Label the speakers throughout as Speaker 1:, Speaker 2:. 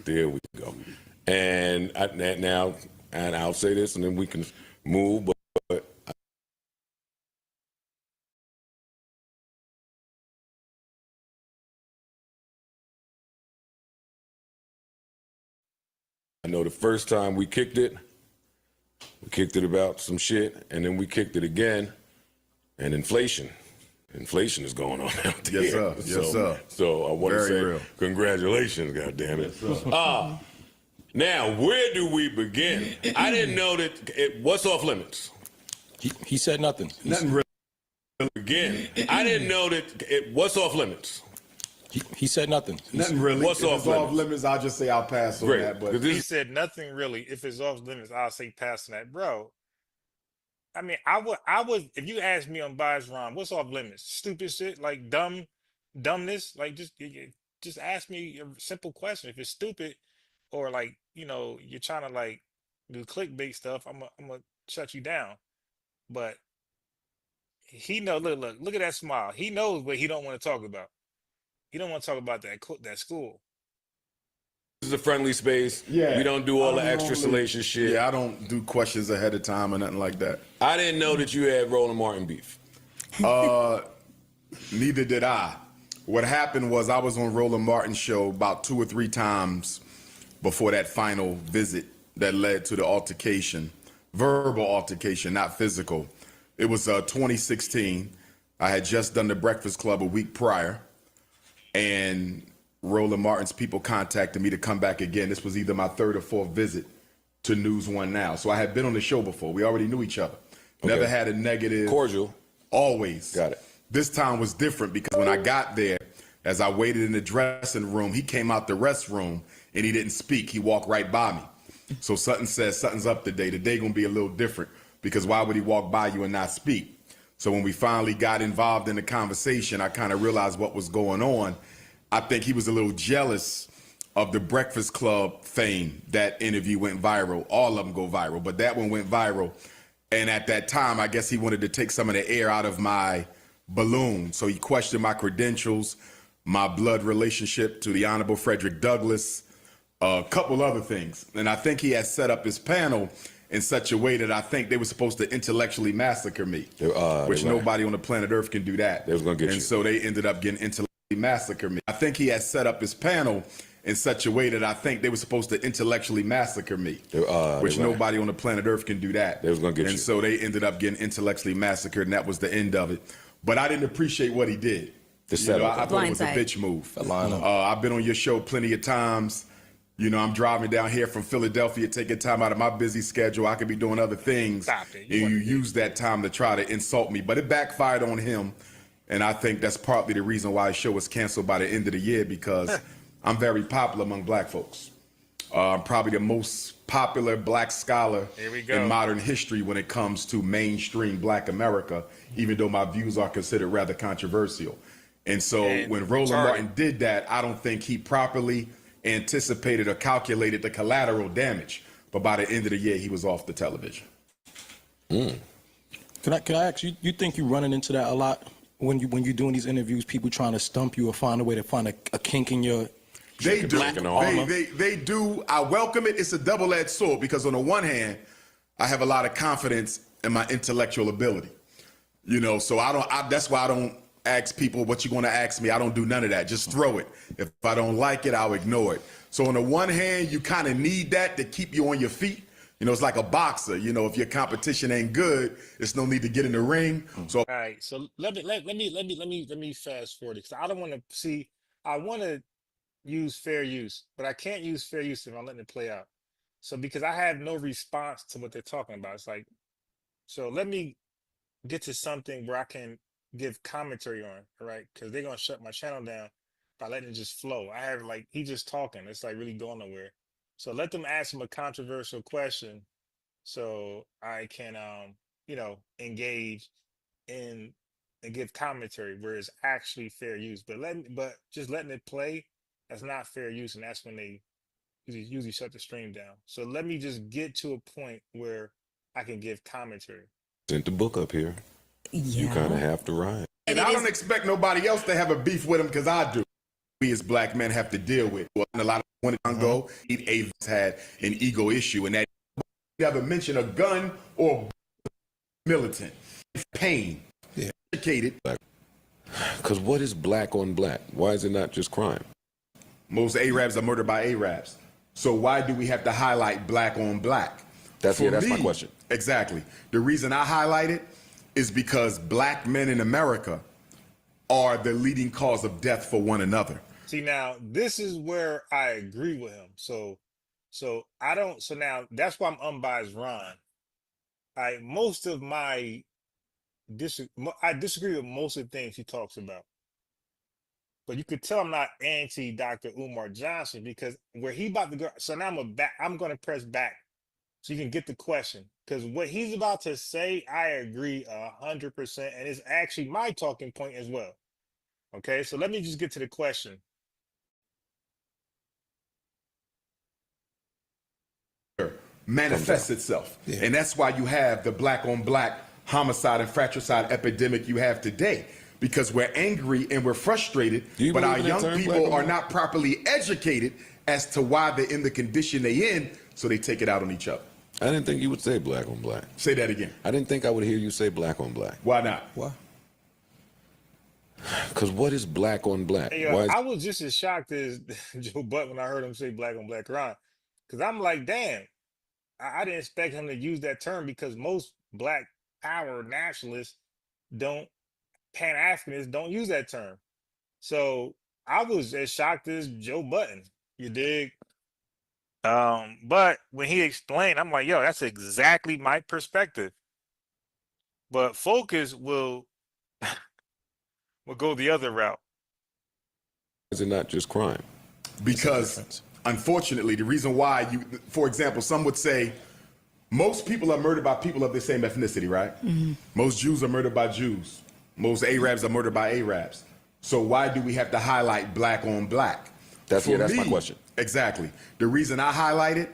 Speaker 1: There we go. And now, and I'll say this, and then we can move. But I know the first time we kicked it about some shit, and then we kicked it again, and inflation is going on out there.
Speaker 2: Yes, sir. Yes, sir.
Speaker 1: So I want to say
Speaker 2: real.
Speaker 1: Congratulations, goddammit. Now, where do we begin? I didn't know that what's off limits?
Speaker 3: He said nothing.
Speaker 2: Nothing really.
Speaker 1: Again, I didn't know that what's off limits?
Speaker 3: He said nothing.
Speaker 2: Nothing really.
Speaker 1: What's
Speaker 2: if
Speaker 1: off
Speaker 2: it's
Speaker 1: limits?
Speaker 2: off limits, I'll just say I'll pass on
Speaker 1: Great.
Speaker 2: that. But
Speaker 4: He said nothing really. If it's off limits, I'll say passing that, bro. I mean, I would. If you ask me on Bias Ron, what's off limits? Stupid shit, like dumbness. Like just ask me a simple question. If it's stupid, or like you're trying to like do clickbait stuff, I'm gonna shut you down. But he know. Look at that smile. He knows what he don't want to talk about. He don't want to talk about that school.
Speaker 1: This is a friendly space.
Speaker 2: Yeah.
Speaker 1: We don't do all the
Speaker 2: I don't
Speaker 1: extra salacious shit.
Speaker 2: yeah, I don't do questions ahead of time or nothing like that.
Speaker 1: I didn't know that you had Roland Martin beef.
Speaker 2: Neither did I. What happened was I was on Roland Martin's show about 2 or 3 times before that final visit that led to the altercation, verbal altercation, not physical. It was 2016. I had just done the Breakfast Club a week prior, and Roland Martin's people contacted me to come back again. This was either my 3rd or 4th visit to News One Now. So I had been on the show before. We already knew each other. Never had a negative.
Speaker 1: Cordial.
Speaker 2: Always.
Speaker 1: Got it.
Speaker 2: This time was different because when I got there, as I waited in the dressing room, he came out the restroom and he didn't speak. He walked right by me. So Sutton says something's up today. Today gonna be a little different because why would he walk by you and not speak? So when we finally got involved in the conversation, I kind of realized what was going on. I think he was a little jealous of the Breakfast Club fame. That interview went viral. All of them go viral, but that one went viral. And at that time, I guess he wanted to take some of the air out of my balloon. So he questioned my credentials, my blood relationship to the Honorable Frederick Douglass, a couple other things. And I think he had set up his panel in such a way that I think they were supposed to intellectually massacre me, which nobody on the planet Earth can do that.
Speaker 1: They was gonna get you.
Speaker 2: And so they ended up getting intellectually massacre me. I think he had set up his panel in such a way that I think they were supposed to intellectually massacre me, which nobody on the planet Earth can do that.
Speaker 1: They was gonna get you.
Speaker 2: And so they ended up getting intellectually massacred, and that was the end of it. But I didn't appreciate what he did.
Speaker 1: The setup.
Speaker 2: I thought it was a bitch move.
Speaker 3: lineup.
Speaker 2: I've been on your show plenty of times. I'm driving down here from Philadelphia, taking time out of my busy schedule. I could be doing other things.
Speaker 4: Stop it.
Speaker 2: And you use that time to try to insult me. But it backfired on him. And I think that's partly the reason why his show was canceled by the end of the year, because I'm very popular among black folks. I'm probably the most popular black scholar in modern history when it comes to mainstream black America, even though my views are considered rather controversial. And so when Roland Martin did that, I don't think he properly anticipated or calculated the collateral damage. But by the end of the year, he was off the television.
Speaker 3: Can I ask you? You think you're running into that a lot when you're doing these interviews? People trying to stump you or find a way to find a kink in your
Speaker 2: They do.
Speaker 3: armor?
Speaker 2: They do. I welcome it. It's a double-edged sword because on the one hand, I have a lot of confidence in my intellectual ability. So that's why I don't ask people what you're going to ask me. I don't do none of that. Just throw it. If I don't like it, I'll ignore it. So on the one hand, you kind of need that to keep you on your feet. It's like a boxer. If your competition ain't good, it's no need to get in the ring. So
Speaker 4: All right, so let me fast forward because I don't want to see. I want to use fair use, but I can't use fair use if I'm letting it play out. So because I have no response to what they're talking about, it's like, so let me get to something where I can give commentary on, all right? Because they're gonna shut my channel down by letting it just flow. I have he just talking. It's like really going nowhere. So let them ask him a controversial question, so I can engage in and give commentary where it's actually fair use. But just letting it play, that's not fair use, and that's when they usually shut the stream down. So let me just get to a point where I can give commentary.
Speaker 1: Sent the book up here.
Speaker 5: Yeah.
Speaker 1: You kind of have to ride.
Speaker 2: And I don't expect nobody else to have a beef with him because I do. we as black men have to deal with. Well, and a lot of when ago, Avis had an ego issue, and that never mentioned a gun or militant. Pain, educated.
Speaker 1: Because what is black on black? Why is it not just crime?
Speaker 2: Most Arabs are murdered by Arabs. So why do we have to highlight black on black?
Speaker 1: That's my question.
Speaker 2: Exactly. The reason I highlight it is because black men in America are the leading cause of death for one another.
Speaker 4: See, now this is where I agree with him. So I don't. So now that's why I'm unbiased, Ron. I disagree with most of the things he talks about, but you could tell I'm not anti Dr. Umar Johson because where he about to go. So now I'm going to press back so you can get the question, because what he's about to say, I agree 100%, and it's actually my talking point as well. Okay, so let me just get to the question.
Speaker 2: Manifests itself. And that's why you have the black on black homicide and fratricide epidemic you have today, because we're angry and we're frustrated, but our young people are not properly educated as to why they're in the condition they're in, so they take it out on each other.
Speaker 1: I didn't think you would say black on black.
Speaker 2: Say that again.
Speaker 1: I didn't think I would hear you say black on black.
Speaker 2: Why not?
Speaker 3: Why?
Speaker 1: Because what is black on black?
Speaker 4: Hey, I was just as shocked as Joe Budden when I heard him say black on black, Ron, because I'm like, damn, I didn't expect him to use that term, because most black power nationalists Pan-Africanists don't use that term. So I was as shocked as Joe Budden, you dig? But when he explained, I'm like, yo, that's exactly my perspective. But Focus will go the other route.
Speaker 1: Is it not just crime?
Speaker 2: Because unfortunately, the reason why for example, some would say most people are murdered by people of the same ethnicity, right? Most Jews are murdered by Jews. Most Arabs are murdered by Arabs. So why do we have to highlight black on black?
Speaker 1: That's my question.
Speaker 2: Exactly. The reason I highlight it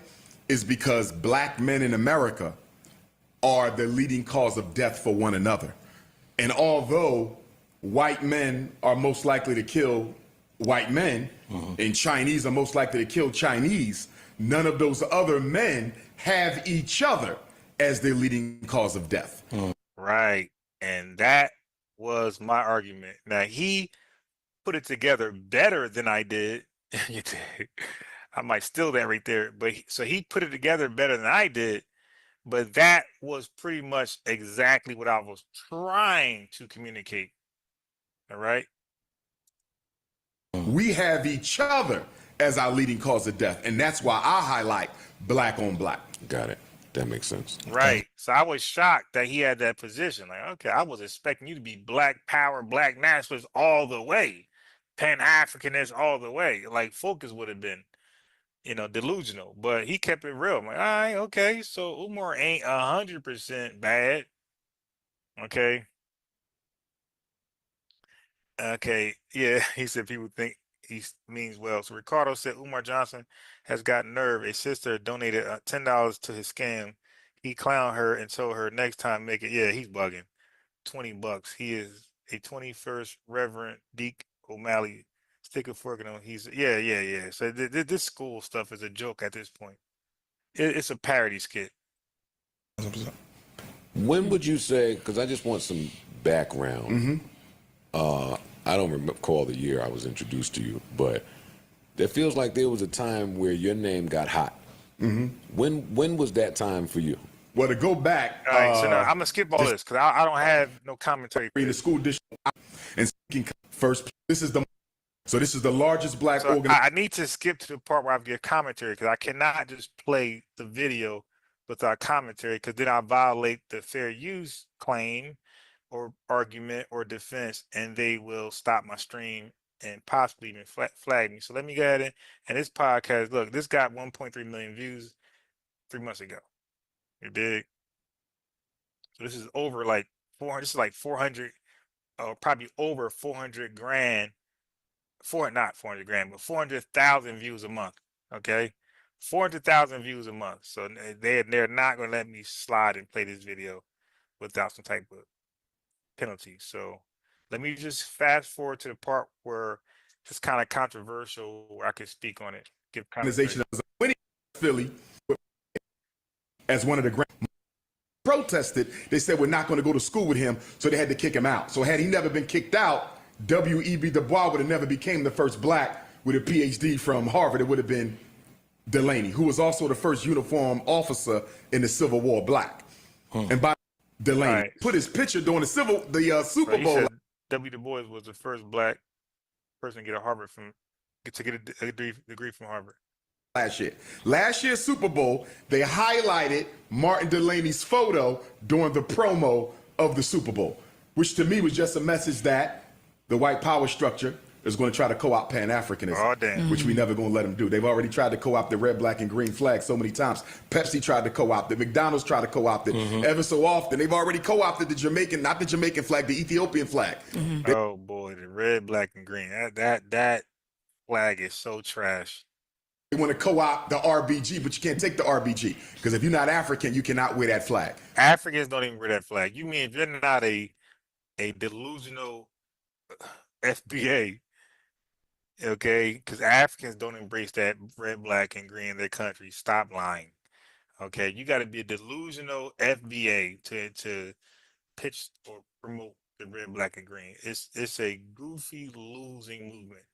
Speaker 2: is because black men in America are the leading cause of death for one another. And although white men are most likely to kill white men, and Chinese are most likely to kill Chinese, none of those other men have each other as their leading cause of death.
Speaker 4: Right. And that was my argument. Now, he put it together better than I did. I might steal that right there. But so he put it together better than I did. But that was pretty much exactly what I was trying to communicate. All right.
Speaker 2: We have each other as our leading cause of death. And that's why I highlight black on black.
Speaker 1: Got it. That makes sense.
Speaker 4: Right. So I was shocked that he had that position. Like, okay, I was expecting you to be black power, black nationalist all the way, Pan-Africanist all the way. Like Focus would have been, delusional. But he kept it real. I'm like, all right, okay. So Umar ain't 100% bad. Okay. Okay. Yeah. He said people think he means well. So Ricardo said Umar Johson has got nerve. A sister donated $10 to his scam. He clowned her and told her next time make it. Yeah, he's bugging. $20. He is a 21st Reverend Deke O'Malley. Stick a fork in him. He's yeah. So this school stuff is a joke at this point. It's a parody skit.
Speaker 1: When would you say? Because I just want some background. I don't recall the year I was introduced to you, but it feels like there was a time where your name got hot. When was that time for you?
Speaker 2: Well, to go back,
Speaker 4: All right, so now I'm gonna skip all this because I don't have no commentary.
Speaker 2: in the school district and speaking first, this is the largest black organization.
Speaker 4: I need to skip to the part where I give commentary because I cannot just play the video without commentary because then I violate the fair use claim or argument or defense, and they will stop my stream and possibly even flag me. So let me go ahead and this podcast, look, this got 1.3 million views 3 months ago. You dig? So this is over like 400, this is like 400, probably over 400 grand, not 400 grand, but 400,000 views a month, okay? 400,000 views a month. So they're not gonna let me slide and play this video without some type of penalty. So let me just fast forward to the part where it's kind of controversial. Where I could speak on it. Give
Speaker 2: Organization
Speaker 4: commentary.
Speaker 2: as a winning Philly as one of the grand protested. They said we're not going to go to school with him, so they had to kick him out. So had he never been kicked out, W.E.B. Du Bois would have never became the first black with a PhD from Harvard. It would have been Delaney, who was also the first uniform officer in the Civil War black. And by Delaney
Speaker 4: Right.
Speaker 2: put his picture during the Super
Speaker 4: Right, he
Speaker 2: Bowl
Speaker 4: said W. Du Bois was the first black person to get a Harvard to get a degree from Harvard.
Speaker 2: last year. Last year's Super Bowl, they highlighted Martin Delaney's photo during the promo of the Super Bowl, which to me was just a message that the white power structure is going to try to co-opt Pan-Africanism,
Speaker 4: Oh, damn.
Speaker 2: which we never going to let them do. They've already tried to co-opt the red, black, and green flag so many times. Pepsi tried to co-opt it. McDonald's tried to co-opt it. Ever so often, they've already co-opted the Jamaican, not the Jamaican flag, the Ethiopian flag.
Speaker 4: Oh boy, the red, black, and green. That flag is so trash.
Speaker 2: They want to co-opt the RBG, but you can't take the RBG because if you're not African, you cannot wear that flag.
Speaker 4: Africans don't even wear that flag. You mean if you're not a delusional FBA, okay? Because Africans don't embrace that red, black, and green in their country. Stop lying. Okay, you got to be a delusional FBA to pitch or promote the red, black, and green. It's a goofy losing movement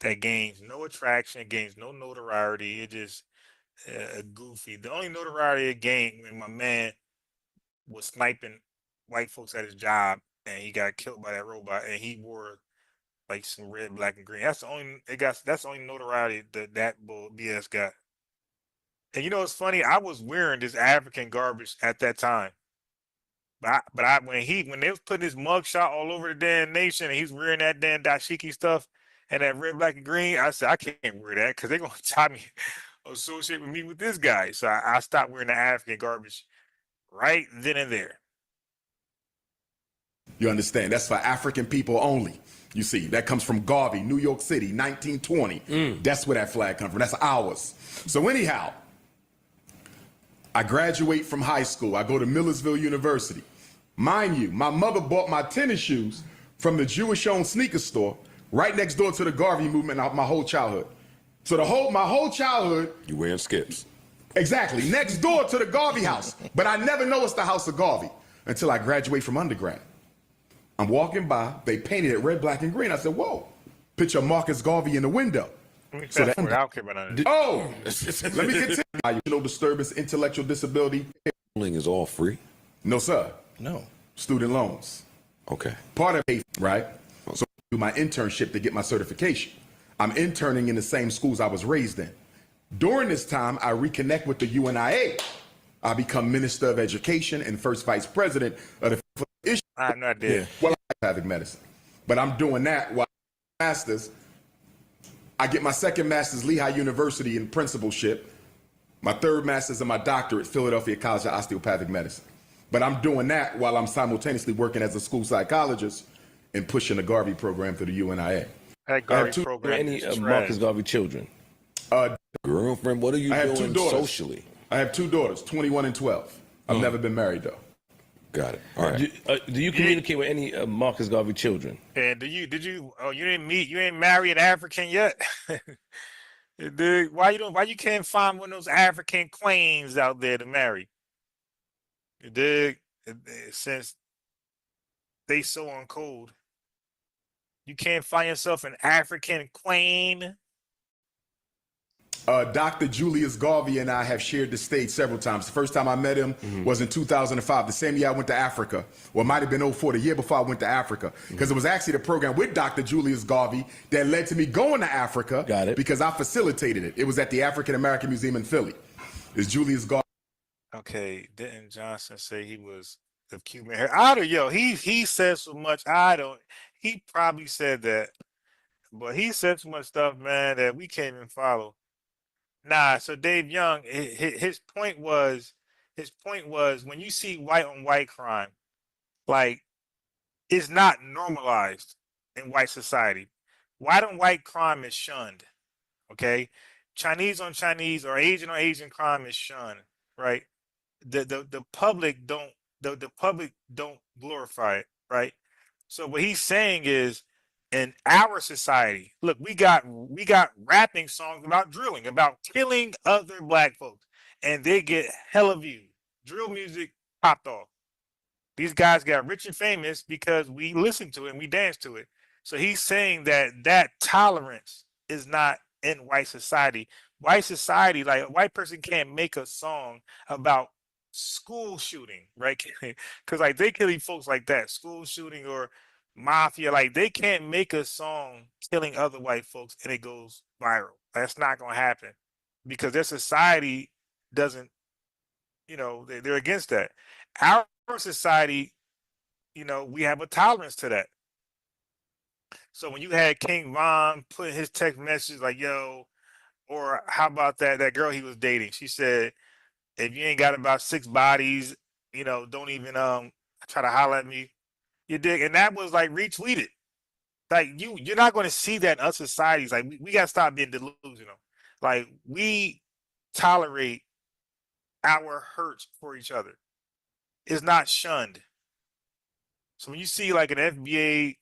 Speaker 4: that gains no attraction, gains no notoriety. It just goofy. The only notoriety it gained when my man was sniping white folks at his job and he got killed by that robot and he wore like some red, black, and green. That's the only notoriety that bull BS got. And you know what's funny? I was wearing this African garbage at that time. But when they was putting his mugshot all over the damn nation and he's wearing that damn dashiki stuff and that red, black, and green, I said I can't wear that because they're gonna try me associate with me with this guy. So I stopped wearing the African garbage right then and there.
Speaker 2: You understand? That's for African people only. You see, that comes from Garvey, New York City, 1920. That's where that flag comes from. That's ours. So anyhow, I graduate from high school. I go to Millersville University. Mind you, my mother bought my tennis shoes from the Jewish-owned sneaker store right next door to the Garvey movement my whole childhood. So my whole childhood,
Speaker 1: You wearing skips.
Speaker 2: exactly, next door to the Garvey house. But I never know it's the house of Garvey until I graduate from undergrad. I'm walking by, they painted it red, black, and green. I said, whoa, picture of Marcus Garvey in the window.
Speaker 4: Let me
Speaker 2: So
Speaker 4: fast
Speaker 2: that-
Speaker 4: forward. I don't care about none of this.
Speaker 2: Oh, let me continue. Emotional disturbance, intellectual disability.
Speaker 1: Schooling is all free.
Speaker 2: No, sir.
Speaker 3: No.
Speaker 2: Student loans.
Speaker 1: Okay.
Speaker 2: Part of it, right? So I do my internship to get my certification. I'm interning in the same schools I was raised in. During this time, I reconnect with the UNIA. I become Minister of Education and first Vice President of the issue.
Speaker 4: I have no idea.
Speaker 2: Well, I have medicine, but I'm doing that while masters. I get my second master's Lehigh University in principalship, my third master's and my doctorate Philadelphia College of Osteopathic Medicine. But I'm doing that while I'm simultaneously working as a school psychologist and pushing the Garvey program through the UNIA.
Speaker 4: That
Speaker 2: two-
Speaker 4: Garvey
Speaker 5: Are
Speaker 4: program
Speaker 5: any
Speaker 4: is
Speaker 5: of
Speaker 4: trash.
Speaker 5: Marcus Garvey children?
Speaker 1: Girlfriend, what are you
Speaker 2: I have two
Speaker 1: doing
Speaker 2: daughters.
Speaker 1: socially?
Speaker 2: I have two daughters, 21 and 12. I've never been married though.
Speaker 1: Got it. All right.
Speaker 5: Do you communicate with any of Marcus Garvey children?
Speaker 4: And you ain't marry an African yet? Dude, why you can't find one of those African queens out there to marry? Dude, since they so on cold, you can't find yourself an African queen.
Speaker 2: Dr. Julius Garvey and I have shared the stage several times. The first time I met him was in 2005, the same year I went to Africa. Or it might have been 04, the year before I went to Africa. Because it was actually the program with Dr. Julius Garvey that led to me going to Africa.
Speaker 5: Got it.
Speaker 2: Because I facilitated it. It was at the African American Museum in Philly. It's Julius Garvey.
Speaker 4: Okay, didn't Johson say he was of Cuban hair? I don't, yo, he said so much. He probably said that, but he said so much stuff, man, that we can't even follow. Nah, so Dave Young, his point was when you see white on white crime, like it's not normalized in white society. White on white crime is shunned. Okay, Chinese on Chinese or Asian on Asian crime is shunned. Right. The public don't glorify it. Right. So what he's saying is in our society, look, we got rapping songs about drilling, about killing other black folks, and they get hella views. Drill music popped off. These guys got rich and famous because we listened to it and we danced to it. So he's saying that that tolerance is not in white society. White society, like a white person can't make a song about school shooting, right? Because like they killing folks like that, school shooting or mafia, like they can't make a song killing other white folks and it goes viral. That's not gonna happen because their society doesn't, they're against that. Our society, we have a tolerance to that. So when you had King Von put his text message like, yo, or how about that girl he was dating? She said, if you ain't got about 6 bodies, don't even try to holler at me. You dig? And that was like retweeted. Like you're not gonna see that in other societies. Like we gotta stop being delusional. Like we tolerate our hurts for each other. It's not shunned. So when you see like an FBA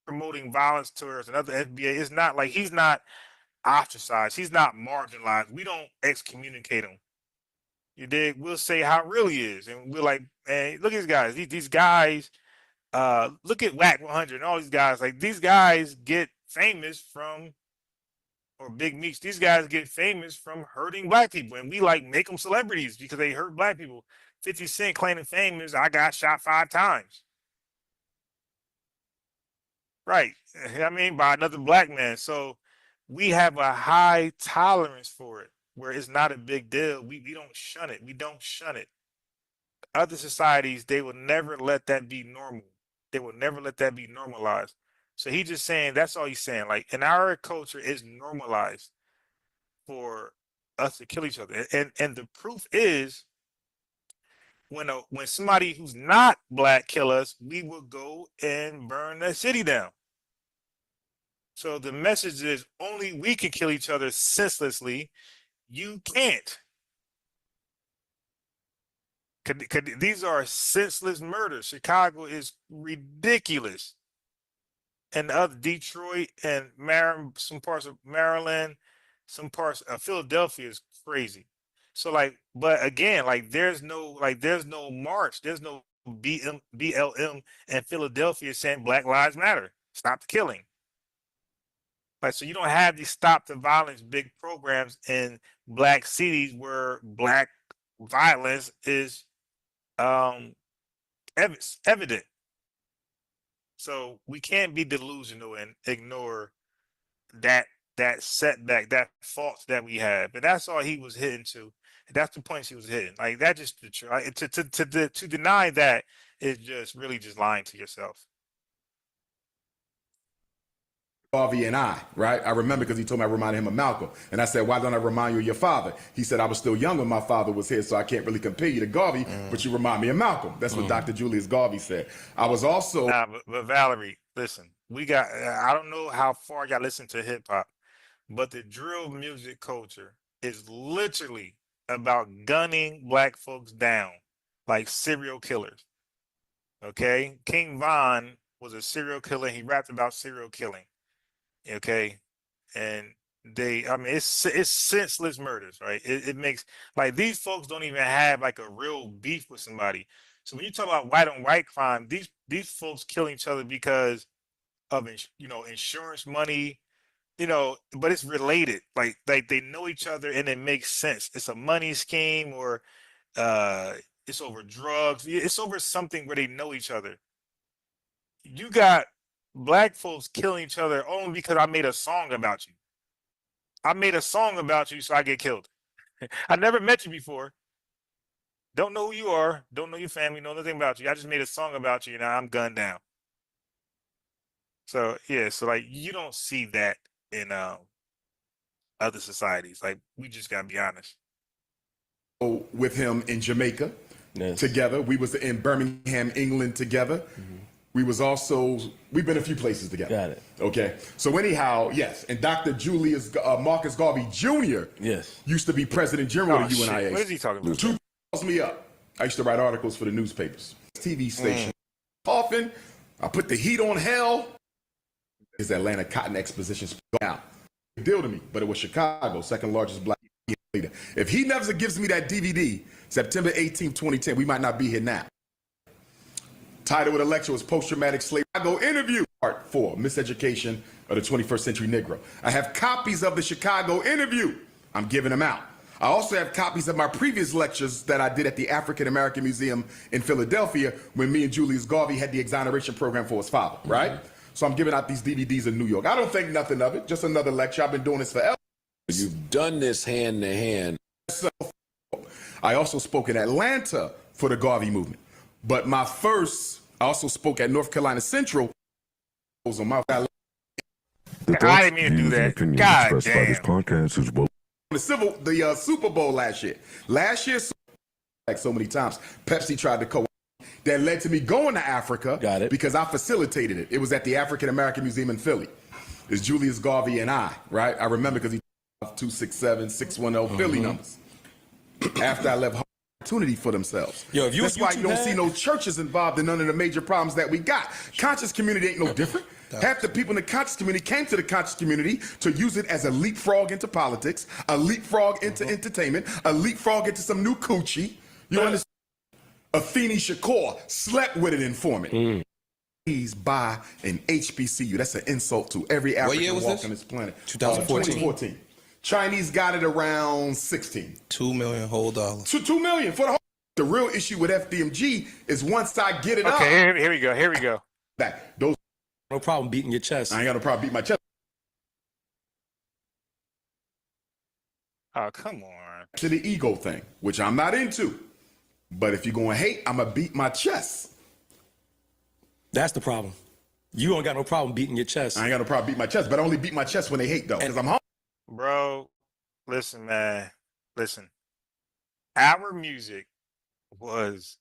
Speaker 4: promoting violence towards another FBA, it's not like he's not ostracized. He's not marginalized. We don't excommunicate him. You dig? We'll say how it really is. And we're like, hey, look at these guys. These guys, look at Whack 100 and all these guys. Like these guys get famous from, or Big Meech, these guys get famous from hurting black people. And we like make them celebrities because they hurt black people. 50 Cent claiming fame is, I got shot 5 times. Right. I mean, by another black man. So we have a high tolerance for it where it's not a big deal. We don't shun it. We don't shun it. Other societies, they will never let that be normal. They will never let that be normalized. So he's just saying, that's all he's saying. Like in our culture, it's normalized for us to kill each other. And the proof is when somebody who's not black kill us, we will go and burn that city down. So the message is only we can kill each other senselessly. You can't. These are senseless murders. Chicago is ridiculous. And other Detroit and some parts of Maryland, some parts of Philadelphia is crazy. So like, but again, like there's no march, there's no BLM in Philadelphia saying Black Lives Matter. Stop the killing. Like, so you don't have these stop the violence big programs in black cities where black violence is evident. So we can't be delusional and ignore that setback, that faults that we have. And that's all he was hitting to. That's the points he was hitting. Like that just the truth. Like, to deny that is just really just lying to yourself.
Speaker 2: Garvey and I, right? I remember because he told me I reminded him of Malcolm. And I said, why don't I remind you of your father? He said, I was still young when my father was here, so I can't really compare you to Garvey, but you remind me of Malcolm. That's what Dr. Julius Garvey said. I was also...
Speaker 4: Nah, but Valerie, listen, I don't know how far y'all listen to hip hop, but the drill music culture is literally about gunning black folks down like serial killers. Okay? King Von was a serial killer. He rapped about serial killing. Okay, and it's senseless murders, right? It makes like these folks don't even have like a real beef with somebody. So when you talk about white on white crime, these folks kill each other because of insurance money, but it's related. Like they know each other and it makes sense. It's a money scheme or it's over drugs. It's over something where they know each other. You got black folks killing each other only because I made a song about you. I made a song about you, so I get killed. I never met you before. Don't know who you are. Don't know your family. Know nothing about you. I just made a song about you, and now I'm gunned down. So yeah, so like you don't see that in other societies. Like we just gotta be honest.
Speaker 2: With him in Jamaica, together. We was in Birmingham, England together. We've been a few places together.
Speaker 5: Got it.
Speaker 2: Okay. So anyhow, yes. And Dr. Julius Marcus Garvey Jr. used to be president general of UNIA.
Speaker 4: What is he talking about?
Speaker 2: Two calls me up. I used to write articles for the newspapers. TV station. Often, I put the heat on hell. His Atlanta Cotton Exposition now. Big deal to me, but it was Chicago, second largest black leader. If he never gives me that DVD, September 18, 2010, we might not be here now. Title of the lecture was Post-Traumatic Slave. I go interview, part 4, Miseducation of the 21st Century Negro. I have copies of the Chicago interview. I'm giving them out. I also have copies of my previous lectures that I did at the African American Museum in Philadelphia when me and Julius Garvey had the exoneration program for his father, right? So I'm giving out these DVDs in New York. I don't think nothing of it, just another lecture. I've been doing this forever.
Speaker 1: You've done this hand to hand.
Speaker 2: I also spoke in Atlanta for the Garvey movement. But I also spoke at North Carolina Central. On my
Speaker 4: I didn't mean to do that. God damn.
Speaker 6: This podcast is
Speaker 2: the Super Bowl last year. Like so many times, Pepsi tried to co. That led to me going to Africa.
Speaker 5: Got it.
Speaker 2: Because I facilitated it. It was at the African American Museum in Philly. It's Julius Garvey and I, right? I remember because he 267 610 Philly numbers. After I left, opportunity for themselves.
Speaker 3: Yo, if you
Speaker 2: That's why you don't see no churches involved in none of the major problems that we got. Conscious community ain't no different. Half the people in the conscious community came to the conscious community to use it as a leapfrog into politics, a leapfrog into entertainment, a leapfrog into some new coochie. You understand? Afeni Shakur slept with an informant. He's by an HBCU. That's an insult to every African walk on this planet.
Speaker 3: 2014.
Speaker 2: Chinese got it around 16.
Speaker 7: $2 million whole dollars.
Speaker 2: 2 million for the whole. The real issue with FDMG is once I get it up.
Speaker 4: Okay, here we go. Here we go.
Speaker 2: Back. Those.
Speaker 3: No problem beating your chest.
Speaker 2: I ain't got no problem beating my chest.
Speaker 4: Oh, come on.
Speaker 2: To the ego thing, which I'm not into. But if you're going to hate, I'm going to beat my chest.
Speaker 3: That's the problem. You don't got no problem beating your chest.
Speaker 2: I ain't got no problem beating my chest, but I only beat my chest when they hate, though, because I'm home.
Speaker 4: Bro, listen, man. Listen. Our music was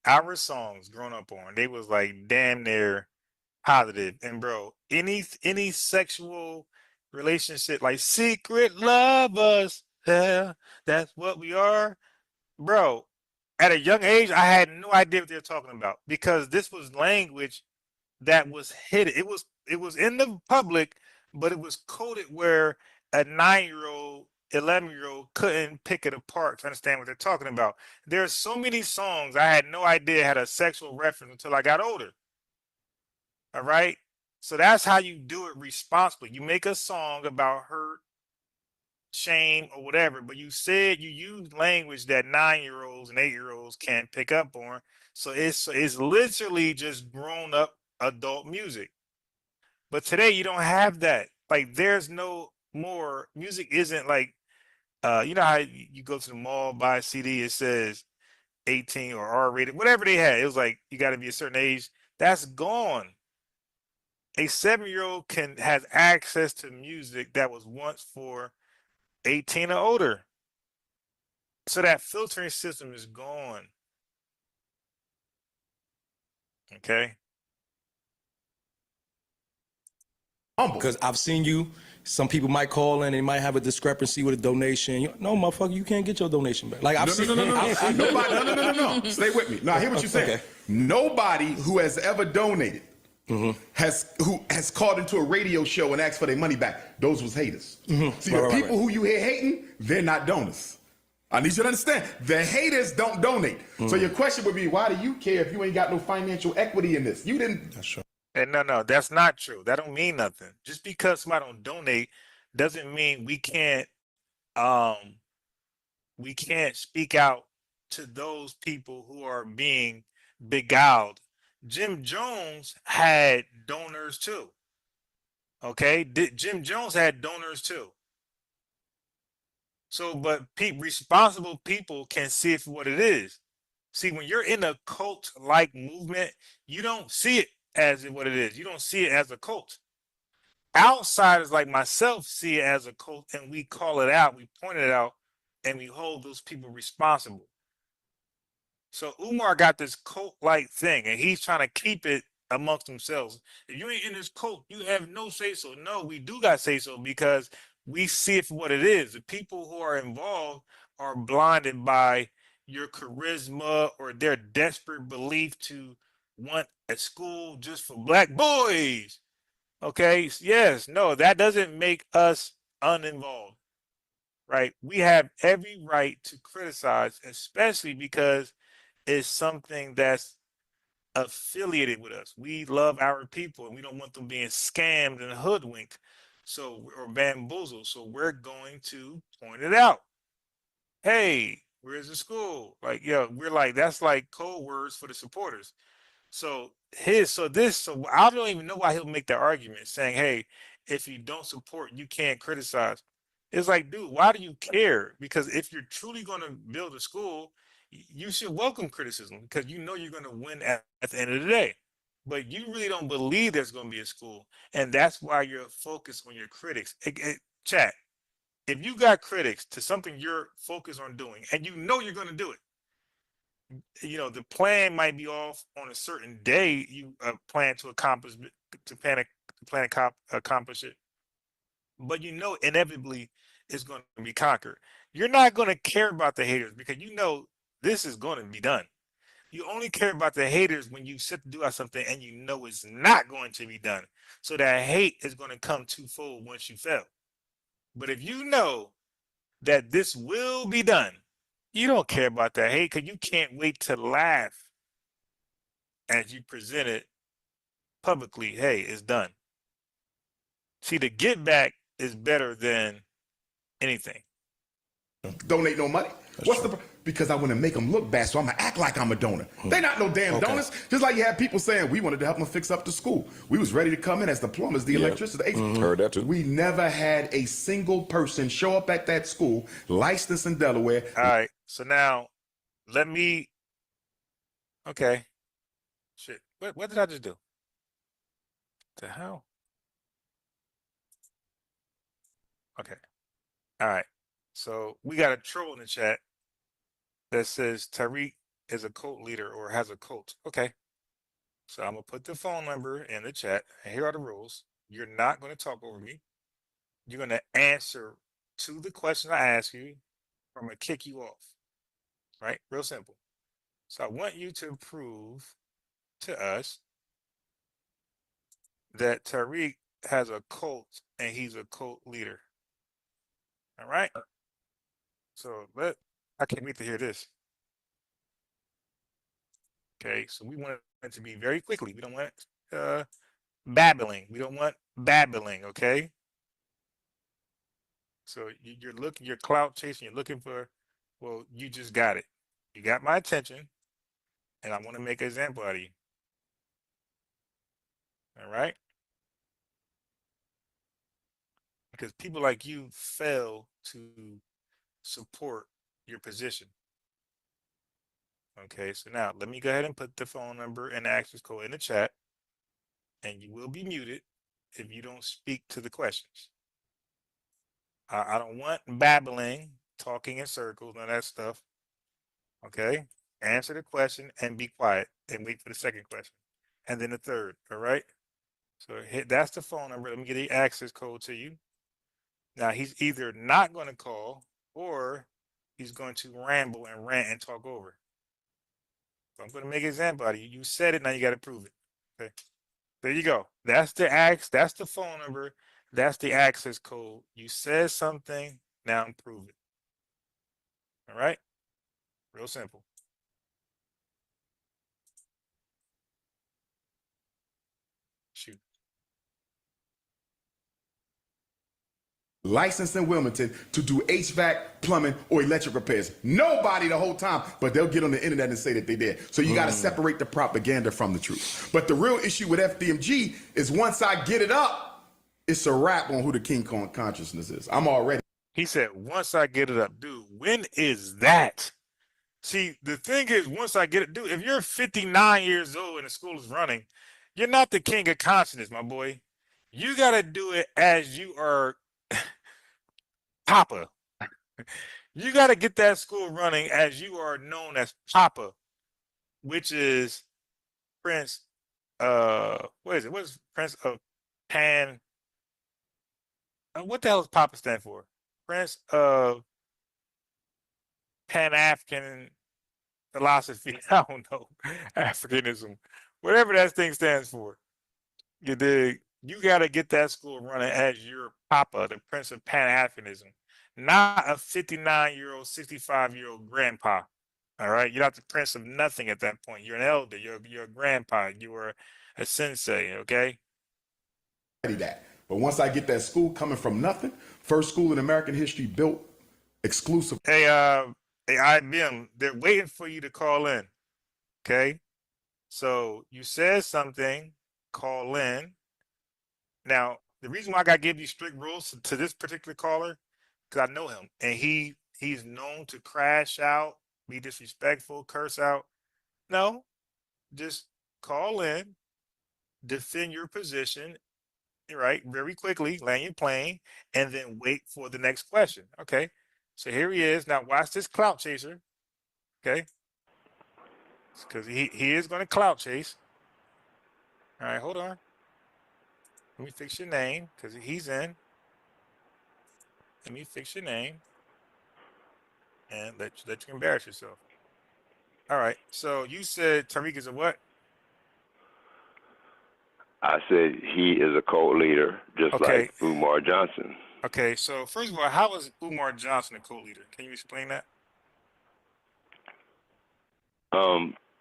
Speaker 4: our songs growing up on. They was like damn near positive. And bro, any sexual relationship, like secret lovers, yeah, that's what we are. Bro, at a young age, I had no idea what they were talking about because this was language that was hidden. It was in the public, but it was coded where a 9-year-old, 11-year-old couldn't pick it apart to understand what they're talking about. There are so many songs I had no idea had a sexual reference until I got older. All right? So that's how you do it responsibly. You make a song about hurt, shame, or whatever, but you said you use language that 9-year-olds and 8-year-olds can't pick up on. So it's literally just grown up adult music. But today you don't have that. Like there's no more music isn't like you know how you go to the mall, buy a CD, it says 18 or R-rated, whatever they had. It was like you got to be a certain age. That's gone. A 7-year-old has access to music that was once for 18 or older. So that filtering system is gone. Okay.
Speaker 3: Because I've seen you. Some people might call in, they might have a discrepancy with a donation. No, motherfucker, you can't get your donation back. Like I've seen.
Speaker 2: No. Stay with me. No, I hear what you're saying.
Speaker 3: Okay.
Speaker 2: Nobody who has ever donated who has called into a radio show and asked for their money back. Those was haters. See, the people who you hear hating, they're not donors. I need you to understand. The haters don't donate. So your question would be, why do you care if you ain't got no financial equity in this? You didn't.
Speaker 7: That's true.
Speaker 4: And no, that's not true. That don't mean nothing. Just because somebody don't donate doesn't mean we can't speak out to those people who are being beguiled. Jim Jones had donors too. Okay, Jim Jones had donors too. So, but responsible people can see it for what it is. See, when you're in a cult-like movement, you don't see it as what it is. You don't see it as a cult. Outsiders like myself see it as a cult, and we call it out, we point it out, and we hold those people responsible. So Umar got this cult-like thing, and he's trying to keep it amongst themselves. If you ain't in this cult, you have no say-so. No, we do got say-so because we see it for what it is. The people who are involved are blinded by your charisma or their desperate belief to want a school just for black boys. Okay, yes, no, that doesn't make us uninvolved, right? We have every right to criticize, especially because it's something that's affiliated with us. We love our people and we don't want them being scammed and hoodwinked, so or bamboozled. So we're going to point it out. Hey, where's the school? Like, yeah, we're like that's like code words for the supporters. So I don't even know why he'll make that argument saying, hey, if you don't support, you can't criticize. It's like, dude, why do you care? Because if you're truly going to build a school, you should welcome criticism because you know you're going to win at the end of the day. But you really don't believe there's going to be a school. And that's why you're focused on your critics. Chat, if you got critics to something you're focused on doing and you know you're going to do it, the plan might be off on a certain day you plan to accomplish it, but inevitably it's going to be conquered. You're not going to care about the haters because this is going to be done. You only care about the haters when you sit to do something and it's not going to be done. So that hate is going to come twofold once you fail. But if you know that this will be done, you don't care about that hate because you can't wait to laugh as you present it publicly. Hey, it's done. See, the get back is better than anything.
Speaker 2: Donate no money. Because I want to make them look bad, so I'm gonna act like I'm a donor. They not no damn donors. Just like you had people saying we wanted to help them fix up the school. We was ready to come in as the plumbers, the electricity.
Speaker 1: Heard that too.
Speaker 2: We never had a single person show up at that school, licensed in Delaware.
Speaker 4: All right. So now, let me. Okay. Shit. What did I just do? The hell? Okay. All right. So we got a troll in the chat that says Tariq is a cult leader or has a cult. Okay. So I'm gonna put the phone number in the chat. And here are the rules. You're not gonna talk over me. You're gonna answer to the question I ask you. I'm gonna kick you off. Right? Real simple. So I want you to prove to us that Tariq has a cult and he's a cult leader. All right. So I can't wait to hear this. Okay, so we want it to be very quickly. We don't want babbling. We don't want babbling, okay? So you're clout chasing, you're looking for, well, you just got it. You got my attention, and I want to make an example out of you. All right? Because people like you fail to support your position. Okay, so now let me go ahead and put the phone number and the access code in the chat, and you will be muted if you don't speak to the questions. I don't want babbling, talking in circles, none of that stuff. Okay, answer the question and be quiet and wait for the second question, and then the third. All right. So that's the phone number. Let me get the access code to you. Now he's either not going to call or he's going to ramble and rant and talk over. So I'm going to make an example out of you. You said it, now you got to prove it. Okay. There you go. That's the phone number. That's the access code. You said something, now prove it. All right? Real simple. Shoot.
Speaker 2: Licensed in Wilmington to do HVAC, plumbing, or electric repairs. Nobody the whole time, but they'll get on the internet and say that they did. So you got to separate the propaganda from the truth. But the real issue with FDMG is once I get it up, it's a wrap on who the King Kong consciousness is. I'm already.
Speaker 4: He said, once I get it up, dude, when is that? See, the thing is, once I get it, dude, if you're 59 years old and the school is running, you're not the king of consciousness, my boy. You got to do it as you are Papa. You got to get that school running as you are known as Papa, which is Prince, what is it? What is Prince of Pan? What the hell does Papa stand for? Prince of Pan-African philosophy. I don't know. Africanism. Whatever that thing stands for. You dig? You got to get that school running as your papa, the Prince of Pan-Africanism, not a 59-year-old, 65-year-old grandpa. All right, you're not the prince of nothing at that point. You're an elder. You're a grandpa. You are a sensei. Okay.
Speaker 2: That. But once I get that school coming from nothing, first school in American history built exclusive.
Speaker 4: Hey, IBM, they're waiting for you to call in. Okay. So you said something. Call in. Now, the reason why I gotta give you strict rules to this particular caller, because I know him, and he's known to crash out, be disrespectful, curse out. No, just call in, defend your position, right, very quickly, land your plane, and then wait for the next question. Okay. So here he is. Now watch this clout chaser. Okay. Because he is going to clout chase. All right, hold on. Let me fix your name because he's in. Let me fix your name and let you embarrass yourself. All right. So you said Tariq is a what?
Speaker 6: I said he is a cult leader, just
Speaker 4: Okay.
Speaker 6: like Umar Johnson.
Speaker 4: Okay. So first of all, how is Umar Johnson a cult leader? Can you explain that?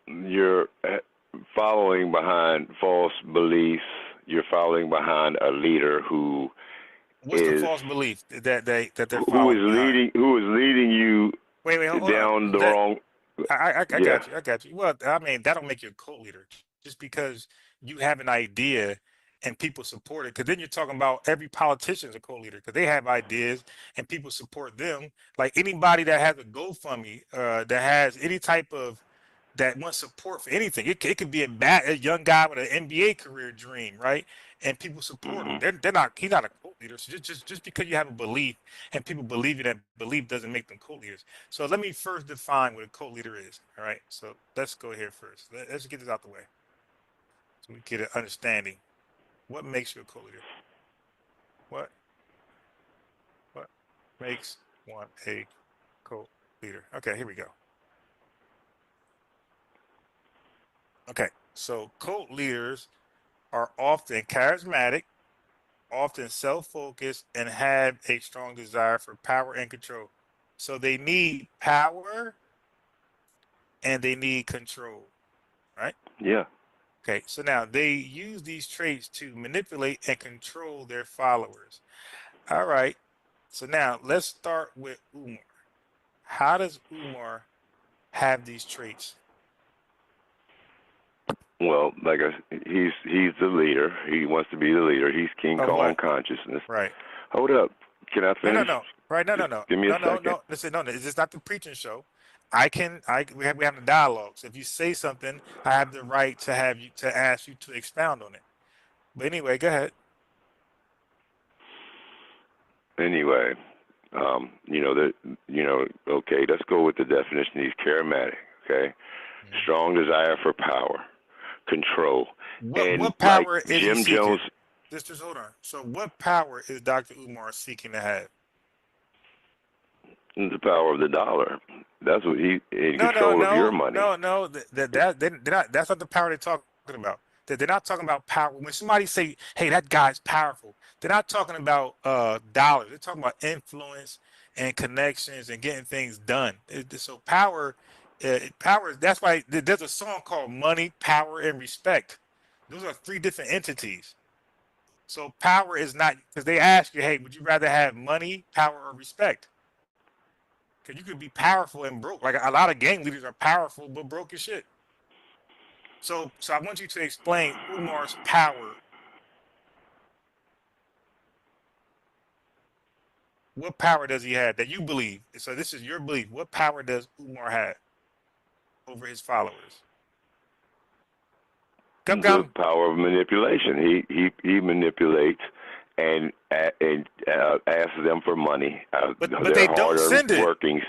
Speaker 6: You're following behind false beliefs. You're following behind a leader who
Speaker 4: What's
Speaker 6: is
Speaker 4: the false belief that they're
Speaker 6: who
Speaker 4: following
Speaker 6: is
Speaker 4: behind?
Speaker 6: leading you
Speaker 4: Wait, hold
Speaker 6: down
Speaker 4: on.
Speaker 6: the wrong.
Speaker 4: I
Speaker 6: Yeah.
Speaker 4: got you. Well, I mean, that don't make you a cult leader just because you have an idea and people support it. Because then you're talking about every politician's a cult leader because they have ideas and people support them. Like anybody that has a GoFundMe, that has any type of that wants support for anything. It could be a young guy with an NBA career dream, right? And people support him. They're not. He's not a cult leader. So just because you have a belief and people believe in that belief doesn't make them cult leaders. So let me first define what a cult leader is. All right. So let's go here first. Let's get this out the way so we get an understanding. What makes you a cult leader? What makes one a cult leader? Okay, here we go. Okay, so cult leaders are often charismatic, often self-focused, and have a strong desire for power and control. So they need power and they need control, right?
Speaker 6: Yeah.
Speaker 4: Okay, so now they use these traits to manipulate and control their followers. All right, so now let's start with Umar. How does Umar have these traits?
Speaker 6: Well, he's the leader. He wants to be the leader. He's King
Speaker 4: Of
Speaker 6: Kong
Speaker 4: what?
Speaker 6: Consciousness.
Speaker 4: Right.
Speaker 6: Hold up. Can I finish?
Speaker 4: No. Right. No.
Speaker 6: Give me a second.
Speaker 4: No. Listen, no. This is not the preaching show. We have a dialogue. So if you say something, I have the right to have you to ask you to expound on it. But anyway, go ahead.
Speaker 6: Anyway, okay, let's go with the definition. He's charismatic, okay? Strong desire for power, control.
Speaker 4: What power is
Speaker 6: Jim
Speaker 4: he seeking?
Speaker 6: Jones.
Speaker 4: Just hold on. So what power is Dr. Umar seeking to have?
Speaker 6: The power of the dollar. That's what control of your money.
Speaker 4: No. That's not the power they're talking about. They're not talking about power. When somebody say, "Hey, that guy's powerful," they're not talking about dollars. They're talking about influence and connections and getting things done. So power. That's why there's a song called Money, Power, and Respect. Those are three different entities. So power is not, because they ask you, hey, would you rather have money, power, or respect? Because you could be powerful and broke. Like a lot of gang leaders are powerful but broke as shit. So I want you to explain Umar's power. What power does he have that you believe? So this is your belief. What power does Umar have over his followers?
Speaker 6: The power of manipulation. He manipulates and asks them for money.
Speaker 4: But they don't send it.
Speaker 6: Workings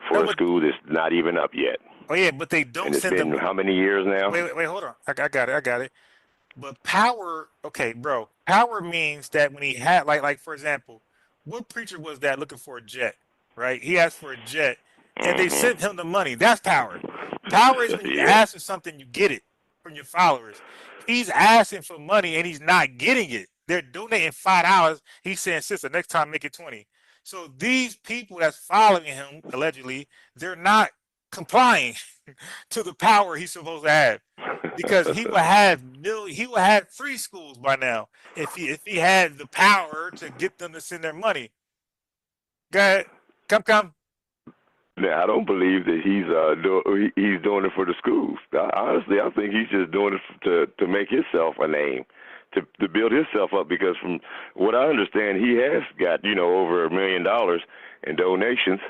Speaker 6: for a school that's not even up yet.
Speaker 4: Oh yeah, but they don't
Speaker 6: and it's
Speaker 4: send
Speaker 6: been
Speaker 4: them.
Speaker 6: How many years now?
Speaker 4: Wait, hold on. I got it. But power, okay, bro. Power means that when he had, like for example, what preacher was that looking for a jet? Right? He asked for a jet, and they sent him the money. That's power. Power is when you ask for something, you get it from your followers. He's asking for money and he's not getting it. they're donating $5. He's saying, sister, next time make it 20. So these people that's following him, allegedly, they're not complying to the power he's supposed to have. Because he would have free schools by now if he had the power to get them to send their money. Go ahead. Come.
Speaker 6: Now, I don't believe that he's doing it for the schools. Honestly, I think he's just doing it to make himself a name, to build himself up. Because from what I understand, he has got over $1 million in donations,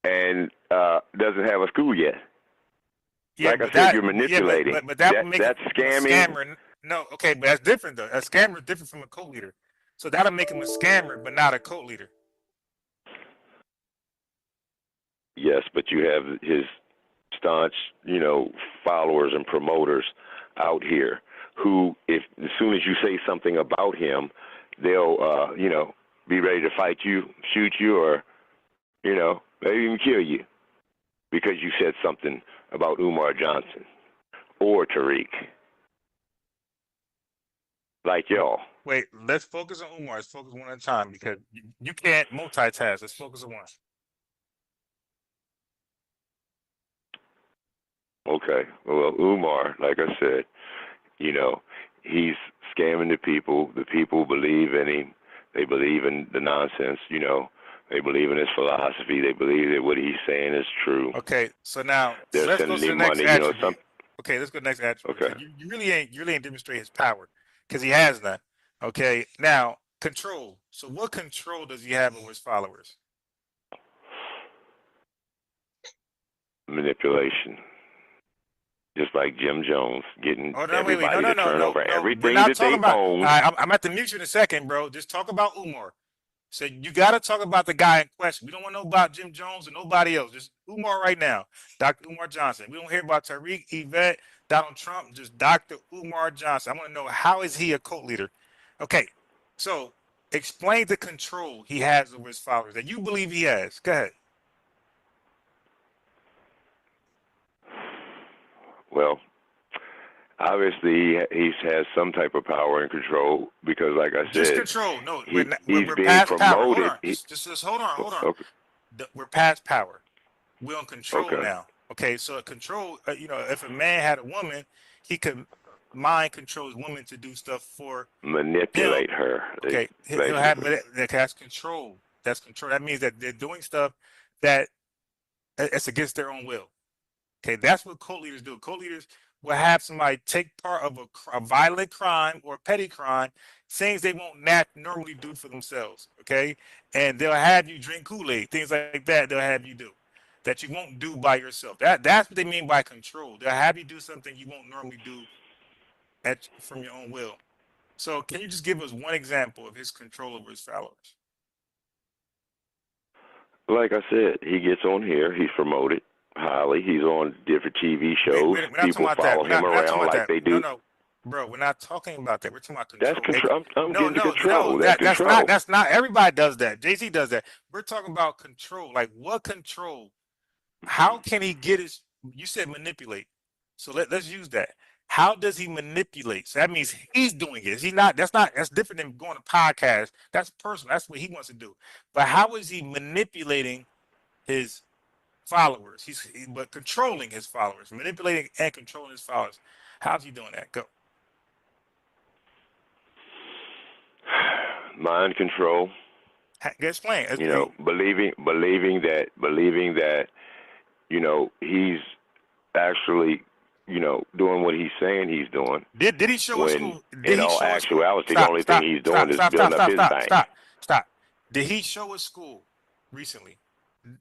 Speaker 6: and doesn't have a school yet.
Speaker 4: Yeah,
Speaker 6: like I said, you're manipulating.
Speaker 4: Yeah, but that would make
Speaker 6: that's
Speaker 4: him
Speaker 6: scamming.
Speaker 4: a scammer. No, okay, but that's different though. A scammer is different from a cult leader. So that'll make him a scammer, but not a cult leader.
Speaker 6: Yes, but you have his staunch, followers and promoters out here who, if as soon as you say something about him, they'll, be ready to fight you, shoot you, or, maybe even kill you because you said something about Umar Johnson or Tariq. Like y'all.
Speaker 4: Wait, let's focus on Umar. Let's focus one at a time because you can't multitask. Let's focus on one.
Speaker 6: Okay. Well, Umar, like I said, he's scamming the people. The people believe in him. They believe in the nonsense, They believe in his philosophy. They believe that what he's saying is true.
Speaker 4: Okay, so now
Speaker 6: They're
Speaker 4: let's go to the
Speaker 6: sending
Speaker 4: next
Speaker 6: money,
Speaker 4: attribute. Okay, let's go to the next attribute.
Speaker 6: Okay.
Speaker 4: You really ain't demonstrating his power because he has none. Okay, now control. So what control does he have over his followers?
Speaker 6: Manipulation. Just like Jim Jones getting
Speaker 4: Oh, no,
Speaker 6: everybody
Speaker 4: no,
Speaker 6: to turn over
Speaker 4: We're
Speaker 6: everything
Speaker 4: not
Speaker 6: that they
Speaker 4: talking about.
Speaker 6: own.
Speaker 4: I'm at the mute you in a second, bro. Just talk about Umar. So you got to talk about the guy in question. We don't want to know about Jim Jones or nobody else. Just Umar right now, Dr. Umar Johnson. We don't hear about Tariq, Yvette, Donald Trump. Just Dr. Umar Johnson. I want to know, how is he a cult leader? Okay, so explain the control he has over his followers that you believe he has. Go ahead.
Speaker 6: Well, obviously he has some type of power and control because, like I said,
Speaker 4: Just control. No,
Speaker 6: he's
Speaker 4: we're
Speaker 6: being
Speaker 4: past power. Hold
Speaker 6: promoted.
Speaker 4: on. Just hold on.
Speaker 6: Okay.
Speaker 4: We're past power. We're on control
Speaker 6: Okay.
Speaker 4: now. Okay, so control. If a man had a woman, he could mind control his woman to do stuff for
Speaker 6: Manipulate
Speaker 4: him.
Speaker 6: her.
Speaker 4: Okay, he'll have, but that's control. That's control. That means that they're doing stuff that it's against their own will. Okay, that's what cult leaders do. Cult leaders will have somebody take part of a violent crime or petty crime, things they won't normally do for themselves. Okay, and they'll have you drink Kool-Aid, things like that. They'll have you do that you won't do by yourself. That's what they mean by control. They'll have you do something you won't normally do from your own will. So, can you just give us one example of his control over his followers?
Speaker 6: Like I said, he gets on here. He's promoted highly. He's on different TV shows.
Speaker 4: We're not
Speaker 6: People
Speaker 4: talking about
Speaker 6: follow
Speaker 4: that.
Speaker 6: him around like they do.
Speaker 4: No, bro, we're not talking about that. We're talking about control.
Speaker 6: That's control. I'm
Speaker 4: No,
Speaker 6: getting control. That's
Speaker 4: that's
Speaker 6: control.
Speaker 4: that's not. Everybody does that. Jay-Z does that. We're talking about control. Like, what control? How can he get his? You said manipulate. So let's use that. How does he manipulate? So that means he's doing it. Is he not? That's different than going to podcast. That's personal. That's what he wants to do. But how is he manipulating his followers? But controlling his followers, manipulating and controlling his followers. How's he doing that? Go.
Speaker 6: Mind control.
Speaker 4: Explain.
Speaker 6: Believing that, he's actually, doing what he's saying he's doing.
Speaker 4: Did he show a school?
Speaker 6: In all actuality, the only thing he's doing is building up his bank.
Speaker 4: Stop. Did he show a school recently?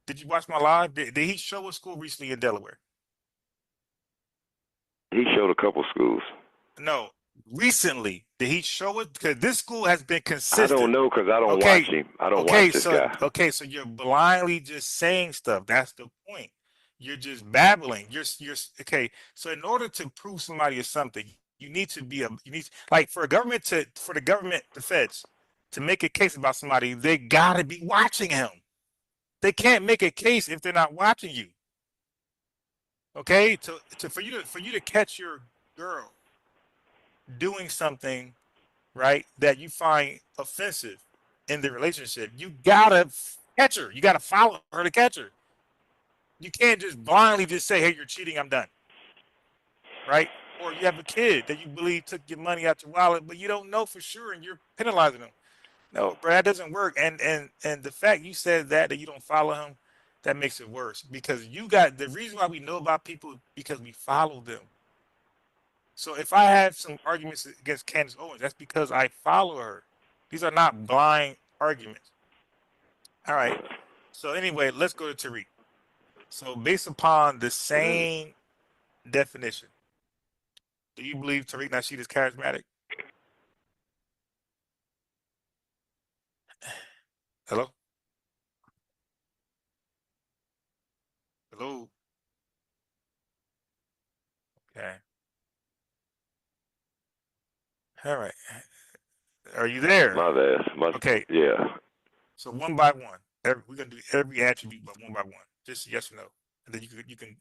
Speaker 4: Did you watch my live? Did he show a school recently in Delaware?
Speaker 6: He showed a couple schools.
Speaker 4: No, recently. Did he show it? Because this school has been consistent.
Speaker 6: I don't know because I don't watch him. I don't watch this guy.
Speaker 4: Okay, so you're blindly just saying stuff. That's the point. You're just babbling. You're okay. So in order to prove somebody is something, you need to be for the feds to make a case about somebody, they gotta be watching him. They can't make a case if they're not watching you. Okay, for you to catch your girl doing something right, that you find offensive in the relationship, you gotta catch her. You gotta follow her to catch her. You can't just blindly just say, "Hey, you're cheating. I'm done." Right? Or you have a kid that you believe took your money out your wallet, but you don't know for sure, and you're penalizing them. No, bro, that doesn't work. And the fact you said that you don't follow him, that makes it worse because you got the reason why we know about people because we follow them. So if I have some arguments against Candace Owens, that's because I follow her. These are not blind arguments. All right. So anyway, let's go to Tariq. So based upon the same definition, do you believe Tariq Nasheed is charismatic? Hello? Hello? Okay. All right. Are you there?
Speaker 6: My bad.
Speaker 4: Okay.
Speaker 6: Yeah.
Speaker 4: So one by one. We're gonna do every attribute, but one by one. Just yes or no, and then you can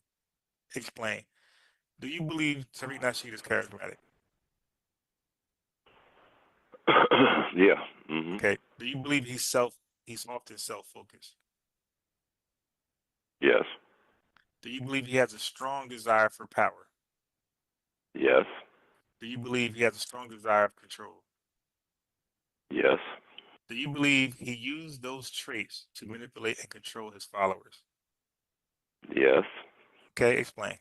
Speaker 4: explain. Do you believe Tariq Nasheed is charismatic?
Speaker 6: Yeah. Hmm.
Speaker 4: Okay. Do you believe he's often self-focused?
Speaker 6: Yes.
Speaker 4: Do you believe he has a strong desire for power?
Speaker 6: Yes.
Speaker 4: Do you believe he has a strong desire of control?
Speaker 6: Yes.
Speaker 4: Do you believe he used those traits to manipulate and control his followers?
Speaker 6: Yes.
Speaker 4: Okay, explain.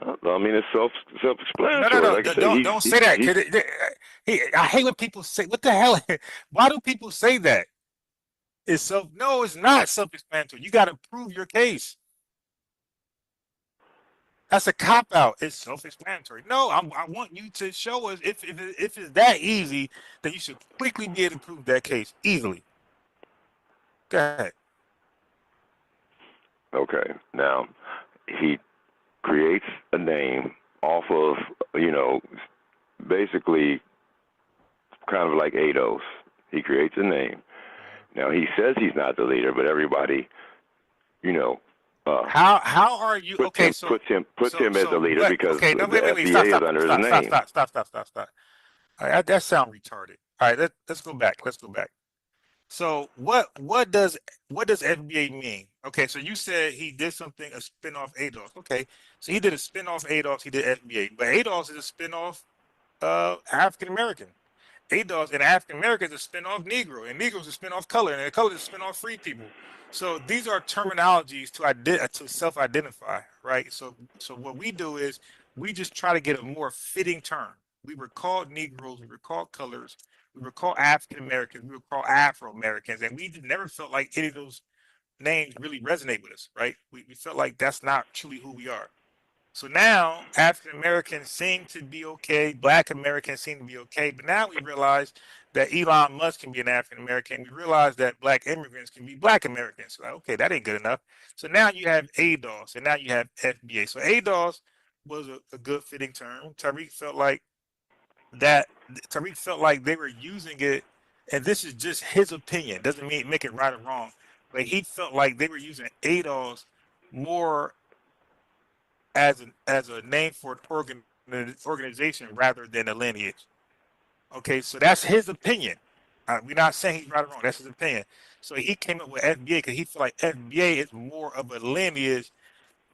Speaker 6: I mean, it's
Speaker 4: No,
Speaker 6: self-explanatory.
Speaker 4: no.
Speaker 6: Like I say,
Speaker 4: Don't say that. I hate when people say, "What the hell?" Why do people say that? No, it's not self-explanatory. You got to prove your case. That's a cop out. It's self-explanatory. No, I want you to show us if it's that easy, then you should quickly be able to prove that case easily. Go ahead.
Speaker 6: Okay. Now, he creates a name off of, basically kind of like ADOS. He creates a name. Now, he says he's not the leader, but everybody,
Speaker 4: How are you okay?
Speaker 6: puts him as the leader
Speaker 4: what?
Speaker 6: because
Speaker 4: Okay, no,
Speaker 6: the
Speaker 4: wait. Stop,
Speaker 6: FBA is under his name.
Speaker 4: Stop. All right, that sounds retarded. All right, let's go back. So what does FBA mean? Okay, so you said he did something a spinoff ADOS. Okay, so he did a spinoff ADOS. He did FBA, but ADOS is a spinoff African American. ADOS and African American is a spinoff Negro, and Negro is a spinoff color, and the color is a spinoff free people. So these are terminologies to self-identify, right? So what we do is we just try to get a more fitting term. We were called Negroes, we were called colors, we were called African Americans, we were called Afro Americans, and we never felt like any of those names really resonate with us, right? We felt like that's not truly who we are. So now African Americans seem to be okay, Black Americans seem to be okay, but now we realize that Elon Musk can be an African American. We realize that Black immigrants can be Black Americans. So, like, okay, that ain't good enough. So now you have ADOS, and now you have FBA. So ADOS was a good fitting term. Tariq felt like they were using it, and this is just his opinion. Doesn't mean make it right or wrong, but he felt like they were using ADOS more as a name for an organization rather than a lineage. Okay, so that's his opinion. We're not saying he's right or wrong. That's his opinion. So he came up with FBA because he felt like FBA is more of a lineage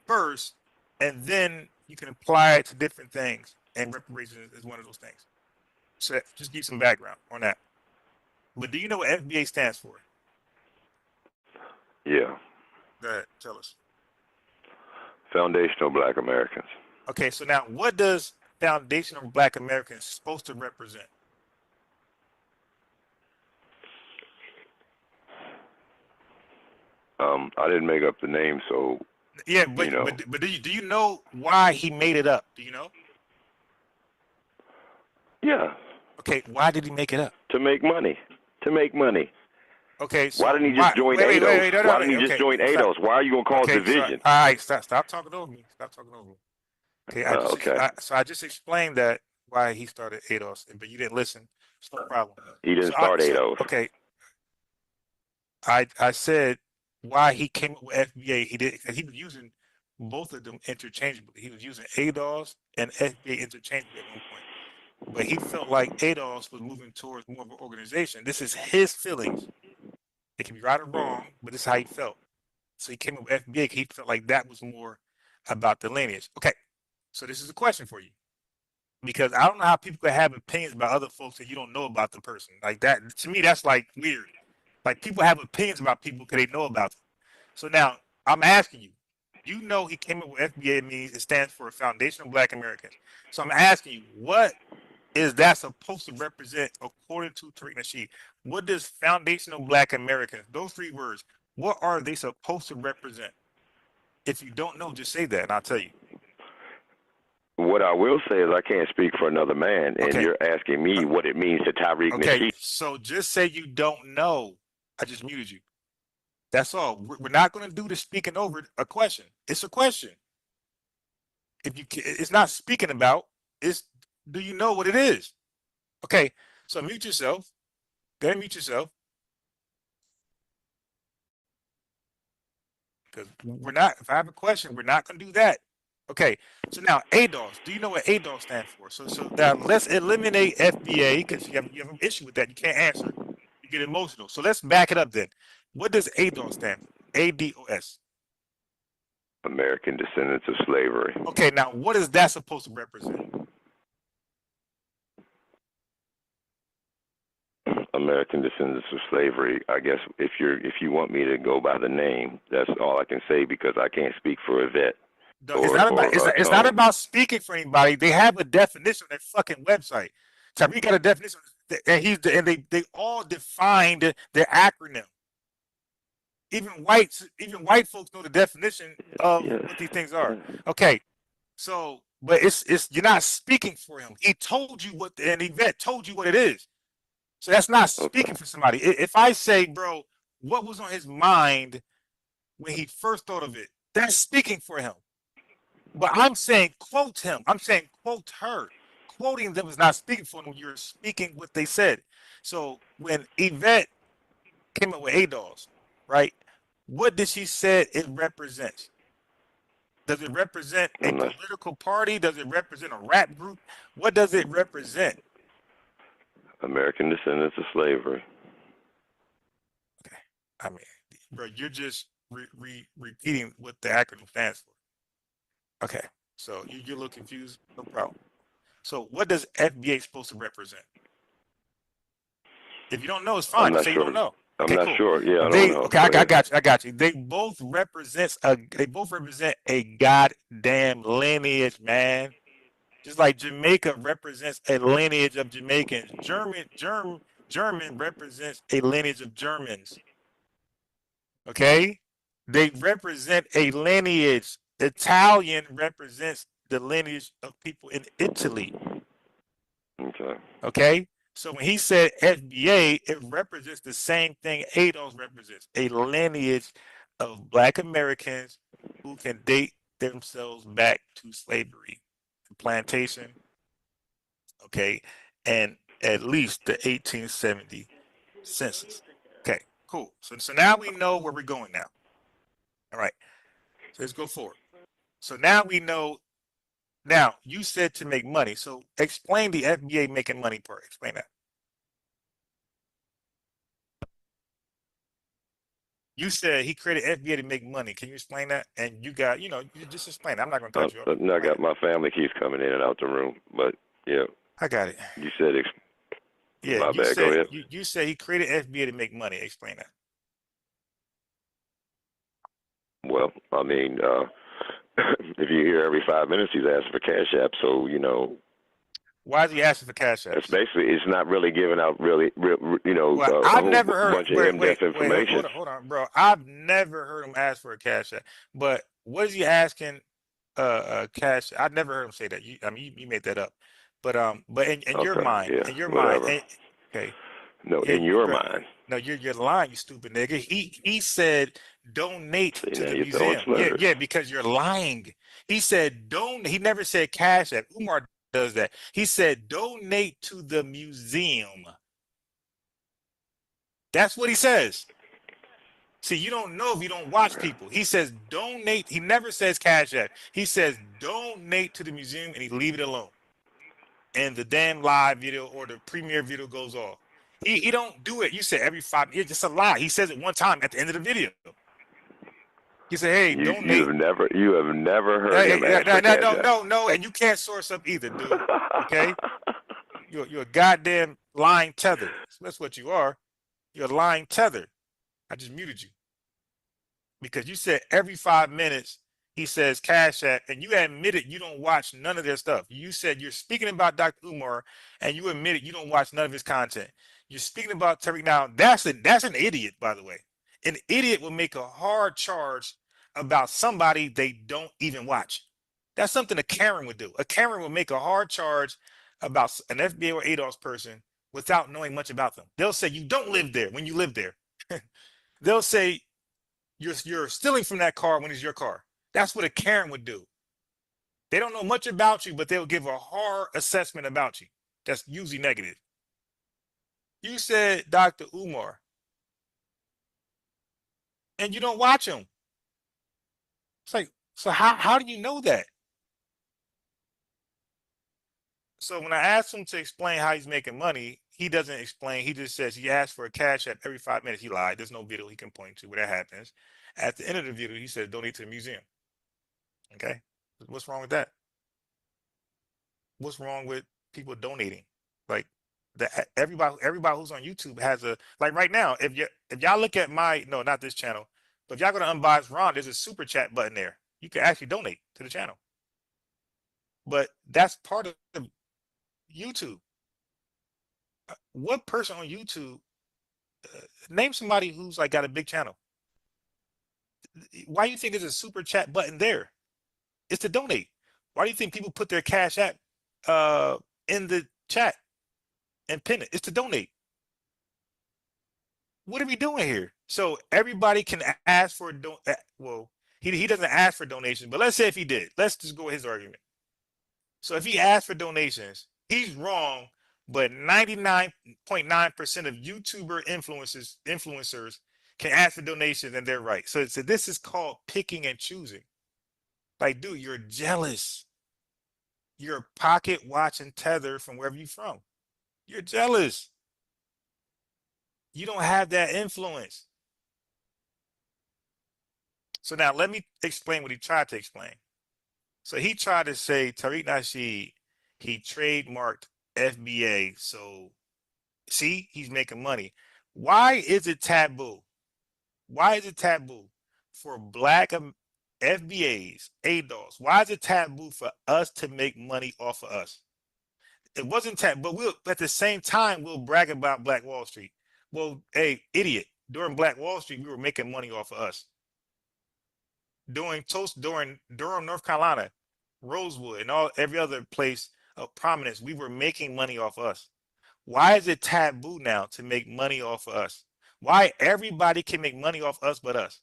Speaker 4: first, and then you can apply it to different things. And reparations is one of those things. So just give some background on that. But do you know what FBA stands for?
Speaker 6: Yeah.
Speaker 4: Go ahead, tell us.
Speaker 6: Foundational Black Americans.
Speaker 4: Okay, so now what does foundational Black Americans supposed to represent?
Speaker 6: I didn't make up the name, so
Speaker 4: Yeah, but do you know why he made it up? Do you know?
Speaker 6: yeah,
Speaker 4: Okay, why did he make it up?
Speaker 6: to make money.
Speaker 4: Okay, so
Speaker 6: Why didn't he just join
Speaker 4: wait,
Speaker 6: ADOS?
Speaker 4: no,
Speaker 6: Why didn't he
Speaker 4: okay,
Speaker 6: just join
Speaker 4: stop.
Speaker 6: ADOS? Why are you gonna cause
Speaker 4: Okay,
Speaker 6: division?
Speaker 4: all right, stop talking over me. Stop talking over me. Okay,
Speaker 6: Okay.
Speaker 4: I just explained that why he started ADOS, but you didn't listen. It's no problem.
Speaker 6: He didn't start ADOS.
Speaker 4: Okay, I said why he came up with FBA. He did because he was using both of them interchangeably. He was using ADOS and FBA interchangeably at one point. but he felt like ADOS was moving towards more of an organization. This is his feelings. It can be right or wrong, but this is how he felt. So he came up with FBA. He felt like that was more about the lineage. Okay, so this is a question for you, because I don't know how people can have opinions about other folks that you don't know about the person. Like that, to me, that's like weird. Like people have opinions about people because they know about them. So now I'm asking you, you know he came up with FBA means it stands for Foundation of Black Americans. So I'm asking you, what is that supposed to represent according to Tariq Nasheed? What does Foundation of Black Americans, those 3 words, what are they supposed to represent? If you don't know, just say that and I'll tell you.
Speaker 6: What I will say is I can't speak for another man, and
Speaker 4: Okay.
Speaker 6: you're asking me what it means to Tariq
Speaker 4: Okay,
Speaker 6: Nasheed.
Speaker 4: so just say you don't know. I just muted you. That's all. We're not going to do the speaking over a question. It's a question. If you, it's not speaking about. It's, do you know what it is? Okay, so mute yourself. Go ahead and mute yourself. Because we're not. If I have a question, we're not going to do that. Okay, so now ADOS. Do you know what ADOS stands for? So now let's eliminate FBA because you have an issue with that. You can't answer. You get emotional. So let's back it up then. What does ADOS stand for? ADOS.
Speaker 6: American Descendants of Slavery.
Speaker 4: Okay, now what is that supposed to represent?
Speaker 6: American Descendants of Slavery. I guess if you want me to go by the name, that's all I can say because I can't speak for Yvette.
Speaker 4: No, it's not about speaking for anybody. They have a definition on their fucking website. Tariq got a definition, and they all defined their acronym. Even white folks know the definition of what these things are. Okay, so but it's you're not speaking for him. He told you what, and Yvette told you what it is. So that's not speaking for somebody. If I say, bro, what was on his mind when he first thought of it, that's speaking for him. But I'm saying quote him. I'm saying quote her. Quoting them is not speaking for them. You're speaking what they said. So when Yvette came up with ADOS, right? What did she say it represents? Does it represent a political party? Does it represent a rap group? What does it represent?
Speaker 6: American Descendants of Slavery.
Speaker 4: Okay. I mean, bro, you're just repeating what the acronym stands for. Okay, so you're a little confused. No problem. So what does FBA supposed to represent? If you don't know, it's fine. Say you don't know.
Speaker 6: Okay, I'm not sure. Yeah, I
Speaker 4: don't
Speaker 6: know.
Speaker 4: Okay, I got you. They both represent a goddamn lineage, man. Just like Jamaica represents a lineage of Jamaicans. German represents a lineage of Germans. Okay? They represent a lineage. Italian represents the lineage of people in Italy.
Speaker 6: Okay.
Speaker 4: Okay? So when he said FBA, it represents the same thing ADOS represents, a lineage of Black Americans who can date themselves back to slavery, plantation, okay, and at least the 1870 census. Okay, cool. So now we know where we're going now. All right, so let's go forward. So now we know. Now you said to make money. So explain the FBA making money part. Explain that. You said he created FBA to make money. Can you explain that? And you got, you just explain it. I'm not going to touch you up.
Speaker 6: No, I got my family keeps coming in and out the room, but yeah.
Speaker 4: I got it.
Speaker 6: You said,
Speaker 4: yeah.
Speaker 6: My bad. Go ahead.
Speaker 4: You said he created FBA to make money. Explain that.
Speaker 6: Well, I mean, if you hear every 5 minutes he's asking for Cash App, so
Speaker 4: why is he asking for Cash App?
Speaker 6: It's basically, it's not really giving out really
Speaker 4: I've never heard
Speaker 6: bunch of in-depth information.
Speaker 4: Hold on, bro. I've never heard him ask for a Cash App. But what is he asking? Cash. I've never heard him say that. You made that up. But in your mind, okay.
Speaker 6: No, in your mind.
Speaker 4: No, you're lying, you stupid nigga. He said donate to the museum. Yeah, because you're lying. He said don't. He never said Cash App. Umar does that. He said donate to the museum. That's what he says. See, you don't know if you don't watch people. He says donate. He never says Cash App. He says donate to the museum and he leave it alone. and the damn live video or the premiere video goes off. He don't do it. You said every 5 minutes. It's just a lie. He says it one time at the end of the video. He said, "Hey, donate."
Speaker 6: You have never heard him ask for Cash App.
Speaker 4: No, and you can't source up either, dude. Okay, you're a goddamn lying tether. That's what you are. You're a lying tether. I just muted you because you said every 5 minutes he says Cash App, and you admitted you don't watch none of their stuff. You said you're speaking about Dr. Umar, and you admitted you don't watch none of his content. You're speaking about Tariq. Now, that's an idiot, by the way. An idiot will make a hard charge about somebody they don't even watch. That's something a Karen would do. A Karen would make a hard charge about an FBA or ADOS person without knowing much about them. They'll say you don't live there when you live there. They'll say you're stealing from that car when it's your car. That's what a Karen would do. They don't know much about you, but they'll give a hard assessment about you. That's usually negative. You said Dr. Umar, and you don't watch him. It's like, so how do you know that? So when I asked him to explain how he's making money, he doesn't explain. He just says he asked for a Cash App every 5 minutes. He lied. There's no video he can point to where that happens. At the end of the video, he said donate to the museum. Okay, what's wrong with that? What's wrong with people donating? Like everybody who's on YouTube has a, like right now. If y'all look at not this channel, but if y'all go to Unbiased Ron, there's a super chat button there. You can actually donate to the channel. But that's part of YouTube. What person on YouTube, name somebody who's like got a big channel. Why do you think there's a super chat button there? It's to donate. Why do you think people put their Cash App in the chat and pin it? It's to donate. What are we doing here? So everybody can ask for well, he doesn't ask for donations, but let's say if he did, let's just go with his argument. So if he asked for donations, he's wrong, but 99.9% of YouTuber influencers can ask for donations and they're right. So this is called picking and choosing. Like, dude, you're jealous. You're a pocket watching tether from wherever you're from. You're jealous. You don't have that influence. So now let me explain what he tried to explain. So he tried to say Tariq Nasheed, he trademarked FBA. So see, he's making money. Why is it taboo? Why is it taboo for black FBAs, ADOS? Why is it taboo for us to make money off of us? It wasn't taboo, but we'll at the same time we'll brag about Black Wall Street. Well, hey, idiot, during Black Wall Street, we were making money off of us. During Durham, North Carolina, Rosewood, and every other place of prominence, we were making money off us. Why is it taboo now to make money off of us? Why everybody can make money off us but us?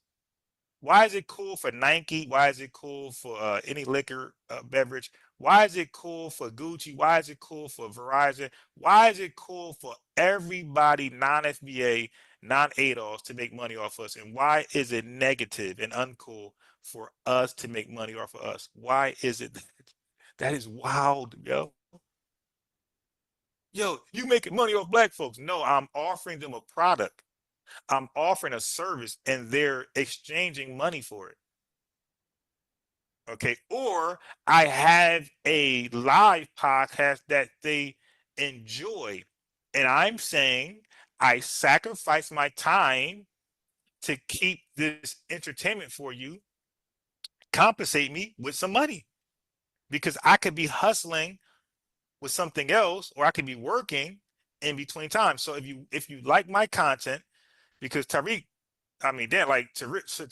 Speaker 4: Why is it cool for Nike? Why is it cool for any liquor beverage? Why is it cool for Gucci? Why is it cool for Verizon? Why is it cool for everybody non-FBA, non-ADOS to make money off us? And why is it negative and uncool for us to make money off of us? Why is it that is wild, yo? Yo, you making money off black folks? No, I'm offering them a product. I'm offering a service and they're exchanging money for it. Okay. Or I have a live podcast that they enjoy. And I'm saying I sacrifice my time to keep this entertainment for you. Compensate me with some money because I could be hustling with something else, or I could be working in between time. So if you like my content, because Tariq, I mean, Dan, like to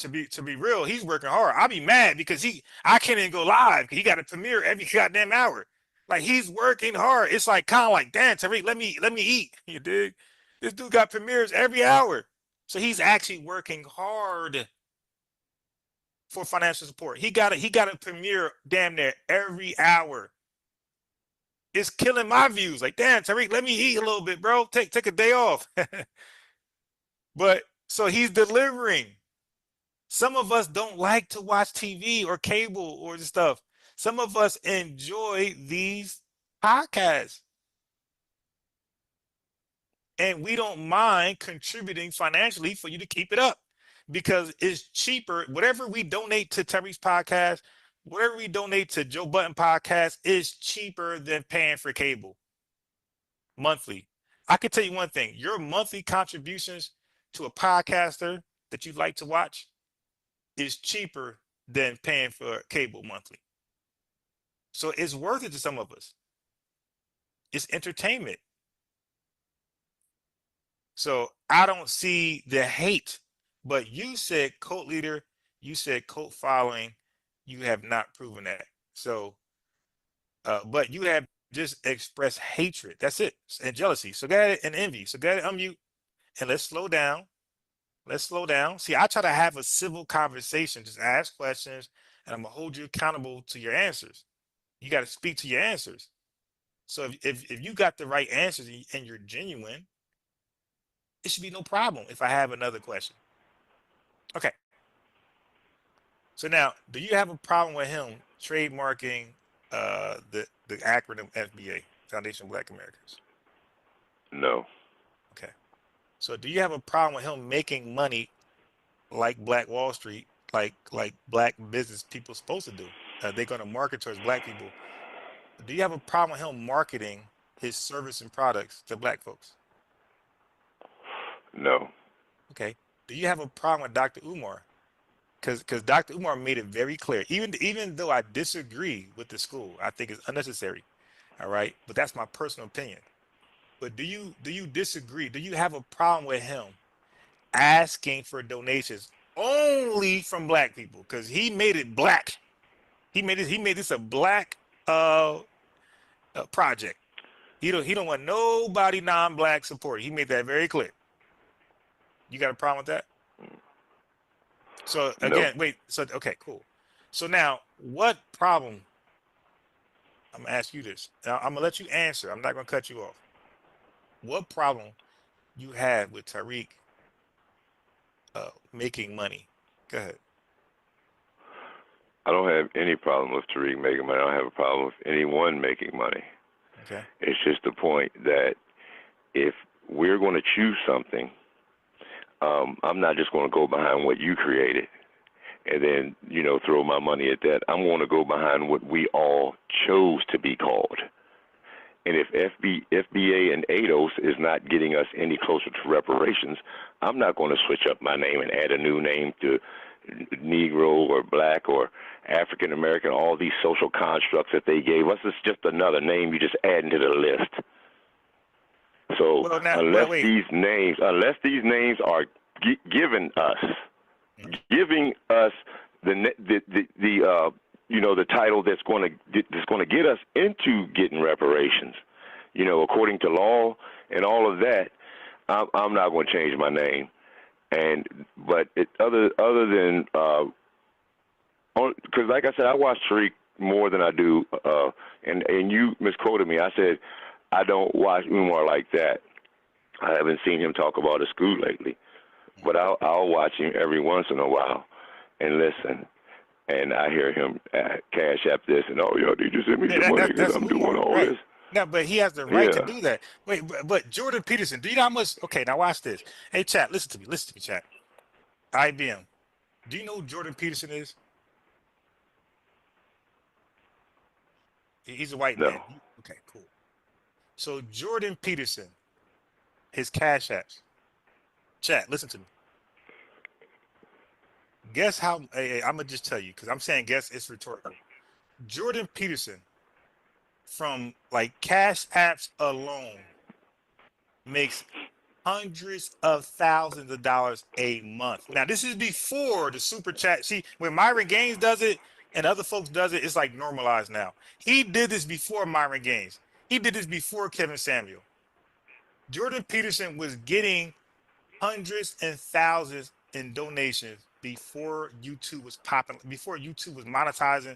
Speaker 4: be real, he's working hard. I'll be mad because I can't even go live. He got a premiere every goddamn hour. Like he's working hard. It's like kind of like, Dan, Tariq, let me eat. You dig? This dude got premieres every hour, so he's actually working hard for financial support. He got a premiere damn near every hour. It's killing my views. Like, damn, Tariq, let me eat a little bit, bro. Take a day off. But so he's delivering. Some of us don't like to watch TV or cable or stuff. Some of us enjoy these podcast. And we don't mind contributing financially for you to keep it up because it's cheaper. Whatever we donate to Terry's podcast, whatever we donate to Joe Budden podcast is cheaper than paying for cable monthly. I can tell you one thing, your monthly contributions to a podcaster that you like to watch is cheaper than paying for cable monthly. So it's worth it to some of us. It's entertainment. So I don't see the hate, but you said cult leader, you said cult following, you have not proven that. So, but you have just expressed hatred. That's it, and jealousy. So go ahead and envy. So go ahead and unmute, and let's slow down. Let's slow down. See, I try to have a civil conversation. Just ask questions, and I'm gonna hold you accountable to your answers. You got to speak to your answers. So if you got the right answers and you're genuine, it should be no problem if I have another question. Okay. So now, do you have a problem with him trademarking the acronym FBA, Foundation of Black Americans?
Speaker 6: No.
Speaker 4: Okay. So do you have a problem with him making money like Black Wall Street, like black business people supposed to do? They're going to market towards black people. Do you have a problem with him marketing his service and products to black folks?
Speaker 6: No.
Speaker 4: Okay. Do you have a problem with Dr. Umar? Because Dr. Umar made it very clear, even though I disagree with the school, I think it's unnecessary. All right. But that's my personal opinion. But do you disagree? Do you have a problem with him asking for donations only from black people? Because he made it black. He made this a black project. He don't want nobody non-black support. He made that very clear. You got a problem with that? So again, wait. So okay, cool. So now, what problem? I'm gonna ask you this. Now, I'm gonna let you answer. I'm not gonna cut you off. What problem you have with Tariq making money? Go ahead.
Speaker 6: I don't have any problem with Tariq making money. I don't have a problem with anyone making money.
Speaker 4: Okay.
Speaker 6: It's just the point that if we're going to choose something, I'm not just going to go behind what you created and then, throw my money at that. I'm going to go behind what we all chose to be called. And if FBA and ADOS is not getting us any closer to reparations, I'm not going to switch up my name and add a new name to Negro or Black or African American, all these social constructs that they gave us. It's just another name you just add into the list. So
Speaker 4: Well, now,
Speaker 6: unless
Speaker 4: wait.
Speaker 6: these names are giving us the title that's going to get us into getting reparations, according to law and all of that, I'm not going to change my name. But other than because like I said, I watch Tariq more than I do, and you misquoted me. I said I don't watch Umar like that. I haven't seen him talk about his school lately, but I'll watch him every once in a while and listen. And I hear him cash app this and y'all need to send me some money because I'm doing all
Speaker 4: right.
Speaker 6: this.
Speaker 4: Now, but he has the right to
Speaker 6: Yeah.
Speaker 4: do that. Wait, but Jordan Peterson, do you know how much? Okay, now watch this. Hey, chat, listen to me, chat. IBM, do you know who Jordan Peterson is? He's a white
Speaker 6: No.
Speaker 4: man. Okay, cool. So Jordan Peterson, his cash apps. Chat, listen to me. Guess how? I'm gonna just tell you because I'm saying guess. It's rhetorical. Jordan Peterson, from like cash apps alone, makes hundreds of thousands of dollars a month. Now this is before the super chat. See, when Myron Gaines does it and other folks does it, it's like normalized now. He did this before Myron Gaines. He did this before Kevin Samuel. Jordan Peterson was getting hundreds and thousands in donations before YouTube was popping, before YouTube was monetizing.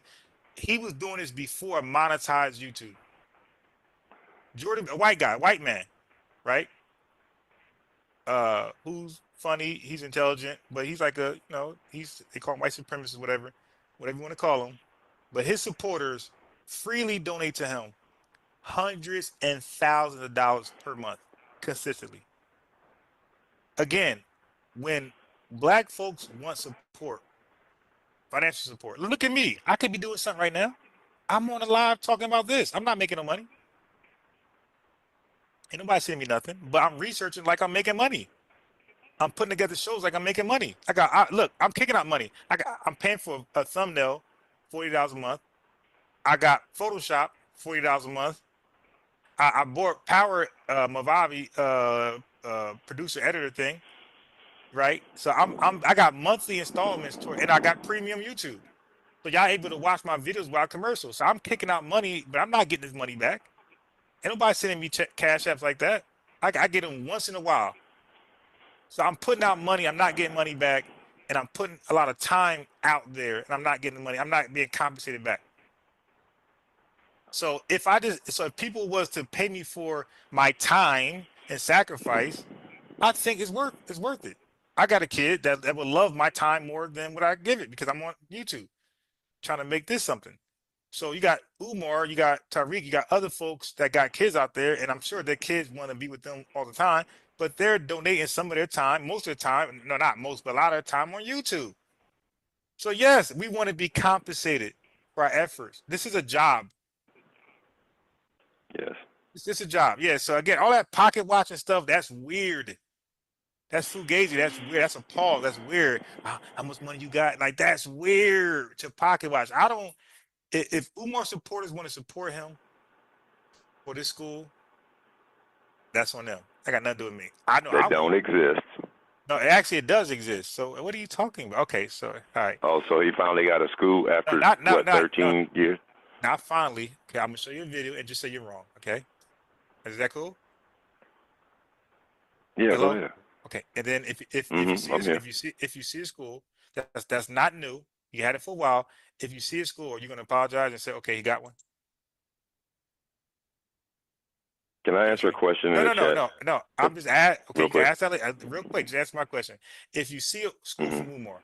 Speaker 4: He was doing this before monetized YouTube. Jordan, a white guy, white man, right? Who's funny, he's intelligent, but he's like they call him white supremacist, whatever you want to call him. But his supporters freely donate to him hundreds and thousands of dollars per month consistently. Again, when black folks want support, financial support, look at me. I could be doing something right now. I'm on a live talking about this. I'm not making no money. Ain't nobody sending me nothing, but I'm researching like I'm making money. I'm putting together shows like I'm making money. Look, I'm kicking out money. I'm paying for a thumbnail, $40 a month. I got Photoshop, $40 a month. I bought Power Mavavi producer editor thing, right? So I got monthly installments and I got premium YouTube. So y'all able to watch my videos without commercials. So I'm kicking out money, but I'm not getting this money back. Ain't nobody sending me cash apps like that. I get them once in a while. So I'm putting out money. I'm not getting money back, and I'm putting a lot of time out there, and I'm not getting the money. I'm not being compensated back. So if people was to pay me for my time and sacrifice, I think it's worth it. I got a kid that would love my time more than what I give it because I'm on YouTube trying to make this something. So you got Umar, you got Tariq, you got other folks that got kids out there, and I'm sure their kids want to be with them all the time, but they're donating some of their time, most of the time, no, not most, but a lot of the time on YouTube. So yes, we want to be compensated for our efforts. This is a job.
Speaker 6: Yes.
Speaker 4: This is a job. Yeah. So again, all that pocket watching stuff, that's weird. That's fugazi. That's weird. That's a pause. That's weird. How much money you got? Like, that's weird to pocket watch. If Umar supporters want to support him for this school, that's on them. I got nothing to do with me. I know
Speaker 6: That don't exist.
Speaker 4: No, actually it does exist. So what are you talking about? Okay, so all right.
Speaker 6: Oh, so he finally got a school after 13 years?
Speaker 4: Not finally. Okay, I'm gonna show you a video and just say you're wrong. Okay, is that cool?
Speaker 6: Yeah, go ahead.
Speaker 4: Okay, and then if you see a school that's not new, you had it for a while. If you see a school, are you gonna apologize and say, okay, he got one?
Speaker 6: Can I answer a question in the chat?
Speaker 4: No. I'm just asking. Okay,
Speaker 6: Real
Speaker 4: you can
Speaker 6: quick.
Speaker 4: ask that real quick. Just answer my question. If you see a school from Umar,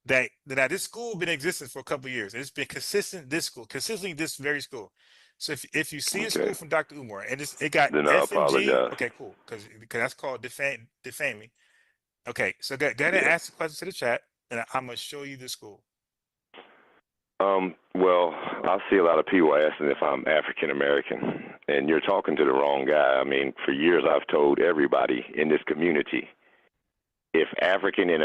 Speaker 4: that this school been in existence for a couple of years, and it's been consistently this very school. So if you see a school from Dr. Umar and it got
Speaker 6: Then I
Speaker 4: FMG,
Speaker 6: apologize.
Speaker 4: okay, cool, because that's called defaming. Okay, so go ahead and ask the question to the chat, and I'm gonna show you the school.
Speaker 6: Well, I see a lot of people asking if I'm African American, and you're talking to the wrong guy. I mean, for years I've told everybody in this community, if Africa and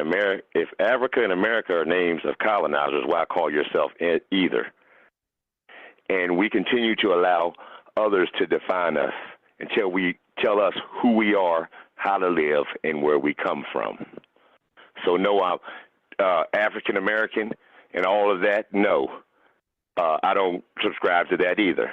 Speaker 6: America are names of colonizers, why call yourself either? And we continue to allow others to define us until we tell us who we are, how to live, and where we come from. So no, I'm African American and all of that. No, I don't subscribe to that either.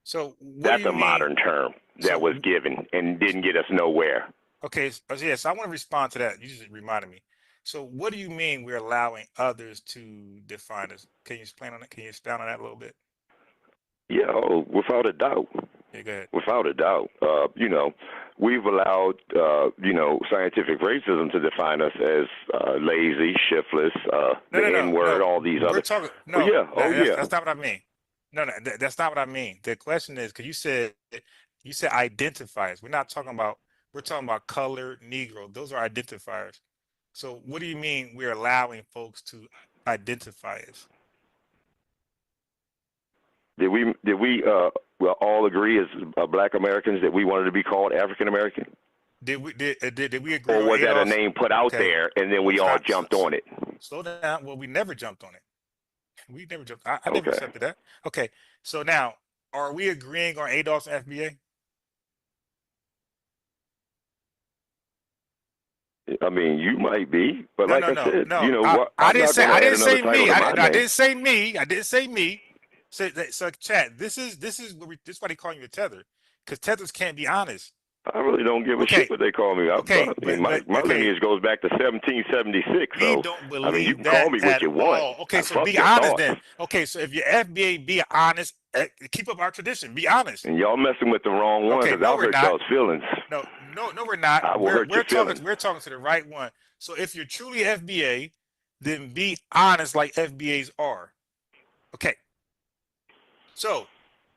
Speaker 4: So
Speaker 6: that's a modern term that was given and didn't get us nowhere.
Speaker 4: Okay, so yes, I want to respond to that. You just reminded me. So what do you mean we're allowing others to define us? Can you explain on that? Can you expound on that a little bit?
Speaker 6: Yeah, without a doubt.
Speaker 4: Yeah, go ahead.
Speaker 6: Without a doubt. We've allowed, scientific racism to define us as lazy, shiftless, the N-word, all these other.
Speaker 4: That's not what I mean. No, that's not what I mean. The question is, because you said identifiers. We're talking about color, Negro. Those are identifiers. So what do you mean we're allowing folks to identify us?
Speaker 6: Did we all agree as Black Americans that we wanted to be called African American?
Speaker 4: Did we agree?
Speaker 6: Or was that a name put out there and then we all jumped on it?
Speaker 4: Slow down. Well, we never jumped on it. We never jumped. I never accepted that. Okay. So now, are we agreeing on ADOS and FBA?
Speaker 6: I mean, you might be, but I said,
Speaker 4: I didn't say me. I didn't say me. So chat. This is why they call you a tether, because tethers can't be honest.
Speaker 6: I really don't give a shit what they call me. My lineage goes back to 1776. So
Speaker 4: don't believe
Speaker 6: I mean, you can call me what you want.
Speaker 4: Okay, so be honest then. Okay, so if your FBA, be honest. Keep up our tradition. Be honest.
Speaker 6: And y'all messing with the wrong one, because I'll hurt y'all's feelings.
Speaker 4: No, we're not.
Speaker 6: I will hurt your feelings.
Speaker 4: We're talking to the right one. So if you're truly FBA, then be honest like FBAs are. Okay. So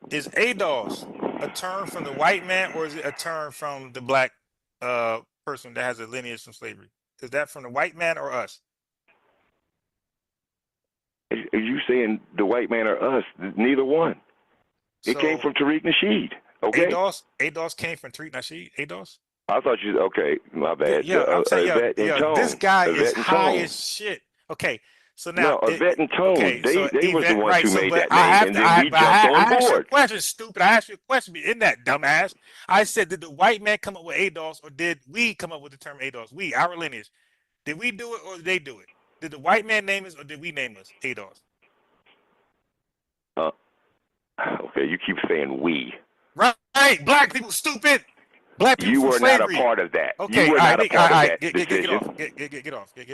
Speaker 4: is ADOS a term from the white man, or is it a term from the black person that has a lineage from slavery? Is that from the white man or us?
Speaker 6: Are you saying the white man or us? Neither one. It came from Tariq Nasheed. Okay.
Speaker 4: ADOS came from Tariq Nasheed. ADOS.
Speaker 6: I thought you. Okay, my bad.
Speaker 4: Yeah, I'm saying, this guy is
Speaker 6: Yvette and
Speaker 4: high
Speaker 6: Tone.
Speaker 4: as shit. Okay, so now,
Speaker 6: No, Yvette and Tone.
Speaker 4: okay, so
Speaker 6: They was the
Speaker 4: Yvette,
Speaker 6: ones
Speaker 4: right?
Speaker 6: who
Speaker 4: So,
Speaker 6: made
Speaker 4: but
Speaker 6: that
Speaker 4: I
Speaker 6: name,
Speaker 4: have
Speaker 6: and
Speaker 4: to,
Speaker 6: then we jumped on
Speaker 4: I asked you a
Speaker 6: board.
Speaker 4: question, stupid. I asked you a question. In that dumbass, I said, did the white man come up with ADOS, or did we come up with the term ADOS? We, our lineage. Did we do it, or did they do it? Did the white man name us, or did we name us ADOS?
Speaker 6: Okay, you keep saying we.
Speaker 4: Right, black people, stupid. Black people
Speaker 6: You
Speaker 4: from
Speaker 6: were not a
Speaker 4: slavery.
Speaker 6: part of that.
Speaker 4: Okay,
Speaker 6: You were not a part of that
Speaker 4: get
Speaker 6: decision.
Speaker 4: off, get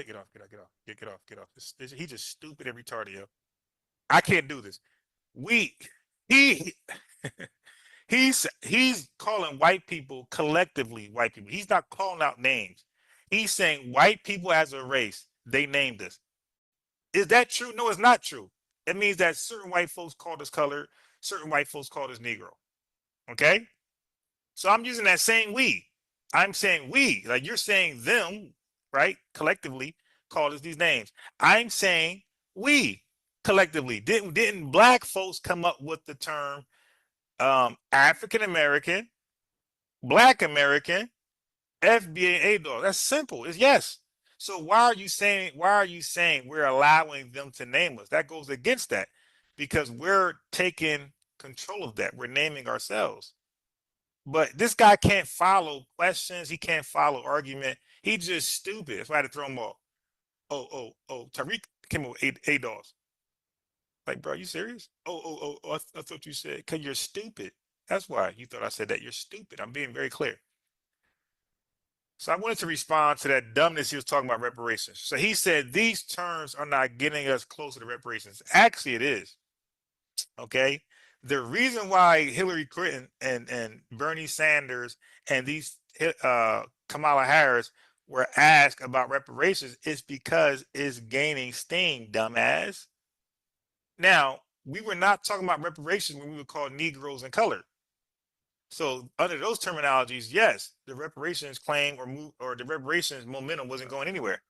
Speaker 4: off. He's just stupid and retarded, yo. I can't do this. He he's calling white people collectively white people. He's not calling out names. He's saying white people as a race, they named us. Is that true? No, it's not true. It means that certain white folks called us colored, certain white folks called us Negro. Okay? So I'm using that same we. I'm saying we, like you're saying them, right? Collectively called us these names. I'm saying we collectively. Didn't black folks come up with the term African American, Black American, FBA, ADOS? That's simple. It's yes. So why are you saying we're allowing them to name us? That goes against that, because we're taking control of that. We're naming ourselves. But this guy can't follow questions. He can't follow argument. He's just stupid. That's why I had to throw him off. Oh. Tariq came up with ADOS. Like, bro, are you serious? I thought you said, because you're stupid. That's why you thought I said that. You're stupid. I'm being very clear. So I wanted to respond to that dumbness he was talking about reparations. So he said these terms are not getting us closer to reparations. Actually, it is. Okay. The reason why Hillary Clinton and Bernie Sanders and these Kamala Harris were asked about reparations is because it's gaining steam, dumbass. Now, we were not talking about reparations when we were called Negroes and colored. So under those terminologies, yes, the reparations claim or the reparations momentum wasn't going anywhere.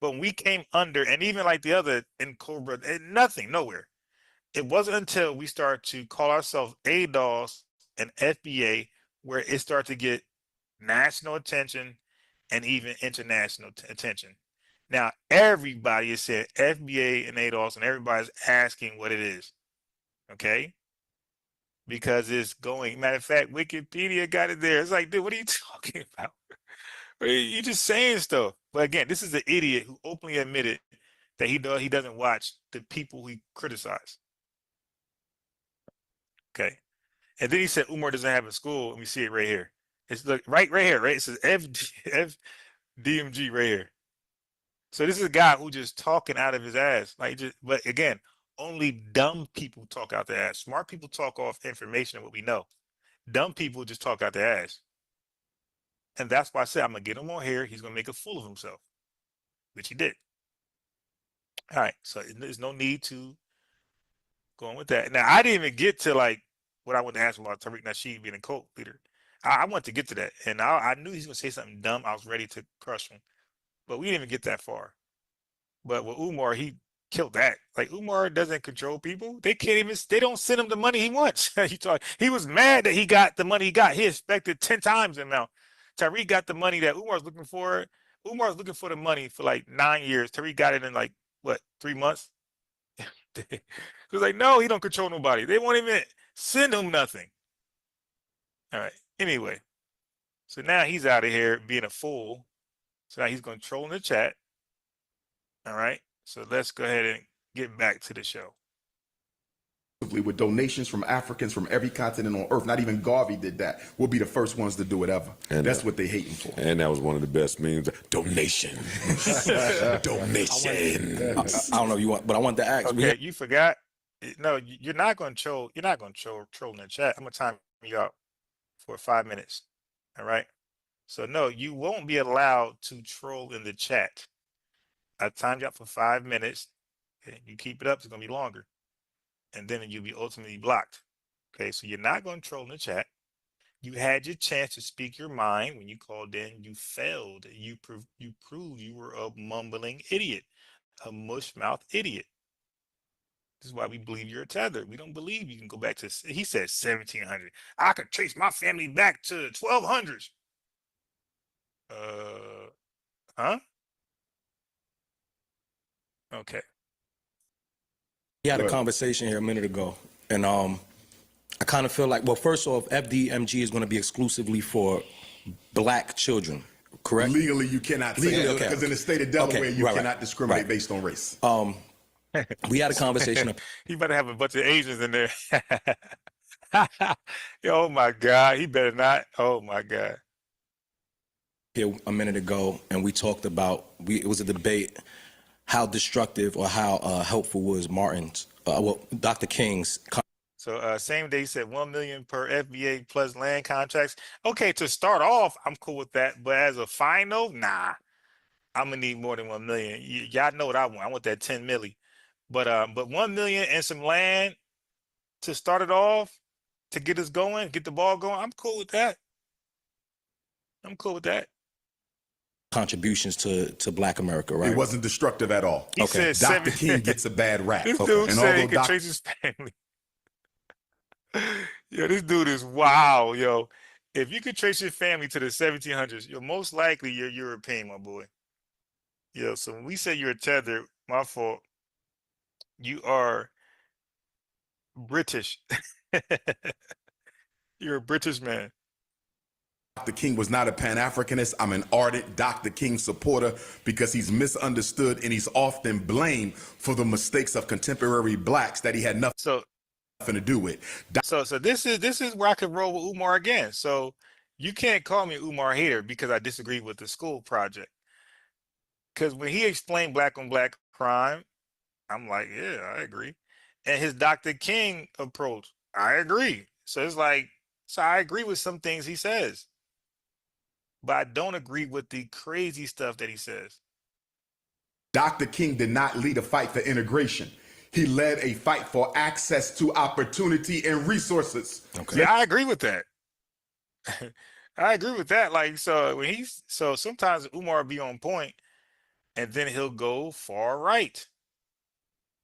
Speaker 4: But when we came under, and even like the other in Cobra, nothing, nowhere. It wasn't until we started to call ourselves ADOS and FBA where it started to get national attention and even international attention. Now, everybody has said FBA and ADOS, and everybody's asking what it is. Okay? Because it's going. Matter of fact, Wikipedia got it there. It's like, dude, what are you talking about? You're just saying stuff. But again, this is the idiot who openly admitted that he doesn't watch the people he criticized. Okay. And then he said Umar doesn't have a school. Let me see it right here. It's look right here, right? It says FDMG right here. So this is a guy who just talking out of his ass. But again, only dumb people talk out their ass. Smart people talk off information and what we know. Dumb people just talk out their ass. And that's why I said I'm gonna get him on here. He's gonna make a fool of himself, which he did. All right, so there's no need to go on with that. Now I didn't even get to like what I wanted to ask about Tariq Nasheed being a cult leader. I want to get to that, and I knew he's gonna say something dumb. I was ready to crush him, but we didn't even get that far. But with Umar, he killed that. Like Umar doesn't control people. They can't even. They don't send him the money he wants. He was mad that he got the money he got. He expected 10 times the amount. Tariq got the money that Umar's looking for. Umar's looking for the money for like 9 years. Tariq got it in like what 3 months. He was like, no, he don't control nobody. They won't even send him nothing. All right. Anyway, so now he's out of here being a fool. So now he's going to troll in the chat. All right. So let's go ahead and get back to the show.
Speaker 2: With donations from Africans from every continent on earth. Not even Garvey did that. We'll be the first ones to do it ever. And that's what they hating for.
Speaker 1: And that was one of the best memes. Donation. Donation.
Speaker 3: I don't know you want, but I want to ask.
Speaker 4: Okay, you forgot. No, you're not going to troll. You're not going to troll in the chat. I'm going to time you out for 5 minutes. All right. So no, you won't be allowed to troll in the chat. I timed you out for 5 minutes. Okay, you keep it up, it's going to be longer. And then you'll be ultimately blocked. Okay, so you're not going to troll in the chat. You had your chance to speak your mind when you called in. You failed. You proved you were a mumbling idiot, a mush-mouth idiot. This is why we believe you're a tether. We don't believe you can go back to, he said 1700. I could trace my family back to 1200s. Huh? Okay.
Speaker 3: We had a conversation here a minute ago, and I kind of feel like, well, first off, FDMG is going to be exclusively for black children, correct?
Speaker 2: Legally, you cannot say
Speaker 3: Legally,
Speaker 2: that
Speaker 3: okay.
Speaker 2: because in the state of Delaware,
Speaker 3: Okay,
Speaker 2: you
Speaker 3: right,
Speaker 2: cannot
Speaker 3: right,
Speaker 2: discriminate
Speaker 3: right.
Speaker 2: based on race.
Speaker 3: We had a conversation.
Speaker 4: He better have a bunch of Asians in there. Oh my God, he better not. Oh my God.
Speaker 3: Here a minute ago, and we talked about, it was a debate, how destructive or how helpful was Dr. King's.
Speaker 4: So same day he said 1 million per FBA plus land contracts. Okay, to start off, I'm cool with that. But as a final, nah. I'm gonna need more than 1 million. Y'all know what I want. I want that 10 milli. But 1 million and some land to start it off, to get us going, get the ball going. I'm cool with that. I'm cool with that.
Speaker 3: Contributions to Black America, right?
Speaker 2: It wasn't destructive at all.
Speaker 4: He said
Speaker 2: Dr. King gets a bad rap.
Speaker 4: This dude
Speaker 2: And
Speaker 4: said he
Speaker 2: although
Speaker 4: could trace his family. Yo, this dude is wow, yo. If you could trace your family to the 1700s, you're most likely you're European, my boy. Yo, so when we say you're a tether, my fault. You are British. You're a British man.
Speaker 2: Dr. King was not a Pan-Africanist. I'm an ardent Dr. King supporter because he's misunderstood and he's often blamed for the mistakes of contemporary blacks that he had nothing to do with.
Speaker 4: So this is where I could roll with Umar again. So you can't call me Umar hater because I disagree with the school project. Because when he explained black on black crime, I'm like, yeah, I agree. And his Dr. King approach, I agree. So it's like, so I agree with some things he says, but I don't agree with the crazy stuff that he says.
Speaker 2: Dr. King did not lead a fight for integration. He led a fight for access to opportunity and resources.
Speaker 3: Okay.
Speaker 4: Yeah, I agree with that. I agree with that. Like, so sometimes Umar be on point and then he'll go far right.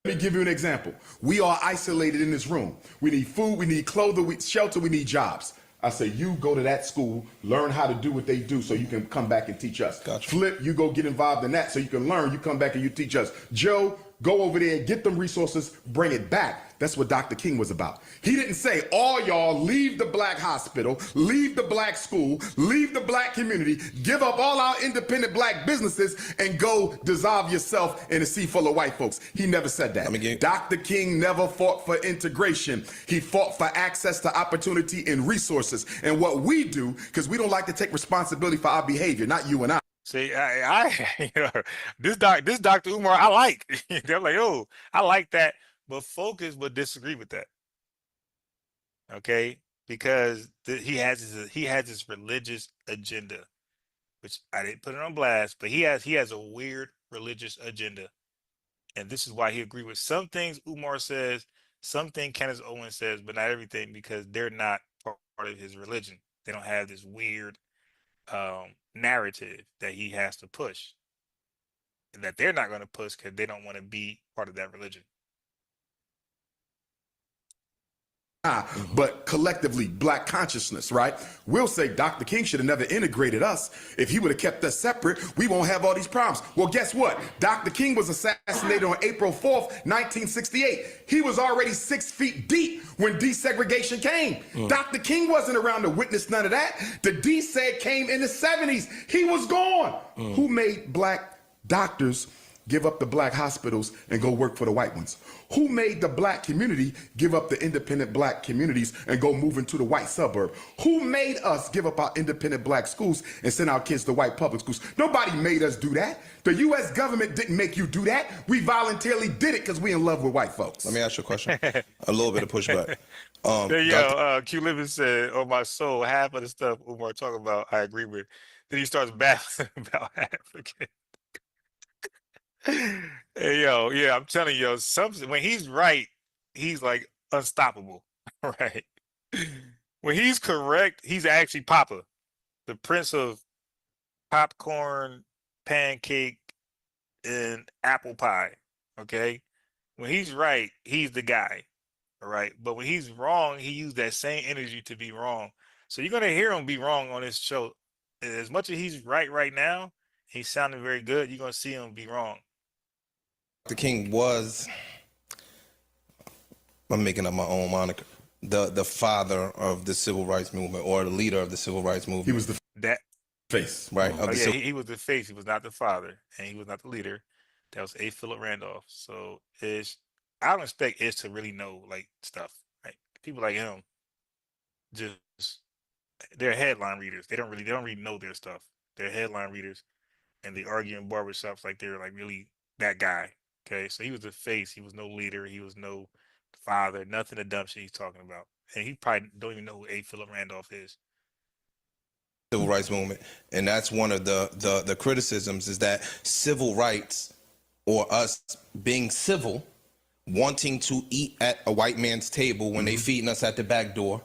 Speaker 2: Let me give you an example. We are isolated in this room. We need food, we need clothing, shelter, we need jobs. I say, you go to that school, learn how to do what they do so you can come back and teach us.
Speaker 3: Gotcha.
Speaker 2: Flip, you go get involved in that so you can learn, you come back and you teach us. Joe, go over there, get them resources, bring it back. That's what Dr. King was about. He didn't say, all y'all leave the black hospital, leave the black school, leave the black community, give up all our independent black businesses and go dissolve yourself in a sea full of white folks. He never said that. Dr. King never fought for integration. He fought for access to opportunity and resources. And what we do, because we don't like to take responsibility for our behavior, not you and I.
Speaker 4: See, I you know, this Dr. Umar, I like. They're like, oh, I like that. But Focus would disagree with that. Okay, because he has his religious agenda, which I didn't put it on blast, but he has a weird religious agenda, and this is why he agreed with some things Umar says, something Kenneth Owens says, but not everything because they're not part of his religion. They don't have this weird narrative that he has to push, and that they're not going to push because they don't want to be part of that religion.
Speaker 2: But collectively, black consciousness, right? We'll say Dr. King should have never integrated us. If he would have kept us separate, we won't have all these problems. Well, guess what? Dr. King was assassinated on April 4th, 1968. He was already 6 feet deep when desegregation came. Dr. King wasn't around to witness none of that. The deseg came in the 70s. He was gone. Who made black doctors give up the black hospitals and go work for the white ones? Who made the black community give up the independent black communities and go move into the white suburb? Who made us give up our independent black schools and send our kids to white public schools? Nobody made us do that. The U.S. government didn't make you do that. We voluntarily did it because we in love with white folks.
Speaker 7: Let me ask you a question. A little bit of pushback.
Speaker 4: Q Living said, "On my soul, half of the stuff Umar talking about, I agree with." Then he starts babbling about African. Hey, yo, yeah, I'm telling you, when he's right, he's like unstoppable, right? When he's correct, he's actually Papa, the prince of popcorn, pancake, and apple pie. Okay, when he's right, he's the guy. All right, but when he's wrong, he used that same energy to be wrong. So you're gonna hear him be wrong on this show. As much as he's right now, he's sounding very good. You're gonna see him be wrong.
Speaker 7: The King was, I'm making up my own moniker, the father of the civil rights movement, or the leader of the civil rights movement.
Speaker 2: He was the
Speaker 4: That
Speaker 2: face.
Speaker 7: right. Of the
Speaker 4: he was the face. He was not the father, and he was not the leader. That was A. Philip Randolph. So I don't expect Ish to really know like stuff. Right? People like him just they're headline readers. They don't really know their stuff. They're headline readers, and they argue in barbershops like they're like really that guy. Okay, so he was the face. He was no leader. He was no father. Nothing the dumb shit he's talking about. And he probably don't even know who A. Philip Randolph is.
Speaker 7: civil rights movement, and that's one of the criticisms, is that civil rights, or us being civil, wanting to eat at a white man's table when they feeding us at the back door,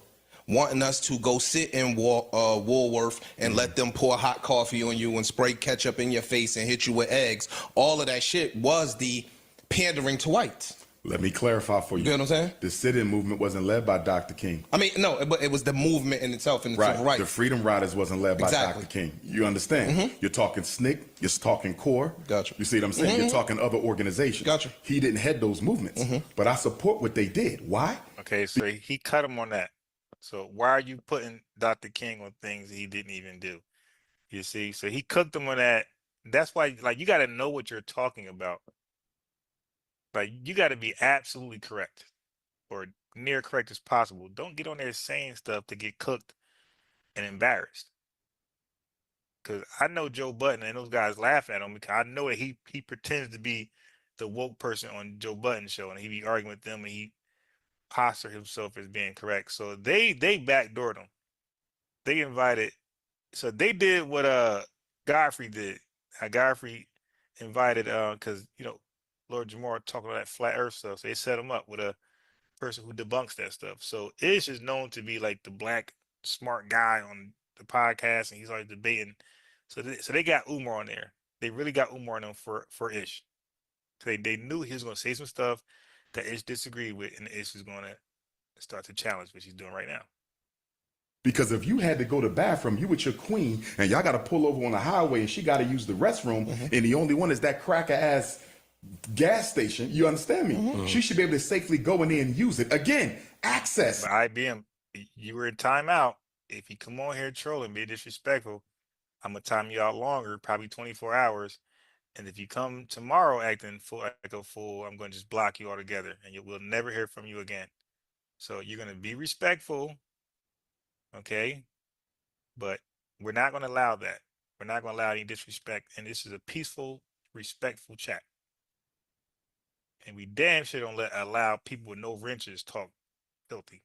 Speaker 7: wanting us to go sit in Woolworth and let them pour hot coffee on you and spray ketchup in your face and hit you with eggs. All of that shit was the pandering to whites.
Speaker 2: Let me clarify for you.
Speaker 7: You know what I'm saying?
Speaker 2: The sit-in movement wasn't led by Dr. King.
Speaker 7: I mean, no, but it was the movement in itself and the
Speaker 2: Right.
Speaker 7: civil rights.
Speaker 2: The Freedom Riders wasn't led by
Speaker 7: Exactly.
Speaker 2: Dr. King. You understand? You're talking SNCC. You're talking CORE.
Speaker 7: Gotcha.
Speaker 2: You see what I'm saying? You're talking other organizations.
Speaker 7: Gotcha.
Speaker 2: He didn't head those movements, but I support what they did. Why?
Speaker 4: Okay, so he cut him on that. So why are you putting Dr. King on things he didn't even do? You see, so he cooked him on that. That's why, like, you got to know what you're talking about. Like, you got to be absolutely correct or near correct as possible. Don't get on there saying stuff to get cooked and embarrassed. Because I know Joe Budden and those guys laugh at him because I know that he pretends to be the woke person on Joe Budden's show, and he be arguing with them and he posture himself as being correct. So they backdoored him. They invited. So they did what Godfrey did. Godfrey invited because Lord Jamar talking about that flat earth stuff. So they set him up with a person who debunks that stuff. So Ish is known to be like the black smart guy on the podcast, and he's always debating. So they got Umar on there. They really got Umar on them for Ish. They knew he was going to say some stuff that Ish disagreed with, and Ish is going to start to challenge what she's doing right now.
Speaker 2: Because if you had to go to the bathroom, you with your queen, and y'all got to pull over on the highway, and she got to use the restroom, and the only one is that cracker ass gas station. You understand me? She should be able to safely go in there and use it. Again, access.
Speaker 4: But IBM, you were in timeout. If you come on here trolling, be disrespectful, I'm gonna time you out longer, probably 24 hours. And if you come tomorrow acting like a fool, I'm gonna just block you altogether, and we'll never hear from you again. So you're gonna be respectful, okay? But we're not gonna allow that. We're not gonna allow any disrespect, and this is a peaceful, respectful chat. And we damn sure don't allow people with no wrenches talk filthy.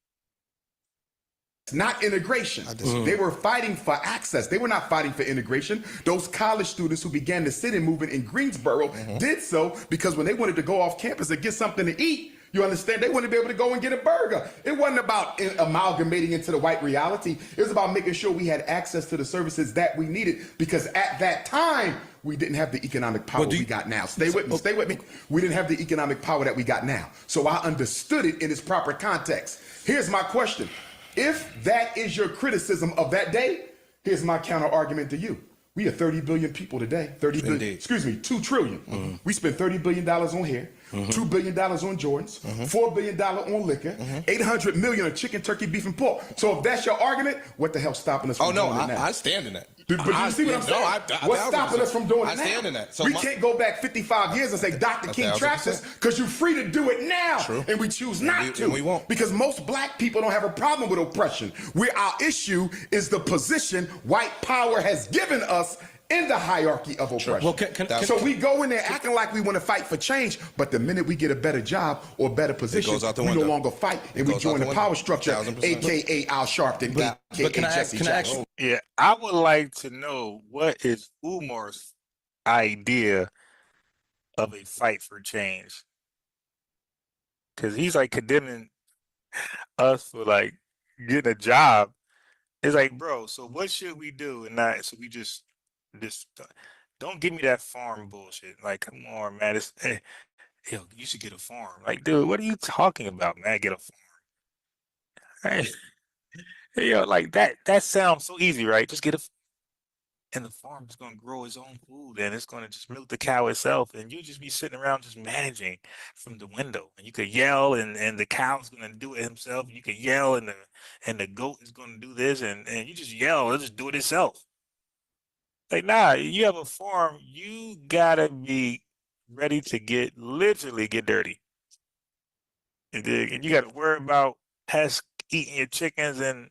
Speaker 2: Not integration. They were fighting for access. They were not fighting for integration. Those college students who began the sit-in movement in Greensboro did so because when they wanted to go off campus and get something to eat, you understand, they wanted to be able to go and get a burger. It wasn't about amalgamating into the white reality. It was about making sure we had access to the services that we needed, because at that time, we didn't have the economic power we got now. Stay with me, stay with me. We didn't have the economic power that we got now. So I understood it in its proper context. Here's my question. If that is your criticism of that day, here's my counter argument to you. We are 30 billion people today. 30 billion, excuse me, 2 trillion. We spend $30 billion on hair, $2 billion on Jordans, $4 billion on liquor, 800 million on chicken, turkey, beef, and pork. So if that's your argument, what the hell's stopping us from doing it now?
Speaker 7: I stand in that.
Speaker 2: But you see what I'm saying? What's stopping us from doing it now?
Speaker 7: I stand in that. So
Speaker 2: we can't go back 55 years and say Dr. King trapped us, because you're free to do it now.
Speaker 7: True.
Speaker 2: And we choose not to.
Speaker 7: And we won't.
Speaker 2: Because most black people don't have a problem with oppression. Where our issue is the position white power has given us in the hierarchy of oppression.
Speaker 3: Well,
Speaker 2: so we go in there acting like we want to fight for change, but the minute we get a better job or better position, we no longer fight, and we join the power structure,
Speaker 7: 1000%.
Speaker 2: aka Al Sharpton, aka Jesse Jackson.
Speaker 4: Yeah, I would like to know, what is Umar's idea of a fight for change? Because he's like condemning us for like getting a job. It's like, bro, so what should we do? And not so we just don't give me that farm bullshit. Like, come on, man. It's yo, you should get a farm. Like, dude, what are you talking about, man? Get a farm. Hey, yo, like that sounds so easy, right? Just get a and the farm is going to grow its own food and it's going to just milk the cow itself and you just be sitting around just managing from the window and you could yell and the cow's going to do it himself. You could yell and the goat is going to do this and you just yell, it'll just do it itself. Like, nah, you have a farm, you gotta be ready to literally get dirty. And you gotta worry about pests eating your chickens and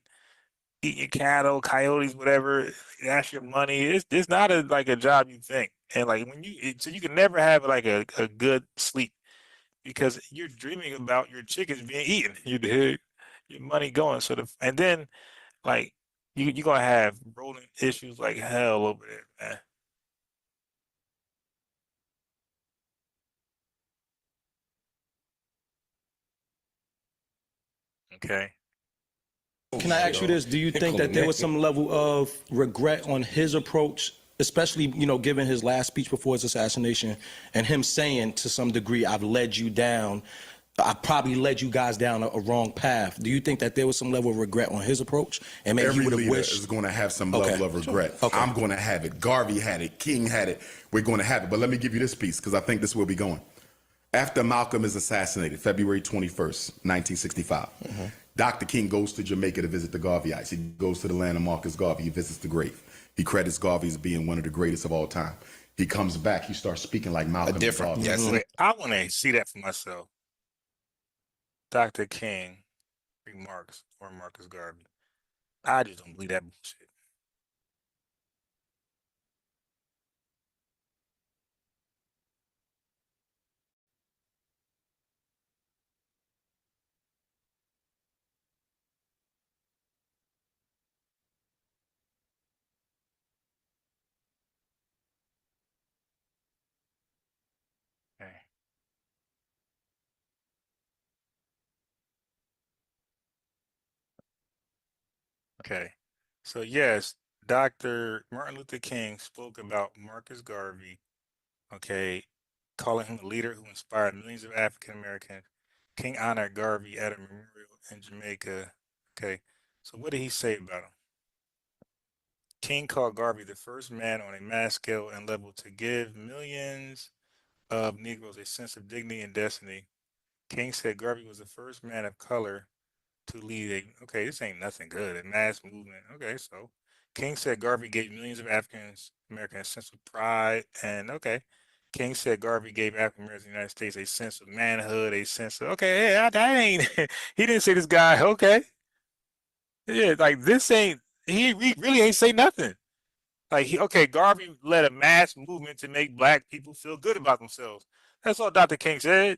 Speaker 4: eating your cattle, coyotes, whatever. That's your money. It's not like a job you think. And like so you can never have like a good sleep because you're dreaming about your chickens being eaten. You dig? Your money going. And then like you're gonna have rolling issues like hell over there, man. Okay.
Speaker 3: Can I ask you this? Do you think that there was some level of regret on his approach, especially, given his last speech before his assassination and him saying to some degree, I've led you down, I probably led you guys down a wrong path. Do you think that there was some level of regret on his approach? And maybe
Speaker 2: Every
Speaker 3: he would have
Speaker 2: leader
Speaker 3: wished.
Speaker 2: is going to have some level of regret.
Speaker 3: Okay.
Speaker 2: I'm going to have it. Garvey had it. King had it. We're going to have it. But let me give you this piece because I think this will be going. After Malcolm is assassinated, February 21st, 1965, Dr. King goes to Jamaica to visit the Garveyites. He goes to the land of Marcus Garvey. He visits the grave. He credits Garvey as being one of the greatest of all time. He comes back. He starts speaking like Malcolm.
Speaker 7: different,
Speaker 2: Garvey.
Speaker 7: yes.
Speaker 4: Wait, I want to see that for myself. Dr. King remarks or Marcus Garvey. I just don't believe that bullshit. Okay. Okay. So yes, Dr. Martin Luther King spoke about Marcus Garvey, okay, calling him a leader who inspired millions of African Americans. King honored Garvey at a memorial in Jamaica. Okay. So what did he say about him? King called Garvey the first man on a mass scale and level to give millions of Negroes a sense of dignity and destiny. King said Garvey was the first man of color to lead okay, this ain't nothing good, a mass movement. Okay, so King said Garvey gave millions of African Americans a sense of pride. And okay, King said Garvey gave African Americans in the United States a sense of manhood, a sense of, okay, yeah, that ain't, he didn't say this guy, okay. Yeah, like this ain't, he really ain't say nothing. Like, okay, Garvey led a mass movement to make black people feel good about themselves. That's all Dr. King said.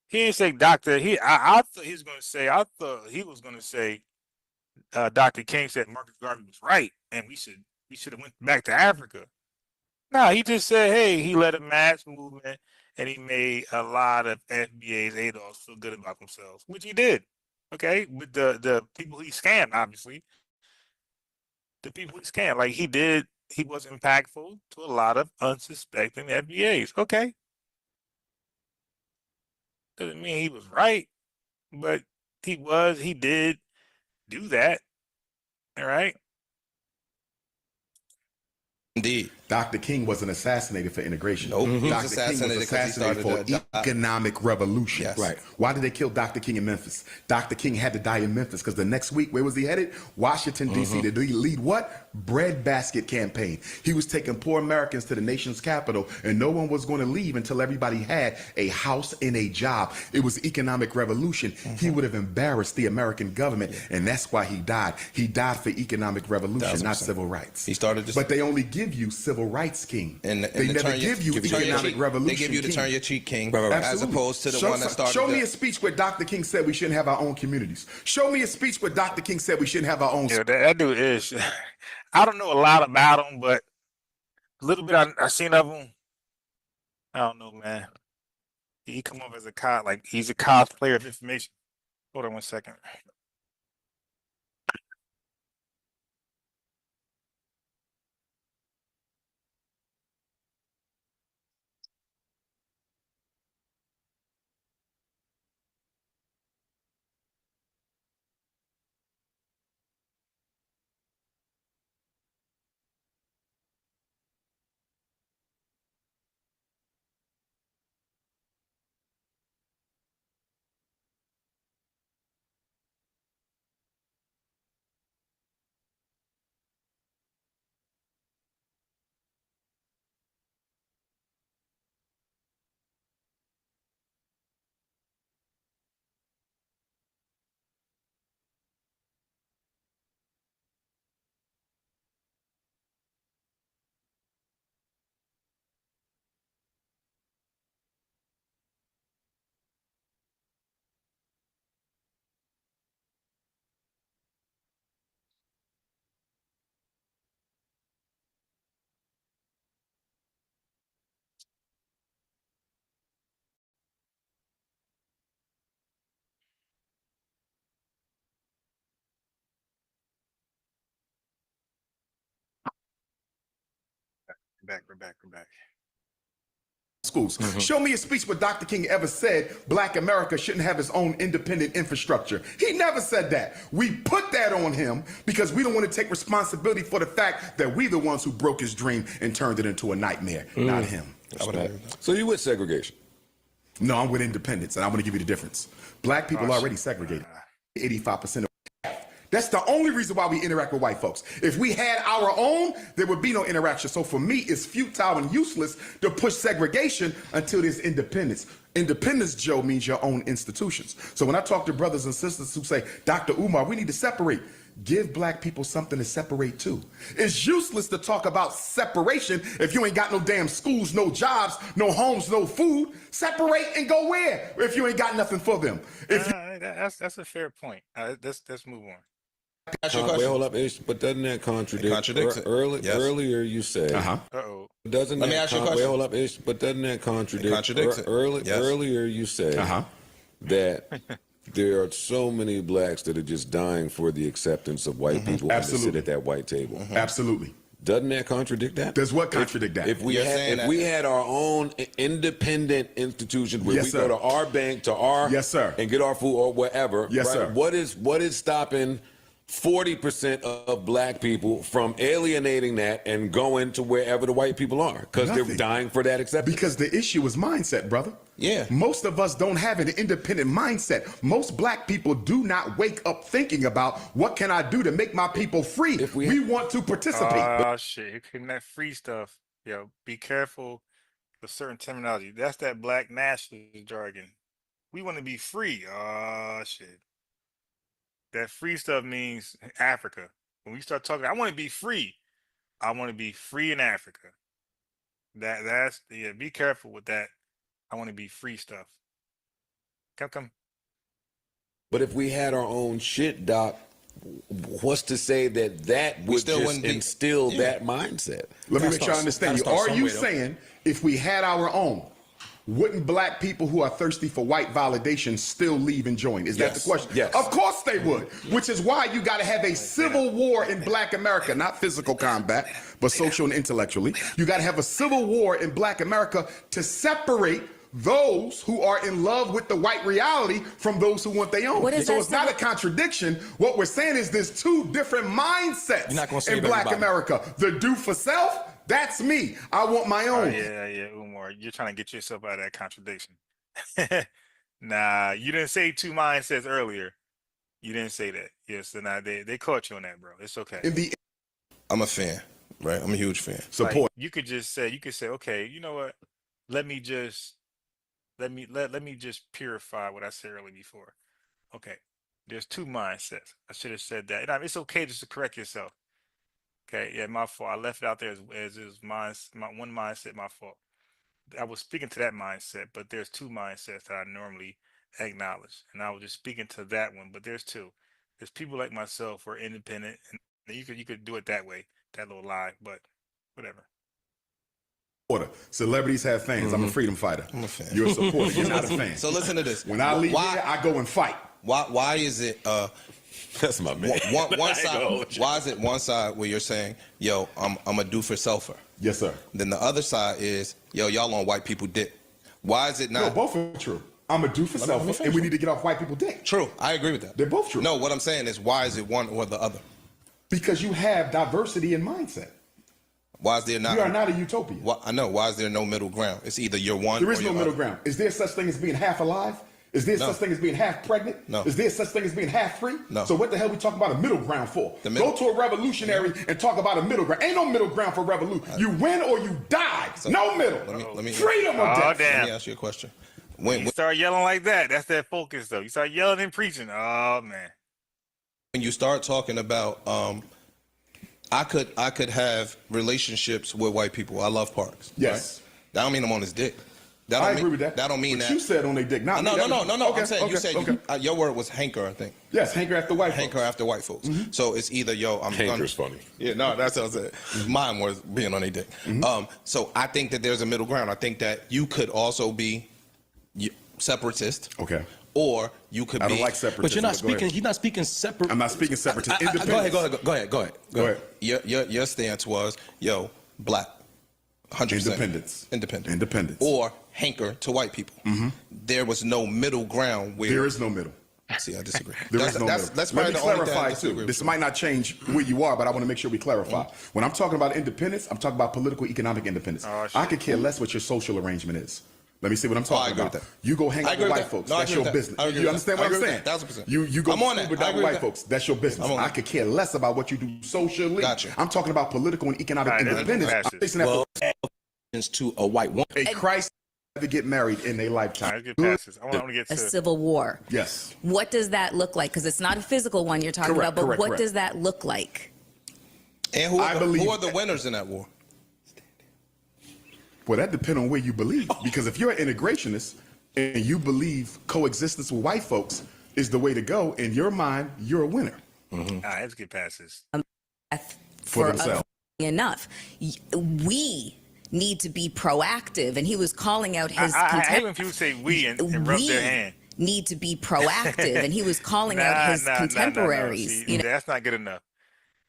Speaker 4: He didn't say Dr. I thought he was going to say, I thought he was going to say, Dr. King said Marcus Garvey was right, and we should have went back to Africa. No, he just said, hey, he led a mass movement, and he made a lot of FBA's ADOS feel good about themselves, which he did. Okay, with the people he scammed, obviously, the people he scammed, like he was impactful to a lot of unsuspecting FBAs. Okay, doesn't mean he was right, but he did do that. All right.
Speaker 7: Indeed.
Speaker 2: Dr. King wasn't assassinated for integration.
Speaker 7: Nope. He was
Speaker 2: Dr. King
Speaker 7: assassinated
Speaker 2: was
Speaker 7: because he
Speaker 2: assassinated for
Speaker 7: started
Speaker 2: economic revolution.
Speaker 7: Yes.
Speaker 2: Right. Why did they kill Dr. King in Memphis? Dr. King had to die in Memphis because the next week, where was he headed? Washington, D.C. to lead what? Breadbasket campaign. He was taking poor Americans to the nation's capital, and no one was going to leave until everybody had a house and a job. It was economic revolution. He would have embarrassed the American government, and that's why he died. He died for economic revolution, not civil rights.
Speaker 7: He started this,
Speaker 2: but they only give you civil rights king.
Speaker 7: and
Speaker 2: They never give you economic revolution.
Speaker 7: They give you the
Speaker 2: king.
Speaker 7: turn your cheek king,
Speaker 3: Right.
Speaker 7: as
Speaker 2: Absolutely.
Speaker 7: opposed to the one that started.
Speaker 2: Show me a speech where Dr. King said we shouldn't have our own communities. Show me a speech where Dr. King said we shouldn't have our own.
Speaker 4: Yeah, that dude is. I don't know a lot about him, but a little bit I seen of him. I don't know, man. He come off as a he's a cosplayer of information. Hold on one second. We're back.
Speaker 2: Schools. Show me a speech where Dr. King ever said Black America shouldn't have its own independent infrastructure. He never said that. We put that on him because we don't want to take responsibility for the fact that we the ones who broke his dream and turned it into a nightmare, not him.
Speaker 1: So you with segregation?
Speaker 2: No, I'm with independence, and I want to give you the difference. Black people are already segregated. 85% of that's the only reason why we interact with white folks. If we had our own, there would be no interaction. So for me, it's futile and useless to push segregation until there's independence. Independence, Joe, means your own institutions. So when I talk to brothers and sisters who say, Dr. Umar, we need to separate, give black people something to separate too. It's useless to talk about separation if you ain't got no damn schools, no jobs, no homes, no food. Separate and go where if you ain't got nothing for them.
Speaker 4: That's a fair point. Let's move on.
Speaker 1: Wait, hold up. But doesn't that contradict?
Speaker 7: It contradicts it. Yes.
Speaker 1: Earlier you said.
Speaker 4: Uh-oh.
Speaker 1: Doesn't
Speaker 7: Let me
Speaker 1: that
Speaker 7: ask you a question.
Speaker 1: Wait, hold up. But doesn't that contradict?
Speaker 7: It contradicts it. Yes.
Speaker 1: Earlier you said that there are so many blacks that are just dying for the acceptance of white people and to sit at that white table.
Speaker 2: Absolutely.
Speaker 1: Doesn't that contradict that?
Speaker 2: Does what contradict that?
Speaker 1: If we had our own independent institutions where
Speaker 2: Yes,
Speaker 1: we
Speaker 2: sir.
Speaker 1: go to our bank, to our
Speaker 2: Yes, sir.
Speaker 1: and get our food or wherever.
Speaker 2: Yes,
Speaker 1: right?
Speaker 2: sir.
Speaker 1: What is stopping 40% of black people from alienating that and going to wherever the white people are? Because they're
Speaker 2: Nothing.
Speaker 1: dying for that acceptance.
Speaker 2: Because the issue is mindset, brother.
Speaker 7: Yeah.
Speaker 2: Most of us don't have an independent mindset. Most black people do not wake up thinking about what can I do to make my people free.
Speaker 1: If
Speaker 2: we want to participate.
Speaker 4: Oh shit! Here came that free stuff. Yo, be careful with certain terminology. That's that black nationalist jargon. We want to be free. Oh shit! That free stuff means Africa. When we start talking, I want to be free. I want to be free in Africa. That's be careful with that. I want to be free stuff. Come.
Speaker 1: But if we had our own shit, Doc, what's to say that would
Speaker 7: still
Speaker 1: just
Speaker 7: wouldn't be-
Speaker 1: instill that mindset?
Speaker 2: Let me
Speaker 3: Gotta
Speaker 2: make sure I
Speaker 3: start-
Speaker 2: understand you.
Speaker 3: gotta start
Speaker 2: Are you
Speaker 3: somewhere, though.
Speaker 2: saying if we had our own, wouldn't black people who are thirsty for white validation still leave and join? Is that the
Speaker 1: Yes.
Speaker 2: question?
Speaker 1: Yes.
Speaker 2: Of course they would, which is why you got to have a civil war in black America, not physical combat, but social and intellectually. You got to have a civil war in black America to separate those who are in love with the white reality from those who want their own.
Speaker 8: What is
Speaker 2: So
Speaker 8: that
Speaker 2: it's not a
Speaker 8: civil-
Speaker 2: contradiction. What we're saying is there's two different mindsets
Speaker 3: You're not gonna save
Speaker 2: in black
Speaker 3: everybody.
Speaker 2: America. The do for self, that's me. I want my own.
Speaker 4: Yeah, Umar, you're trying to get yourself out of that contradiction. Nah, you didn't say two mindsets earlier. You didn't say that. Yes, so now they caught you on that, bro. It's okay.
Speaker 2: In the
Speaker 7: I'm a fan, right? I'm a huge fan.
Speaker 2: support.
Speaker 4: Like, you could say, okay, you know what? Let me just purify what I said earlier before. Okay, there's two mindsets. I should have said that. And it's okay just to correct yourself. Okay, yeah, my fault. I left it out there as my one mindset, my fault. I was speaking to that mindset, but there's two mindsets that I normally acknowledge, and I was just speaking to that one. But there's two. There's people like myself who are independent, and you could do it that way, that little lie, but whatever.
Speaker 2: Celebrities have fans. I'm a freedom fighter.
Speaker 7: I'm a fan.
Speaker 2: You're a supporter. You're not a fan.
Speaker 7: So listen to this.
Speaker 2: When I leave here, I go and fight.
Speaker 7: Why is it
Speaker 1: That's my man.
Speaker 7: one side? Why is it one side where you're saying, yo, I'm a do for selfer?
Speaker 2: Yes, sir.
Speaker 7: Then the other side is, yo, y'all on white people dick. Why is it
Speaker 2: No,
Speaker 7: not
Speaker 2: both are true. I'm a do for self,
Speaker 7: finish
Speaker 2: and we need to get off white people dick.
Speaker 7: true? I agree with that.
Speaker 2: They're both true.
Speaker 7: No, what I'm saying is, why is it one or the other?
Speaker 2: Because you have diversity in mindset.
Speaker 7: Why is there not?
Speaker 2: You are not a utopia.
Speaker 7: I know. Why is there no middle ground? It's either you're one.
Speaker 2: There is
Speaker 7: or
Speaker 2: no
Speaker 7: you're
Speaker 2: middle
Speaker 7: other.
Speaker 2: ground. Is there such thing as being half alive? Is there
Speaker 7: No.
Speaker 2: such thing as being half pregnant?
Speaker 7: No.
Speaker 2: Is there such thing as being half free?
Speaker 7: No.
Speaker 2: So what the hell we talking about a middle ground for?
Speaker 7: The middle-
Speaker 2: Go to a revolutionary and talk about a middle ground. Ain't no middle ground for revolution. You win or you die. No middle.
Speaker 7: Let me
Speaker 2: Freedom or
Speaker 4: Oh,
Speaker 2: death.
Speaker 4: damn.
Speaker 7: Let me ask you a question. When
Speaker 4: You start yelling like that, that's that focus though. You start yelling and preaching. Oh man.
Speaker 7: when you start talking about, I could have relationships with white people. I love Parks.
Speaker 2: Yes.
Speaker 7: Right? That don't mean I'm on his dick. That
Speaker 2: I
Speaker 7: don't
Speaker 2: agree
Speaker 7: mean,
Speaker 2: with that.
Speaker 7: That don't mean
Speaker 2: But
Speaker 7: that.
Speaker 2: you said on their dick. Not
Speaker 7: No.
Speaker 2: me. That was-
Speaker 7: I'm saying you said
Speaker 2: okay.
Speaker 7: your word was hanker, I think.
Speaker 2: Yes, hanker after white folks.
Speaker 7: Hanker after white folks. So it's either I'm
Speaker 1: Hanker's funny.
Speaker 7: Yeah, no, that's what I said. Mine was being on a dick. So I think that there's a middle ground. I think that you could also be separatist.
Speaker 2: Okay.
Speaker 7: Or you could
Speaker 2: I
Speaker 7: be.
Speaker 2: don't like separatism.
Speaker 3: But you're not
Speaker 2: go ahead.
Speaker 3: speaking. He's not speaking separate.
Speaker 2: I'm not speaking separatist.
Speaker 3: Go ahead. Go ahead.
Speaker 2: Go ahead.
Speaker 7: Your stance was, yo, black. 100%. Independence. Or hanker to white people. There was no middle ground where...
Speaker 2: There is no middle.
Speaker 7: See, I disagree.
Speaker 2: There is no middle.
Speaker 7: That's
Speaker 2: Let me
Speaker 7: probably the only thing I
Speaker 2: clarify,
Speaker 7: disagree
Speaker 2: too.
Speaker 7: with
Speaker 2: This
Speaker 7: you.
Speaker 2: might not change where you are, but I want to make sure we clarify. When I'm talking about independence, I'm talking about political, economic independence. I could care less what your social arrangement is. Let me see what I'm talking
Speaker 7: agree
Speaker 2: about.
Speaker 7: with that.
Speaker 2: You go hang
Speaker 7: I
Speaker 2: out
Speaker 7: agree
Speaker 2: with
Speaker 7: with
Speaker 2: white
Speaker 7: that.
Speaker 2: folks.
Speaker 7: No, I
Speaker 2: That's
Speaker 7: agree
Speaker 2: your
Speaker 7: with that.
Speaker 2: business.
Speaker 7: I agree
Speaker 2: You
Speaker 7: with
Speaker 2: understand
Speaker 7: that.
Speaker 2: what
Speaker 7: I
Speaker 2: I'm
Speaker 7: agree
Speaker 2: saying?
Speaker 7: with that. 1000%.
Speaker 2: You go
Speaker 7: I'm on that.
Speaker 2: with
Speaker 7: I agree with
Speaker 2: white
Speaker 7: that.
Speaker 2: folks. That's your business.
Speaker 7: I'm on
Speaker 2: I
Speaker 7: that.
Speaker 2: could care less about what you do socially.
Speaker 7: Gotcha.
Speaker 2: I'm talking about political and economic
Speaker 4: All right, let's
Speaker 2: independence.
Speaker 4: pass
Speaker 2: I'm
Speaker 4: this.
Speaker 2: facing that
Speaker 3: Well,
Speaker 2: for
Speaker 3: to a white woman.
Speaker 2: a Christ never get married in their
Speaker 4: All
Speaker 2: lifetime.
Speaker 4: right, let's get past this. I want to get
Speaker 8: A
Speaker 4: to
Speaker 8: civil war.
Speaker 2: Yes.
Speaker 8: What does that look like? Because it's not a physical one you're talking
Speaker 2: Correct,
Speaker 8: about, but
Speaker 2: correct,
Speaker 8: what
Speaker 2: correct.
Speaker 8: does that look like?
Speaker 7: And who
Speaker 2: I
Speaker 7: are,
Speaker 2: believe-
Speaker 7: who are the winners in that war?
Speaker 2: Well, that depends on where you believe. Because if you're an integrationist and you believe coexistence with white folks is the way to go, in your mind, you're a winner.
Speaker 4: all right, let's get past this.
Speaker 2: For
Speaker 8: For
Speaker 2: themselves.
Speaker 8: enough. We need to be proactive, and he was calling out his
Speaker 4: I hate when people say we and rub their hand.
Speaker 8: Need to be proactive, and he was calling out his contemporaries.
Speaker 4: See,
Speaker 8: You know,
Speaker 4: that's not good enough.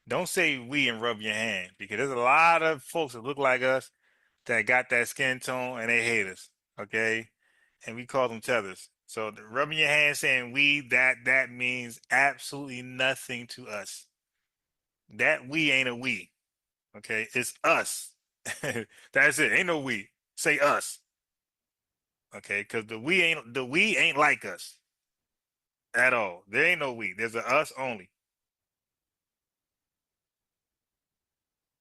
Speaker 4: Don't say we and rub your hand, because there's a lot of folks that look like us that got that skin tone and they hate us, okay? And we call them tethers. So the rubbing your hand saying we, that means absolutely nothing to us. That we ain't a we, okay? It's us. That's it. Ain't no we. Say us. Okay, because the we ain't like us at all. There ain't no we. There's a us only.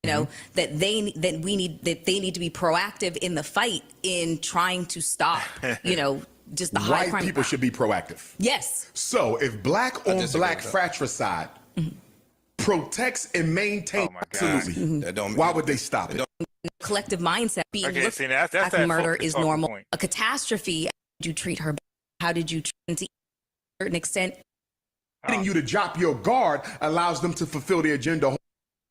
Speaker 8: you know that they need to be proactive in the fight in trying to stop. You know, just the high
Speaker 2: White
Speaker 8: crime.
Speaker 2: people should be proactive.
Speaker 8: Yes.
Speaker 2: So if black on
Speaker 7: disagree
Speaker 2: black
Speaker 7: with that.
Speaker 2: fratricide protects and maintains,
Speaker 4: Oh my God.
Speaker 2: absolutely,
Speaker 7: That don't-
Speaker 2: why would they stop it?
Speaker 8: Collective mindset being
Speaker 4: Okay,
Speaker 8: looked
Speaker 4: see, that's
Speaker 8: at
Speaker 4: that
Speaker 8: murder
Speaker 4: focus
Speaker 8: is
Speaker 4: talking
Speaker 8: normal.
Speaker 4: point.
Speaker 8: A catastrophe. How did you treat her? How did you treat her to a certain extent?
Speaker 2: Getting you to drop your guard allows them to fulfill their agenda.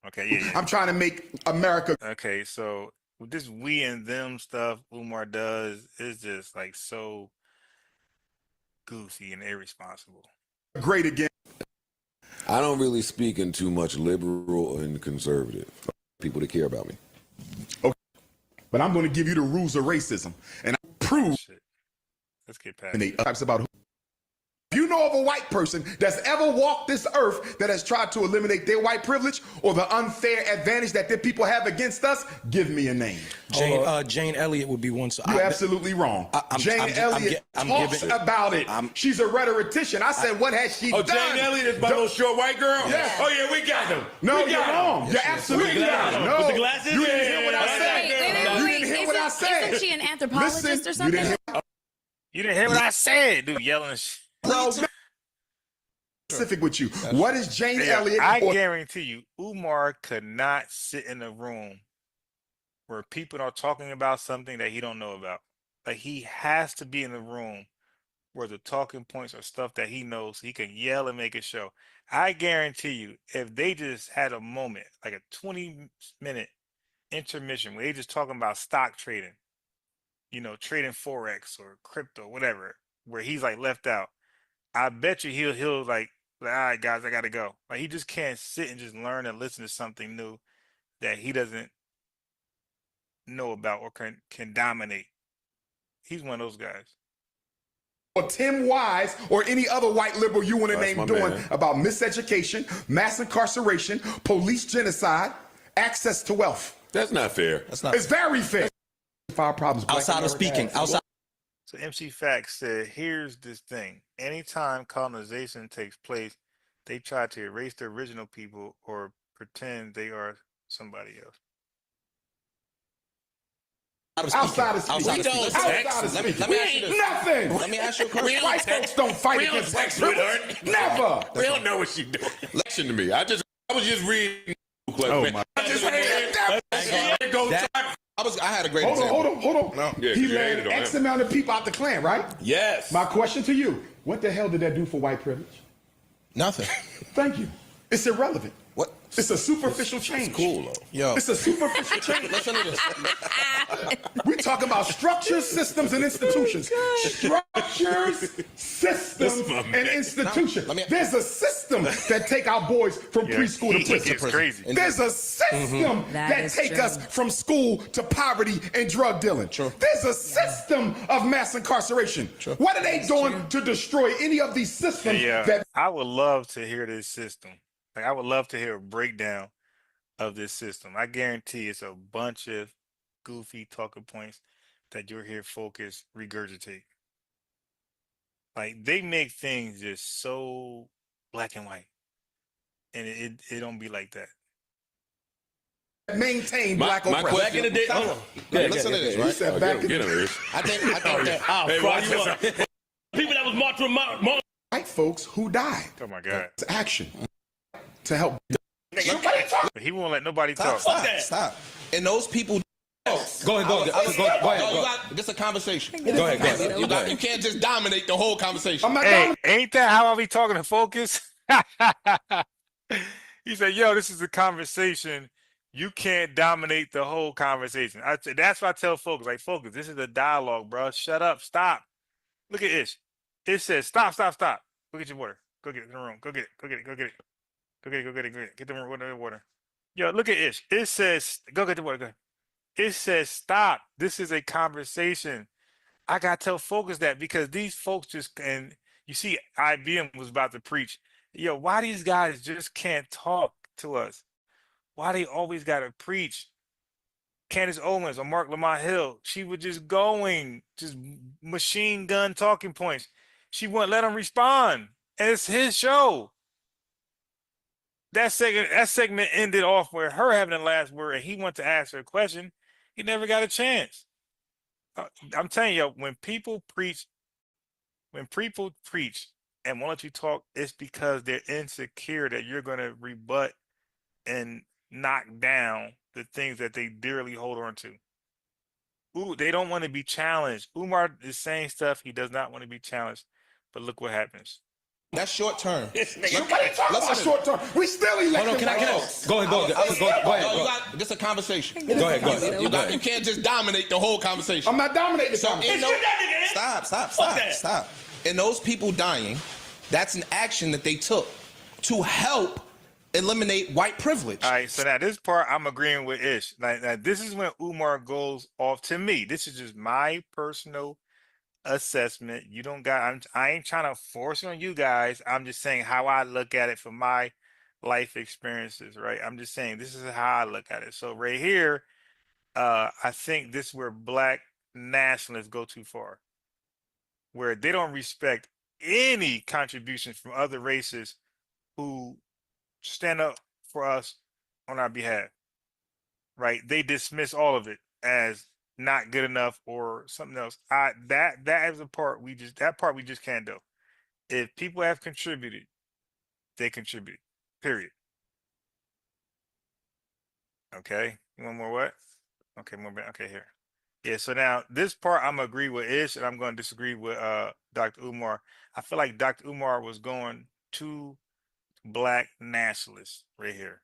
Speaker 4: Okay, yeah.
Speaker 2: I'm trying to make America
Speaker 4: Okay, so with this we and them stuff Umar does is just like so goofy and irresponsible.
Speaker 2: great again.
Speaker 1: I don't really speak in too much liberal and conservative. People that care about me.
Speaker 2: But I'm going to give you the rules of racism and I prove
Speaker 4: Shit. Let's get past
Speaker 2: and
Speaker 4: it.
Speaker 2: they types about who. If you know of a white person that's ever walked this earth that has tried to eliminate their white privilege or the unfair advantage that their people have against us, give me a name.
Speaker 3: Jane Elliott would be one. So
Speaker 2: You're absolutely wrong. Jane Elliott talks about it. She's a rhetorician. I said, what has she done?
Speaker 1: Jane Elliott is my little short white girl?
Speaker 2: Yes.
Speaker 1: Oh, yeah, we got them.
Speaker 2: No, you're wrong. You're absolutely wrong. No.
Speaker 1: With the glasses?
Speaker 2: You didn't hear what I
Speaker 1: Yeah.
Speaker 2: said. You didn't hear what I said.
Speaker 8: Isn't she an anthropologist
Speaker 2: Listen,
Speaker 8: or something?
Speaker 2: You didn't hear
Speaker 4: You didn't hear what I said, dude, yelling shit.
Speaker 2: no, specific with you. What is Jane
Speaker 4: Yeah,
Speaker 2: Elliott?
Speaker 4: I
Speaker 2: or-
Speaker 4: guarantee you, Umar could not sit in a room where people are talking about something that he don't know about. Like he has to be in a room where the talking points are stuff that he knows, so he can yell and make it show. I guarantee you, if they just had a moment, like a 20-minute intermission where they just talking about stock trading, you know, trading Forex or crypto, whatever, where he's like left out, I bet you he'll like, all right, guys, I gotta go. Like he just can't sit and just learn and listen to something new that he doesn't know about or can dominate. He's one of those guys.
Speaker 2: or Tim Wise or any other white liberal you want to
Speaker 1: That's
Speaker 2: name
Speaker 1: my
Speaker 2: doing
Speaker 1: man.
Speaker 2: about miseducation, mass incarceration, police genocide, access to wealth.
Speaker 1: That's not fair.
Speaker 3: That's not
Speaker 2: It's very fair. Five problems. Black
Speaker 3: outside of
Speaker 2: America
Speaker 3: speaking.
Speaker 2: has.
Speaker 3: Outside.
Speaker 4: So MC Facts said, here's this thing. Anytime colonization takes place, they try to erase the original people or pretend they are somebody else.
Speaker 2: Outside of speaking.
Speaker 3: Outside of speaking.
Speaker 2: Outside of speaking.
Speaker 7: Let me ask you this.
Speaker 2: Nothing.
Speaker 7: Let me ask you a question.
Speaker 2: White folks don't fight against white privilege. Never.
Speaker 1: We don't know what she's doing. Listen to me. I was just reading.
Speaker 2: Oh, my.
Speaker 1: I just read go
Speaker 7: I had a great
Speaker 2: Hold
Speaker 7: example.
Speaker 2: on.
Speaker 7: No.
Speaker 1: Yeah,
Speaker 2: He
Speaker 1: you hated
Speaker 2: led
Speaker 1: on
Speaker 2: X
Speaker 1: him.
Speaker 2: amount of people out the Klan, right?
Speaker 1: Yes.
Speaker 2: My question to you, what the hell did that do for white privilege?
Speaker 7: Nothing.
Speaker 2: Thank you. It's irrelevant.
Speaker 7: What?
Speaker 2: It's a superficial change.
Speaker 1: It's cool though.
Speaker 7: Yo,
Speaker 2: It's a superficial change.
Speaker 7: listen to this.
Speaker 2: We're talking about structures, systems, and institutions. Structures, systems, and institutions. There's a system that take our boys from preschool to prison.
Speaker 4: It's crazy.
Speaker 2: There's a system that
Speaker 8: is
Speaker 2: take
Speaker 8: true.
Speaker 2: us from school to poverty and drug dealing. There's a system of mass incarceration. What are they doing to destroy any of these systems
Speaker 4: Yeah,
Speaker 2: that
Speaker 4: I would love to hear this system. Like, I would love to hear a breakdown of this system. I guarantee it's a bunch of goofy talking points that you'll hear focus regurgitate. Like, they make things just so black and white, and it don't be like that.
Speaker 2: maintain
Speaker 1: My
Speaker 2: black oppression?
Speaker 1: question.
Speaker 5: Back in the day, hold on.
Speaker 7: Listen to this,
Speaker 2: He
Speaker 7: right?
Speaker 2: said back in
Speaker 1: Get him, Ish.
Speaker 7: I think that
Speaker 5: I'll fry you up. People that was marching,
Speaker 2: white folks who died.
Speaker 4: Oh my God!
Speaker 2: It's action to help.
Speaker 4: But he won't let nobody talk.
Speaker 7: Stop. And those people.
Speaker 3: Go ahead, go ahead.
Speaker 7: You got, this is a conversation.
Speaker 3: Go ahead.
Speaker 7: You can't just dominate the whole conversation.
Speaker 2: I'm not
Speaker 4: Hey,
Speaker 2: down.
Speaker 4: ain't that how I be talking to Focus? He said, "Yo, this is a conversation. You can't dominate the whole conversation." That's what I tell Focus. Like, Focus, this is a dialogue, bro. Shut up. Stop. Look at Ish. It says, stop. Go get your water. Go get it in the room. Go get it. Go get it. Get the water. Yo, look at Ish. It says, go get the water. Go. It says, stop. This is a conversation. I got to tell Focus that, because these folks just, and you see, IBM was about to preach. Yo, why these guys just can't talk to us? Why they always got to preach? Candace Owens or Mark Lamont Hill, she was just going, just machine gun talking points. She wouldn't let him respond. And it's his show. That segment ended off with her having the last word, and he went to ask her a question. He never got a chance. I'm telling you, when people preach and won't let you talk, it's because they're insecure that you're going to rebut and knock down the things that they dearly hold on to. Ooh, they don't want to be challenged. Umar is saying stuff he does not want to be challenged, but look what happens.
Speaker 7: That's short term.
Speaker 2: What are you talking about short term? We still elected.
Speaker 3: Go ahead.
Speaker 7: This is a conversation.
Speaker 3: Go ahead.
Speaker 7: You can't just dominate the whole conversation.
Speaker 2: I'm not dominating the conversation.
Speaker 7: Stop. And those people dying, that's an action that they took to help eliminate white privilege.
Speaker 4: All right, so now this part I'm agreeing with Ish. Now this is when Umar goes off. To me, this is just my personal assessment. You don't got, I ain't trying to force it on you guys. I'm just saying how I look at it from my life experiences, right? I'm just saying this is how I look at it. So right here, I think this is where black nationalists go too far, where they don't respect any contributions from other races who stand up for us on our behalf, right? They dismiss all of it as not good enough or something else. That is a part we just can't do. If people have contributed, they contribute. Period. Okay. You want more what? Okay, more. Okay, here. Yeah. So now this part I'm gonna agree with Ish, and I'm going to disagree with Dr. Umar. I feel like Dr. Umar was going too black nationalist right here.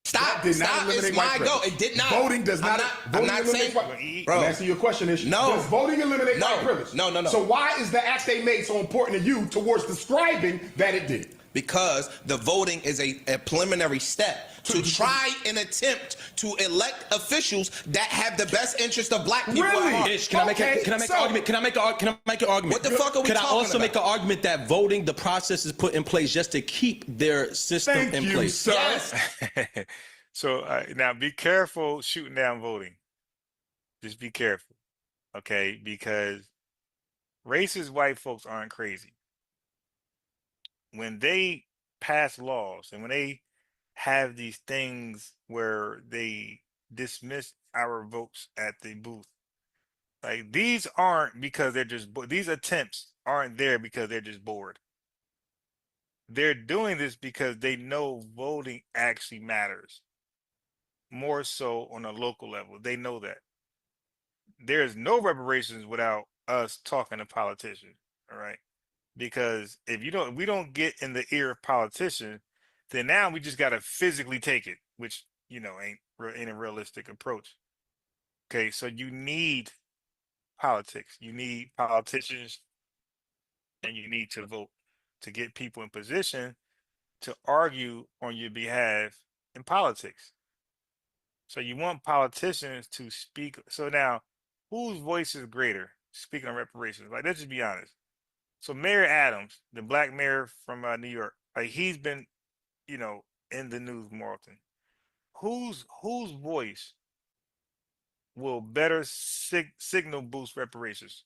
Speaker 7: Stop.
Speaker 2: Did not eliminate
Speaker 7: It's
Speaker 2: white
Speaker 7: my
Speaker 2: privilege.
Speaker 7: go. It did not.
Speaker 2: Voting does not.
Speaker 7: I'm
Speaker 2: Voting
Speaker 7: not
Speaker 2: eliminates
Speaker 7: saying.
Speaker 2: white.
Speaker 7: Bro.
Speaker 2: I'm asking you a question. Is
Speaker 7: No.
Speaker 2: Does voting eliminate
Speaker 7: No.
Speaker 2: white privilege?
Speaker 7: No.
Speaker 2: So why is the act they made so important to you towards describing that it did?
Speaker 7: Because the voting is a preliminary step to try and attempt to elect officials that have the best interest of black people
Speaker 2: Really?
Speaker 7: at heart.
Speaker 3: Ish, can I make an argument? Can I make an argument?
Speaker 7: What the fuck are we
Speaker 3: Can I
Speaker 7: talking
Speaker 3: also
Speaker 7: about?
Speaker 3: make an argument that voting, the process is put in place just to keep their system
Speaker 2: Thank
Speaker 3: in
Speaker 2: you,
Speaker 3: place?
Speaker 2: sir.
Speaker 7: Yes.
Speaker 4: So now be careful shooting down voting. Just be careful, okay? Because racist white folks aren't crazy. When they pass laws and when they have these things where they dismiss our votes at the booth, like these aren't because they're just these attempts aren't there because they're just bored. They're doing this because they know voting actually matters. More so on a local level. They know that. There's no reparations without us talking to politicians, all right? Because if we don't get in the ear of politicians, then now we just got to physically take it, which, you know, ain't a realistic approach. Okay, so you need politics. You need politicians, and you need to vote to get people in position to argue on your behalf in politics. So you want politicians to speak. So now, whose voice is greater? Speaking of reparations, like, let's just be honest. So Mayor Adams, the black mayor from New York, like, he's been, you know, in the news more often. Whose voice will better signal boost reparations?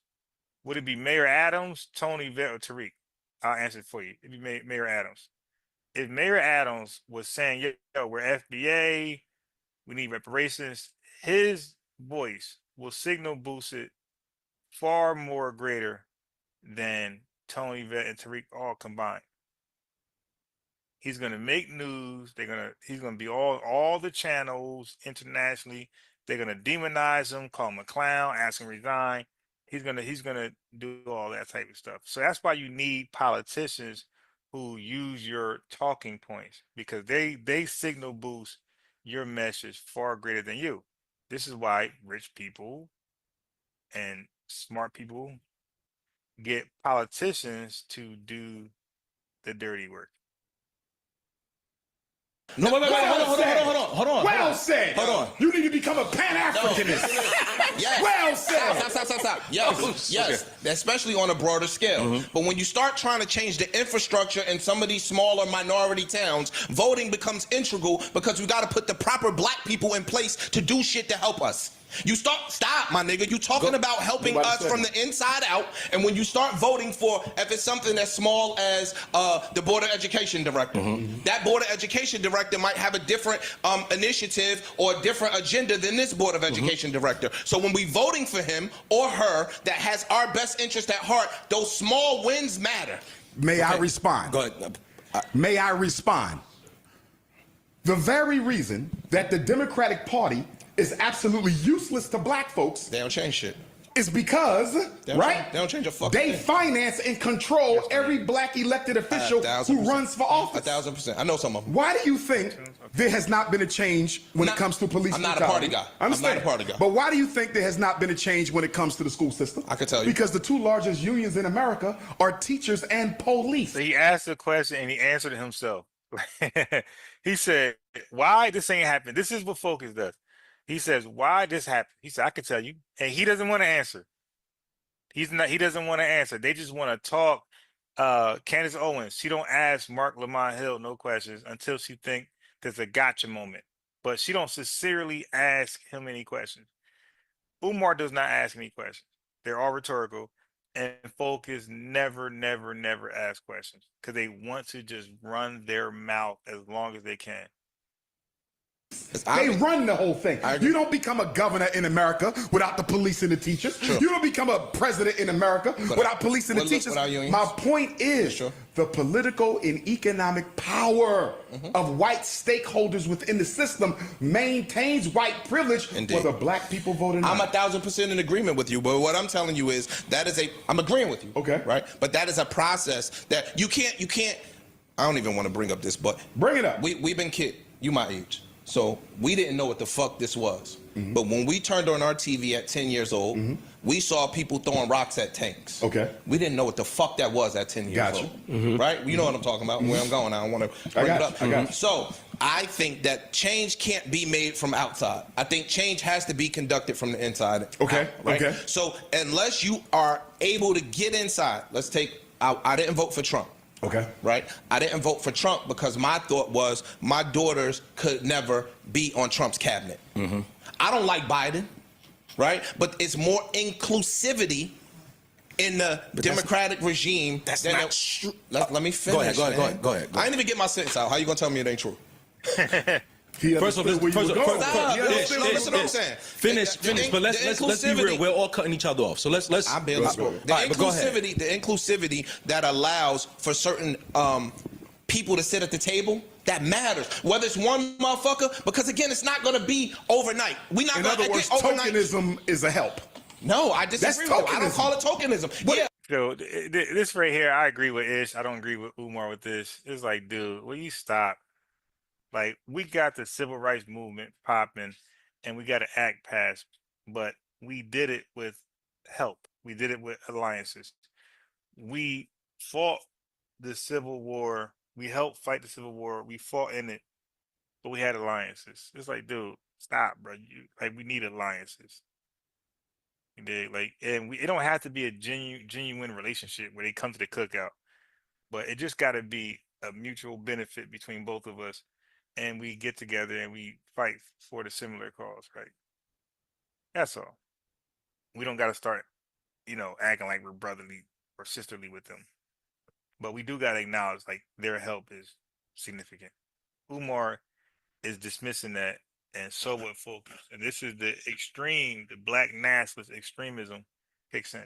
Speaker 4: Would it be Mayor Adams, Tony Vett, or Tariq? I'll answer it for you. It'd be Mayor Adams. If Mayor Adams was saying, yo, we're FBA, we need reparations, his voice will signal boost it far more greater than Tony Vett and Tariq all combined. He's gonna make news. He's gonna be all the channels internationally. They're gonna demonize him, call him a clown, ask him to resign. He's gonna do all that type of stuff. So that's why you need politicians who use your talking points, because they signal boost your message far greater than you. This is why rich people and smart people get politicians to do the dirty work.
Speaker 3: No, wait, hold on.
Speaker 2: Well said.
Speaker 3: Hold on.
Speaker 2: You need to become a Pan-Africanist.
Speaker 7: Yes.
Speaker 2: Well said.
Speaker 7: Stop. Yes. Especially on a broader scale. But when you start trying to change the infrastructure in some of these smaller minority towns, voting becomes integral, because we got to put the proper black people in place to do shit to help us. You stop, my nigga. You talking about helping us from the inside out, and when you start voting for, if it's something as small as the Board of Education Director, that Board of Education Director might have a different initiative or a different agenda than this Board of Education Director. So when we voting for him or her that has our best interest at heart, those small wins matter.
Speaker 2: May I respond?
Speaker 3: Go ahead.
Speaker 2: May I respond? The very reason that the Democratic Party is absolutely useless to black folks
Speaker 7: They don't change shit.
Speaker 2: is because,
Speaker 7: They don't change a fucking
Speaker 2: they
Speaker 7: thing.
Speaker 2: finance and control every black elected official who runs for office.
Speaker 7: 1,000%. I know some of them.
Speaker 2: Why do you think there has not been a change when it comes to police
Speaker 7: I'm not a
Speaker 2: brutality?
Speaker 7: party guy.
Speaker 2: I understand.
Speaker 7: I'm not a party guy.
Speaker 2: But why do you think there has not been a change when it comes to the school system?
Speaker 7: I can tell you.
Speaker 2: Because the two largest unions in America are teachers and police.
Speaker 4: So he asked the question and he answered it himself. He said, why this ain't happened? This is what Focus does. He says, why this happened? He said, I can tell you. And he doesn't want to answer. He doesn't want to answer. They just want to talk. Candace Owens, she don't ask Mark Lamont Hill no questions until she think there's a gotcha moment. But she don't sincerely ask him any questions. Umar does not ask any questions. They're all rhetorical. And Focus never ask questions, because they want to just run their mouth as long as they can.
Speaker 2: They run the whole thing. You don't become a governor in America without the police and the teachers. Sure. You don't become a president in America without police and the teachers. My point is the political and economic power of white stakeholders within the system maintains white privilege, whether black people vote or not.
Speaker 7: I'm 1,000% in agreement with you, but what I'm telling you is I'm agreeing with you.
Speaker 2: Okay.
Speaker 7: Right? But that is a process that you can't, I don't even want to bring up this, but
Speaker 2: bring it up.
Speaker 7: We've been kids. You my age. So we didn't know what the fuck this was. But when we turned on our TV at 10 years old, we saw people throwing rocks at tanks.
Speaker 2: Okay.
Speaker 7: We didn't know what the fuck that was at 10 years old. Right? You know what I'm talking about, where I'm going. I don't want to bring it up. So I think that change can't be made from outside. I think change has to be conducted from the inside.
Speaker 2: Okay.
Speaker 7: Out, right?
Speaker 2: Okay.
Speaker 7: So unless you are able to get inside, let's take, I didn't vote for Trump.
Speaker 2: Okay.
Speaker 7: Right? I didn't vote for Trump because my thought was my daughters could never be on Trump's cabinet. I don't like Biden, right? But it's more inclusivity in the Democratic regime.
Speaker 3: That's not true.
Speaker 7: Let me finish.
Speaker 3: Go ahead.
Speaker 7: I didn't even get my sentence out. How you gonna tell me it ain't true?
Speaker 3: First of all, listen to what I'm
Speaker 7: saying.
Speaker 3: Finish. But let's be real. We're all cutting each other off. So let's.
Speaker 7: I'm being the inclusivity that allows for certain people to sit at the table, that matters. Whether it's one motherfucker, because again, it's not going to be overnight. We not.
Speaker 2: In other words, tokenism is a help.
Speaker 7: No, I disagree. With I don't call it tokenism. Yeah.
Speaker 4: So this right here, I agree with Ish. I don't agree with Umar with this. It's like, dude, will you stop? Like we got the civil rights movement popping, and we got an act passed, but we did it with help. We did it with alliances. We fought the Civil War. We helped fight the Civil War. We fought in it, but we had alliances. It's like, dude, stop, bro. We need alliances. You dig? Like, and it don't have to be a genuine relationship where they come to the cookout, but it just got to be a mutual benefit between both of us, and we get together and we fight for the similar cause, right? That's all. We don't got to start, acting like we're brotherly or sisterly with them, but we do got to acknowledge like their help is significant. Umar is dismissing that, and so would focus. And this is the black nationalist extremism kicks in.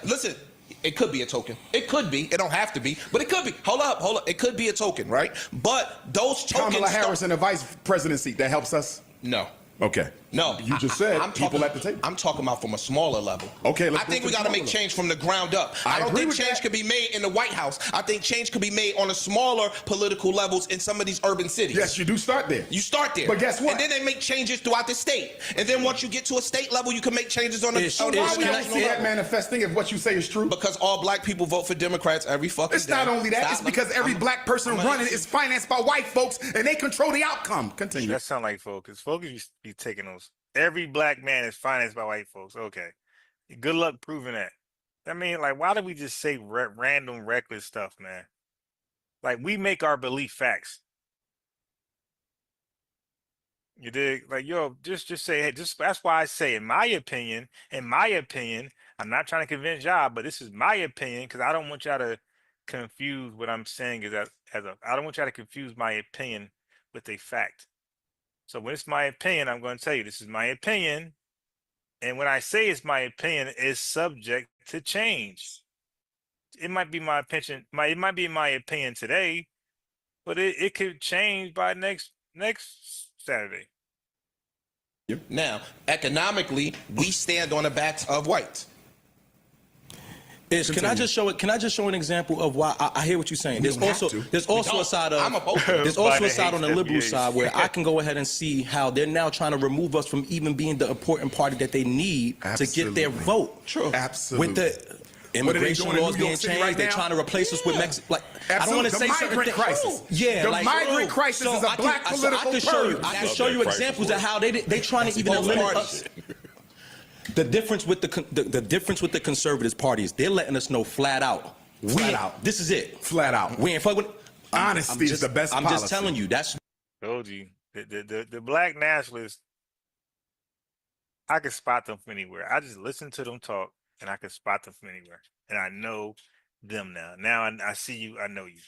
Speaker 7: Listen, it could be a token. It could be. It don't have to be, but it could be. Hold up. It could be a token, right? But those tokens.
Speaker 2: Kamala Harris in the vice presidency, that helps us?
Speaker 7: No.
Speaker 2: Okay.
Speaker 7: No,
Speaker 2: You just said
Speaker 7: I'm
Speaker 2: people
Speaker 7: talking,
Speaker 2: at the table.
Speaker 7: I'm talking about from a smaller level.
Speaker 2: Okay,
Speaker 7: I think we got to make change from the ground up. I don't think change could be made in the White House. I think change could be made on a smaller political levels in some of these urban cities.
Speaker 2: Yes, you do start there.
Speaker 7: You start there.
Speaker 2: But guess what?
Speaker 7: And then they make changes throughout the state. And then once you get to a state level, you can make changes on
Speaker 2: So why we don't see that manifesting if what you say is true?
Speaker 7: Because all black people vote for Democrats every fucking
Speaker 2: It's
Speaker 7: day.
Speaker 2: not only that, it's because every black person running is financed by white folks and they control the outcome. Continue.
Speaker 4: That sound like Focus. Focus be taking those. Every black man is financed by white folks. Okay. Good luck proving that. I mean, like, why do we just say random, reckless stuff, man? Like, we make our belief facts. You dig? Like, yo, just say, hey, that's why I say, in my opinion, I'm not trying to convince y'all, but this is my opinion, because I don't want y'all to confuse what I'm saying I don't want y'all to confuse my opinion with a fact. So when it's my opinion, I'm going to tell you this is my opinion. And when I say it's my opinion, it's subject to change. It might be my opinion. It might be my opinion today, but it could change by next Saturday.
Speaker 7: Now, economically, we stand on the backs of whites.
Speaker 3: Can I just show an example of why I hear what you're saying? There's also a side of there's also a side on the liberal side where I can go ahead and see how they're now trying to remove us from even being the important party that they need to get their vote.
Speaker 7: True.
Speaker 2: Absolutely.
Speaker 3: With the immigration laws being changed, they're trying to replace us with Mexico. Like, I don't want to say
Speaker 2: migrant crisis.
Speaker 3: Yeah,
Speaker 2: the migrant crisis is a black political purge.
Speaker 3: I can show you examples of how they trying to even eliminate us. The difference with the difference with the Conservative Party is they're letting us know flat out. This is it.
Speaker 2: Flat out.
Speaker 3: We ain't fucking with.
Speaker 2: Honesty is the best policy.
Speaker 3: I'm just telling you. That's.
Speaker 4: Told you. The black nationalists, I can spot them from anywhere. I just listen to them talk, and I can spot them from anywhere. And I know them now. Now I see you. I know you.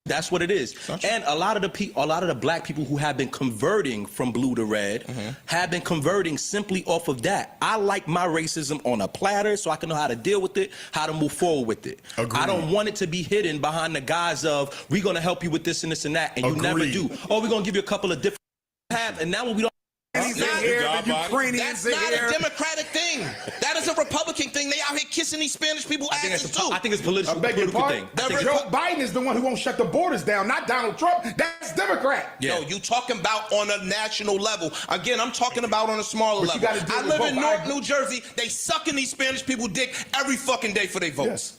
Speaker 3: That's what it is. And a lot of the black people who have been converting from blue to red have been converting simply off of that. I like my racism on a platter so I can know how to deal with it, how to move forward with it.
Speaker 2: Agreed.
Speaker 3: I don't want it to be hidden behind the guise of we're going to help you with this and this and that, and you never do. Oh, we're going to give you a couple of different paths, and now when we don't.
Speaker 2: Ukrainians
Speaker 7: That's not a Democratic thing. That is a Republican thing. They out here kissing these Spanish people asses too.
Speaker 3: I think it's political thing.
Speaker 2: Joe Biden is the one who won't shut the borders down, not Donald Trump. That's Democrat.
Speaker 7: Yeah. No, you talking about on a national level. Again, I'm talking about on a smaller level. I live in Newark, New Jersey. They sucking these Spanish people dick every fucking day for their votes.
Speaker 2: Yes.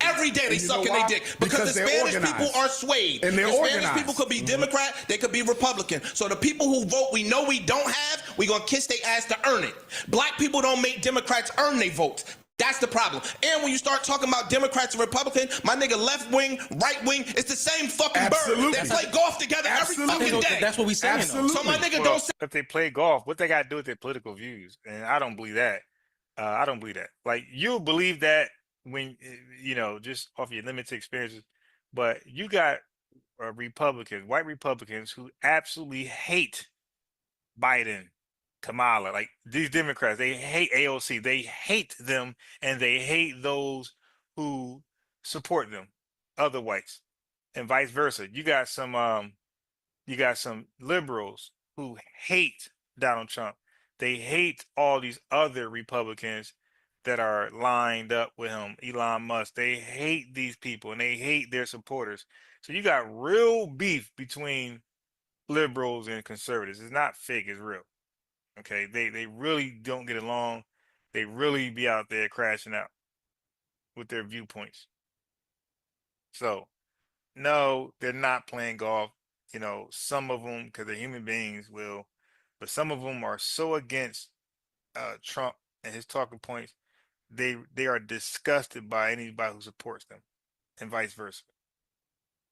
Speaker 7: Every day they sucking their dick because the Spanish people are swayed.
Speaker 2: And they're
Speaker 7: the Spanish
Speaker 2: organized.
Speaker 7: people could be Democrat, they could be Republican. So the people who vote we know we don't have, we gonna kiss their ass to earn it. Black people don't make Democrats earn their votes. That's the problem. And when you start talking about Democrats and Republicans, my nigga, left wing, right wing, it's the same fucking bird. They play golf together every fucking day.
Speaker 3: That's what we saying.
Speaker 7: So my nigga don't say.
Speaker 4: If they play golf, what they got to do with their political views? And I don't believe that. I don't believe that. Like, you'll believe that when, just off your limited experiences, but you got Republicans, white Republicans, who absolutely hate Biden, Kamala, like these Democrats. They hate AOC. They hate them, and they hate those who support them, other whites, and vice versa. You got some liberals who hate Donald Trump. They hate all these other Republicans that are lined up with him, Elon Musk. They hate these people and they hate their supporters. So you got real beef between liberals and conservatives. It's not fake, it's real. Okay, they really don't get along. They really be out there crashing out with their viewpoints. So, no, they're not playing golf. You know, some of them, because they're human beings, will, but some of them are so against Trump and his talking points, they are disgusted by anybody who supports them, and vice versa.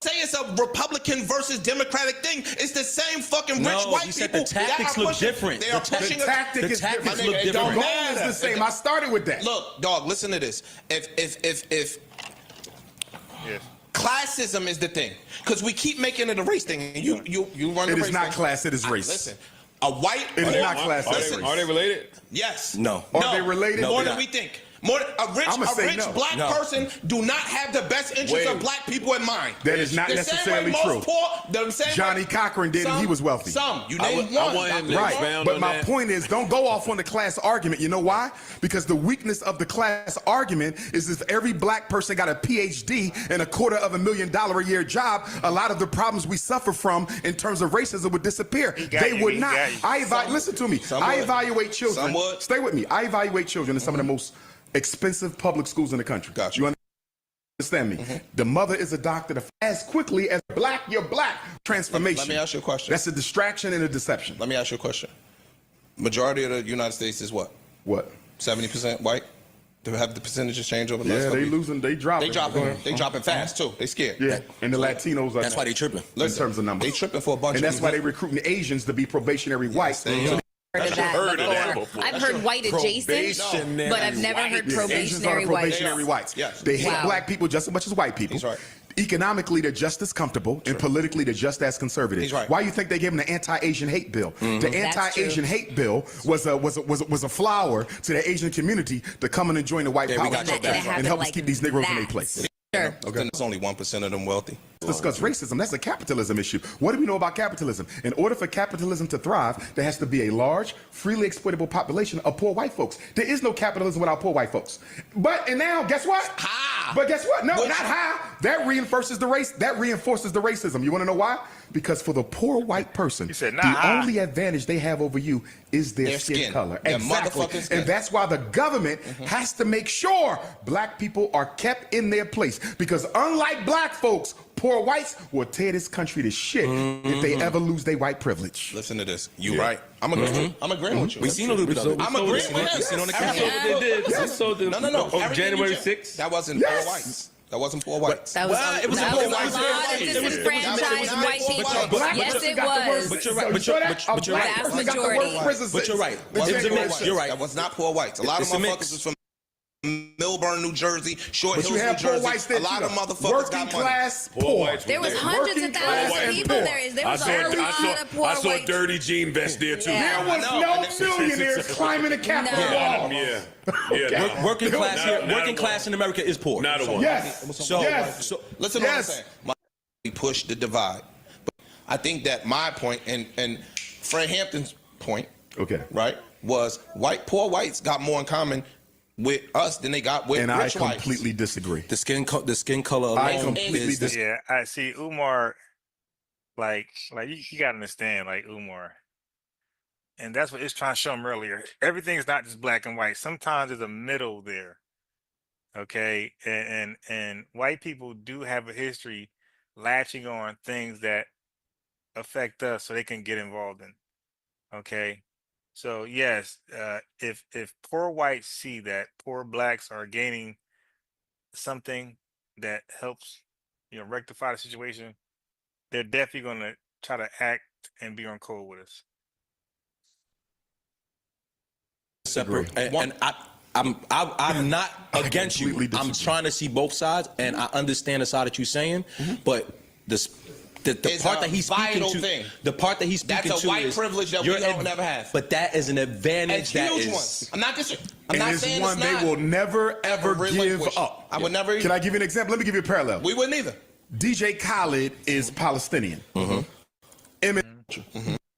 Speaker 7: Say it's a Republican versus Democratic thing. It's the same fucking rich
Speaker 3: No,
Speaker 7: white
Speaker 3: you said
Speaker 7: people.
Speaker 3: the tactics
Speaker 7: that are
Speaker 3: look
Speaker 7: pushing-
Speaker 3: different.
Speaker 7: They are
Speaker 3: The
Speaker 7: pushing
Speaker 2: The tactic
Speaker 3: The
Speaker 2: is
Speaker 3: tactics
Speaker 2: different.
Speaker 3: look
Speaker 7: it don't
Speaker 3: different.
Speaker 2: The goal is the same. I started with that.
Speaker 7: Look, dog, listen to this. If
Speaker 4: Yes.
Speaker 7: classism is the thing, because we keep making it a race thing, and you run the
Speaker 2: It
Speaker 7: race
Speaker 2: is not
Speaker 7: thing.
Speaker 2: class, it is race.
Speaker 7: Listen, a white.
Speaker 2: It is
Speaker 7: Hold
Speaker 2: not
Speaker 7: on.
Speaker 2: class, it is race.
Speaker 1: Are they related?
Speaker 7: Yes.
Speaker 3: No.
Speaker 2: Are they related?
Speaker 7: More
Speaker 2: No,
Speaker 7: than
Speaker 2: they're
Speaker 7: we think. More a rich
Speaker 2: I'ma say no.
Speaker 7: black
Speaker 3: No.
Speaker 7: person do not have the best interests of
Speaker 1: Wait.
Speaker 7: black people in mind.
Speaker 2: That is not
Speaker 7: The same
Speaker 2: necessarily
Speaker 7: way most
Speaker 2: true.
Speaker 7: Poor, the same
Speaker 2: Johnny
Speaker 7: way,
Speaker 2: Cochran did, and he was wealthy.
Speaker 7: Some. You
Speaker 1: I
Speaker 7: name
Speaker 1: wa- I
Speaker 7: one.
Speaker 1: want him to
Speaker 7: Dr.
Speaker 2: Right,
Speaker 1: expound
Speaker 2: but
Speaker 1: on
Speaker 2: my
Speaker 1: that.
Speaker 2: point is, don't go off on the class argument. You know why? Because the weakness of the class argument is if every black person got a PhD and $250,000 a year job, a lot of the problems we suffer from in terms of racism would disappear.
Speaker 4: got
Speaker 2: They
Speaker 4: you,
Speaker 2: would
Speaker 4: he
Speaker 2: not.
Speaker 4: got you.
Speaker 2: Listen to me.
Speaker 7: Some
Speaker 2: I
Speaker 7: would.
Speaker 2: evaluate children.
Speaker 7: Some would.
Speaker 2: Stay with me. I evaluate children in some of the most expensive public schools in the country.
Speaker 7: Gotcha.
Speaker 2: You understand me? The mother is a doctor. As quickly as you're black transformation.
Speaker 7: Let me ask you a question.
Speaker 2: That's a distraction and a deception.
Speaker 7: Let me ask you a question. Majority of the United States is what?
Speaker 2: What?
Speaker 7: 70% white? Do have the percentages change over the last
Speaker 2: Yeah,
Speaker 7: couple
Speaker 2: they
Speaker 7: years?
Speaker 2: losing. They dropping.
Speaker 7: They dropping fast too. They scared.
Speaker 2: Yeah, and the Latinos are.
Speaker 3: That's why they tripping.
Speaker 2: In terms of numbers.
Speaker 7: They tripping for a bunch
Speaker 2: And
Speaker 7: of
Speaker 2: that's why they
Speaker 7: reasons.
Speaker 2: recruiting Asians to be probationary white.
Speaker 7: they
Speaker 2: So
Speaker 7: are.
Speaker 8: Heard of that
Speaker 1: heard of that
Speaker 8: before.
Speaker 1: before.
Speaker 8: I've heard white adjacent,
Speaker 1: Probationary
Speaker 8: but I've never heard
Speaker 2: yeah, Asians are
Speaker 8: probationary white.
Speaker 2: probationary whites.
Speaker 7: Yes.
Speaker 2: They hate
Speaker 8: Wow.
Speaker 2: black people just as much as white people.
Speaker 7: He's right.
Speaker 2: Economically, they're just as comfortable, and politically, they're just as conservative.
Speaker 7: He's right.
Speaker 2: Why you think they gave them the anti-Asian hate bill? The
Speaker 8: That's
Speaker 2: anti-Asian
Speaker 8: true.
Speaker 2: hate bill was a flower to the Asian community to come in and join the white
Speaker 3: Yeah, we
Speaker 2: power
Speaker 3: got your
Speaker 2: structure
Speaker 3: back.
Speaker 2: and help us
Speaker 8: Like
Speaker 2: keep these Negroes in their
Speaker 8: that.
Speaker 2: place.
Speaker 8: Sure.
Speaker 7: Then it's only 1% of them wealthy.
Speaker 2: Let's discuss racism. That's a capitalism issue. What do we know about capitalism? In order for capitalism to thrive, there has to be a large, freely exploitable population of poor white folks. There is no capitalism without poor white folks. And now, guess what?
Speaker 7: Ha!
Speaker 2: But guess what? No,
Speaker 7: Which-
Speaker 2: not how. That reinforces the race. That reinforces the racism. You want to know why? Because for the poor white person,
Speaker 4: said,
Speaker 2: the
Speaker 4: nah, ha.
Speaker 2: only advantage they have over you is their
Speaker 7: Their
Speaker 2: skin
Speaker 7: skin.
Speaker 2: color.
Speaker 7: Their
Speaker 2: Exactly.
Speaker 7: motherfucking skin.
Speaker 2: And that's why the government has to make sure black people are kept in their place. Because unlike black folks, poor whites will tear this country to shit if they ever lose their white privilege.
Speaker 7: Listen to this. You right. I'm agreeing. I'm agreeing with you.
Speaker 3: We seen a little bit of it.
Speaker 7: I'm agreeing with
Speaker 3: We
Speaker 7: you.
Speaker 3: seen on the
Speaker 7: Everything-
Speaker 3: camera.
Speaker 5: They did.
Speaker 2: Yes.
Speaker 5: So the,
Speaker 7: No.
Speaker 5: On
Speaker 7: Everything
Speaker 5: January
Speaker 7: you just-
Speaker 5: 6th.
Speaker 7: That wasn't
Speaker 2: Yes.
Speaker 7: poor whites. That wasn't poor whites.
Speaker 8: That was,
Speaker 3: Well, it was
Speaker 8: that
Speaker 3: a
Speaker 8: was
Speaker 3: poor
Speaker 8: a
Speaker 3: white
Speaker 8: lot of
Speaker 3: man.
Speaker 8: disenfranchised white people.
Speaker 2: Black
Speaker 8: Yes,
Speaker 2: person
Speaker 8: it
Speaker 2: got the
Speaker 8: was.
Speaker 2: worst-
Speaker 3: But you're right,
Speaker 2: so
Speaker 3: but
Speaker 2: you
Speaker 3: you're-
Speaker 2: know
Speaker 3: but
Speaker 2: that?
Speaker 3: you're
Speaker 2: A
Speaker 3: right.
Speaker 2: black
Speaker 8: Vast
Speaker 2: person got the
Speaker 8: majority.
Speaker 2: worst prisons.
Speaker 3: But you're right.
Speaker 2: The
Speaker 3: It was a
Speaker 2: January
Speaker 3: mix.
Speaker 2: sixth.
Speaker 3: You're right.
Speaker 7: That was not poor whites. A lot
Speaker 3: It's
Speaker 7: of
Speaker 3: a
Speaker 7: motherfuckers
Speaker 3: mix.
Speaker 7: was from Milburn, New Jersey, Short
Speaker 2: But
Speaker 7: Hills,
Speaker 2: you
Speaker 7: New
Speaker 2: have poor
Speaker 7: Jersey.
Speaker 2: whites there
Speaker 7: A lot
Speaker 2: too,
Speaker 7: of
Speaker 2: though.
Speaker 7: motherfuckers
Speaker 2: Working
Speaker 7: got money.
Speaker 2: class
Speaker 1: Poor
Speaker 2: poor.
Speaker 1: whites
Speaker 8: There was
Speaker 1: Working
Speaker 8: hundreds of
Speaker 2: class
Speaker 8: thousands of
Speaker 2: and
Speaker 8: people
Speaker 2: poor.
Speaker 8: there. There
Speaker 1: I
Speaker 8: was
Speaker 1: saw,
Speaker 8: a
Speaker 1: I
Speaker 8: lot of poor
Speaker 1: saw, I saw
Speaker 8: white.
Speaker 1: dirty jean vest there too.
Speaker 8: Yeah.
Speaker 2: There was
Speaker 7: I know,
Speaker 2: no
Speaker 7: and it's-
Speaker 2: millionaires climbing the Capitol
Speaker 8: No.
Speaker 2: wall.
Speaker 1: Yeah.
Speaker 3: Working class
Speaker 1: Not-
Speaker 3: here,
Speaker 1: not
Speaker 3: working
Speaker 1: a
Speaker 3: class in America is poor.
Speaker 1: Not a one.
Speaker 2: Yes.
Speaker 3: So,
Speaker 2: Yes.
Speaker 3: so
Speaker 7: Listen to what I'm
Speaker 2: Yes.
Speaker 7: saying. We push the divide. But I think that my point and Fred Hampton's point,
Speaker 2: Okay.
Speaker 7: right, was poor whites got more in common with us than they got with
Speaker 2: And I
Speaker 7: rich whites.
Speaker 2: completely disagree.
Speaker 3: the skin color
Speaker 2: I
Speaker 3: alone
Speaker 2: completely
Speaker 3: is
Speaker 2: disagree.
Speaker 4: Yeah, I see Umar. Like you gotta understand, like Umar, and that's what it's trying to show him earlier. Everything's not just black and white. Sometimes there's a middle there. Okay, and white people do have a history latching on things that affect us, so they can get involved in. Okay, so yes, if poor whites see that poor blacks are gaining something that helps, rectify the situation, they're definitely going to try to act and be on code with us.
Speaker 3: separate. And I'm not against you.
Speaker 2: completely
Speaker 3: I'm
Speaker 2: disagree.
Speaker 3: trying to see both sides, and I understand the side that you're saying, but the
Speaker 7: It's
Speaker 3: part
Speaker 7: a
Speaker 3: that he's speaking
Speaker 7: vital
Speaker 3: to,
Speaker 7: thing.
Speaker 3: the part that he's speaking
Speaker 7: That's a
Speaker 3: to
Speaker 7: white
Speaker 3: is
Speaker 7: privilege that we
Speaker 3: you're
Speaker 7: don't never have.
Speaker 3: But that is an advantage
Speaker 7: It's
Speaker 3: that
Speaker 7: huge
Speaker 3: is.
Speaker 7: one. I'm not
Speaker 2: And
Speaker 7: saying
Speaker 2: it's
Speaker 7: it's
Speaker 2: one they
Speaker 7: not.
Speaker 2: will never, ever give
Speaker 7: relinquish.
Speaker 2: up.
Speaker 7: I would never.
Speaker 2: Can I give you an example? Let me give you a parallel.
Speaker 7: We wouldn't either.
Speaker 2: DJ Khaled is Palestinian. Image.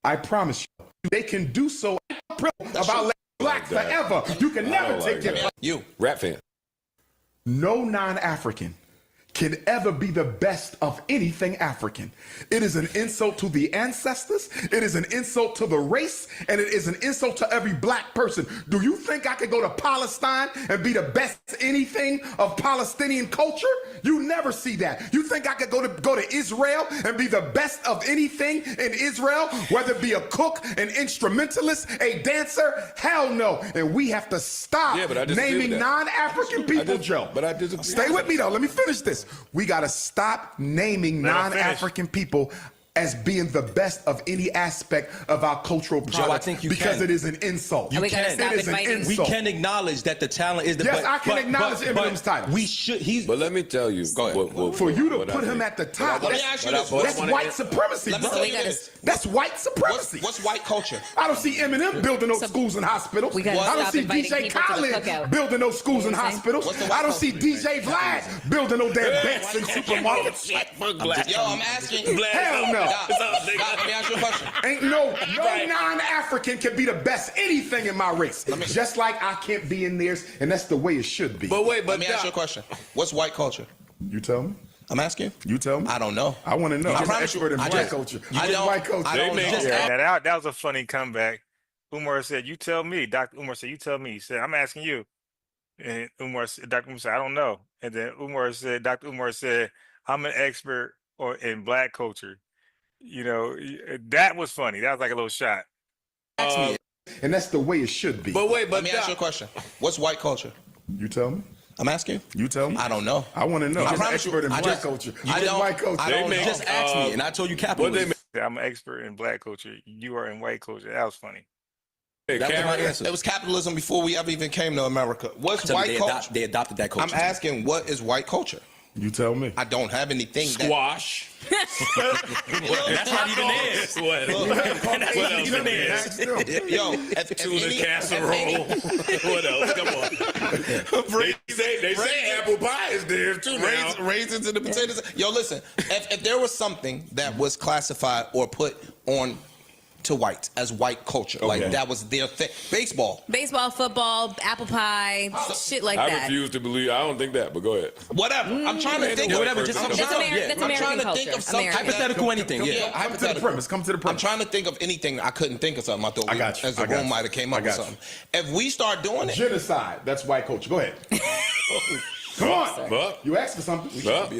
Speaker 2: I promise you, they can do so about letting black forever. You can never
Speaker 1: don't
Speaker 2: take
Speaker 1: like
Speaker 2: their
Speaker 1: that.
Speaker 7: You.
Speaker 1: Rap fan.
Speaker 2: No non-African can ever be the best of anything African. It is an insult to the ancestors, it is an insult to the race, and it is an insult to every black person. Do you think I could go to Palestine and be the best anything of Palestinian culture? You never see that. You think I could go to Israel and be the best of anything in Israel, whether it be a cook, an instrumentalist, a dancer? Hell no. And we have to stop naming non-African people, Joe.
Speaker 1: But I disagree.
Speaker 2: Stay with me though. Let me finish this. We got to stop naming non-African people as being the best of any aspect of our cultural product.
Speaker 3: Joe, I think you
Speaker 2: because
Speaker 3: can.
Speaker 2: it is an insult.
Speaker 8: And we gotta stop
Speaker 2: It is an
Speaker 8: inviting-
Speaker 3: We
Speaker 2: insult.
Speaker 3: can acknowledge that the talent is the.
Speaker 2: Yes, I can acknowledge Eminem's title.
Speaker 3: We should. He's.
Speaker 1: But let me tell you.
Speaker 3: Go ahead.
Speaker 2: For you to
Speaker 1: what I
Speaker 2: put him
Speaker 1: think.
Speaker 2: at the top,
Speaker 7: Let me ask you this.
Speaker 2: that's white supremacy,
Speaker 7: Let me
Speaker 2: bro.
Speaker 7: tell you this.
Speaker 2: That's white supremacy.
Speaker 7: What's white culture?
Speaker 2: I don't see Eminem building those schools and hospitals.
Speaker 8: We gotta
Speaker 2: I don't
Speaker 8: stop
Speaker 2: see
Speaker 8: inviting
Speaker 2: DJ
Speaker 8: people to the
Speaker 2: Khaled
Speaker 8: cookout.
Speaker 2: building those schools
Speaker 8: You
Speaker 2: and
Speaker 8: know what I'm saying?
Speaker 2: hospitals.
Speaker 7: What's the white
Speaker 2: I don't see
Speaker 7: culture?
Speaker 2: DJ Vlad building no damn banks and supermarkets.
Speaker 7: Yo, I'm asking.
Speaker 2: Hell no.
Speaker 7: Doc, let me ask you a question.
Speaker 2: Ain't no non-African can be the best anything in my race. Just like I can't be in theirs, and that's the way it should be.
Speaker 1: But wait,
Speaker 7: Let me ask you a question. What's white culture?
Speaker 2: You tell me.
Speaker 7: I'm asking.
Speaker 2: You tell me.
Speaker 7: I don't know.
Speaker 2: I want to know.
Speaker 7: I
Speaker 2: I'm an
Speaker 7: promise you,
Speaker 2: expert in
Speaker 7: I
Speaker 2: black
Speaker 7: just-
Speaker 2: culture.
Speaker 7: I
Speaker 2: You
Speaker 7: don't-
Speaker 2: white culture.
Speaker 7: I don't know.
Speaker 4: Yeah, that was a funny comeback. Umar said, "You tell me." Dr. Umar said, "You tell me." He said, "I'm asking you." And Dr. Umar said, "I don't know." And then Dr. Umar said, "I'm an expert in black culture." You know, that was funny. That was like a little shot.
Speaker 2: And that's the way it should be.
Speaker 1: But wait,
Speaker 7: Let me ask you a question. What's white culture?
Speaker 2: You tell me.
Speaker 7: I'm asking.
Speaker 2: You tell me.
Speaker 7: I don't know.
Speaker 2: I want to know.
Speaker 7: I
Speaker 2: I'm an
Speaker 7: promise you,
Speaker 2: expert in
Speaker 7: I
Speaker 2: black
Speaker 7: just-
Speaker 2: culture.
Speaker 7: I
Speaker 2: You
Speaker 7: don't-
Speaker 2: white culture.
Speaker 7: I don't know.
Speaker 3: Just ask me, and I told you capitalism.
Speaker 4: I'm an expert in black culture. You are in white culture. That was funny.
Speaker 3: That was my answer.
Speaker 7: It was capitalism before we ever even came to America. What's
Speaker 3: So
Speaker 7: white
Speaker 3: they,
Speaker 7: culture?
Speaker 3: they adopted that culture.
Speaker 7: I'm asking, what is white culture?
Speaker 2: You tell me.
Speaker 7: I don't have anything.
Speaker 5: Squash. That's not even theirs. That's not even theirs.
Speaker 7: Yo,
Speaker 5: Tuna casserole. What else? Come on. They say apple pie is theirs too now.
Speaker 7: Raisins and the potatoes. Yo, listen. If there was something that was classified or put on to whites as white culture, like that was their thing. Baseball.
Speaker 8: Baseball, football, apple pie, shit like
Speaker 1: I
Speaker 8: that.
Speaker 1: refuse to believe. I don't think that. But go ahead.
Speaker 7: Whatever. I'm trying to think of
Speaker 3: whatever, just
Speaker 8: That's
Speaker 3: something.
Speaker 8: That's
Speaker 7: I'm trying
Speaker 8: American
Speaker 7: to
Speaker 8: culture.
Speaker 7: think of something.
Speaker 8: American.
Speaker 3: Hypothetical anything, yeah.
Speaker 2: Come to the
Speaker 7: Hypothetical.
Speaker 2: premise. Come to the
Speaker 7: I'm
Speaker 2: premise.
Speaker 7: trying to think of anything. I couldn't think of something. I thought
Speaker 2: I got you.
Speaker 7: as the
Speaker 2: I got
Speaker 7: room
Speaker 2: you.
Speaker 7: might have came
Speaker 2: I
Speaker 7: up with
Speaker 2: got you.
Speaker 7: something. If we start doing it,
Speaker 2: Genocide. That's white culture. Go ahead. Come on.
Speaker 1: But
Speaker 2: You asked for something.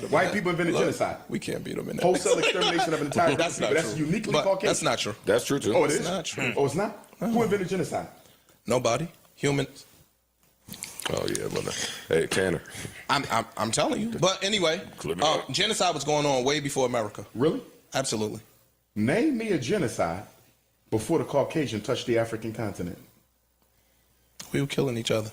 Speaker 2: White people invented genocide.
Speaker 7: we can't beat them in that.
Speaker 2: Wholesale extermination of an entire
Speaker 7: That's
Speaker 2: people.
Speaker 7: not
Speaker 2: That's
Speaker 7: true.
Speaker 2: uniquely
Speaker 7: But
Speaker 2: Caucasian.
Speaker 7: that's not true.
Speaker 1: that's true too.
Speaker 2: Oh, it is?
Speaker 7: It's not true.
Speaker 2: Oh, it's not? Who invented genocide?
Speaker 7: Nobody. Humans.
Speaker 1: Oh yeah, but hey Tanner.
Speaker 7: I'm telling you. But anyway, genocide was going on way before America.
Speaker 2: Really?
Speaker 7: Absolutely.
Speaker 2: Name me a genocide before the Caucasian touched the African continent.
Speaker 7: We were killing each other.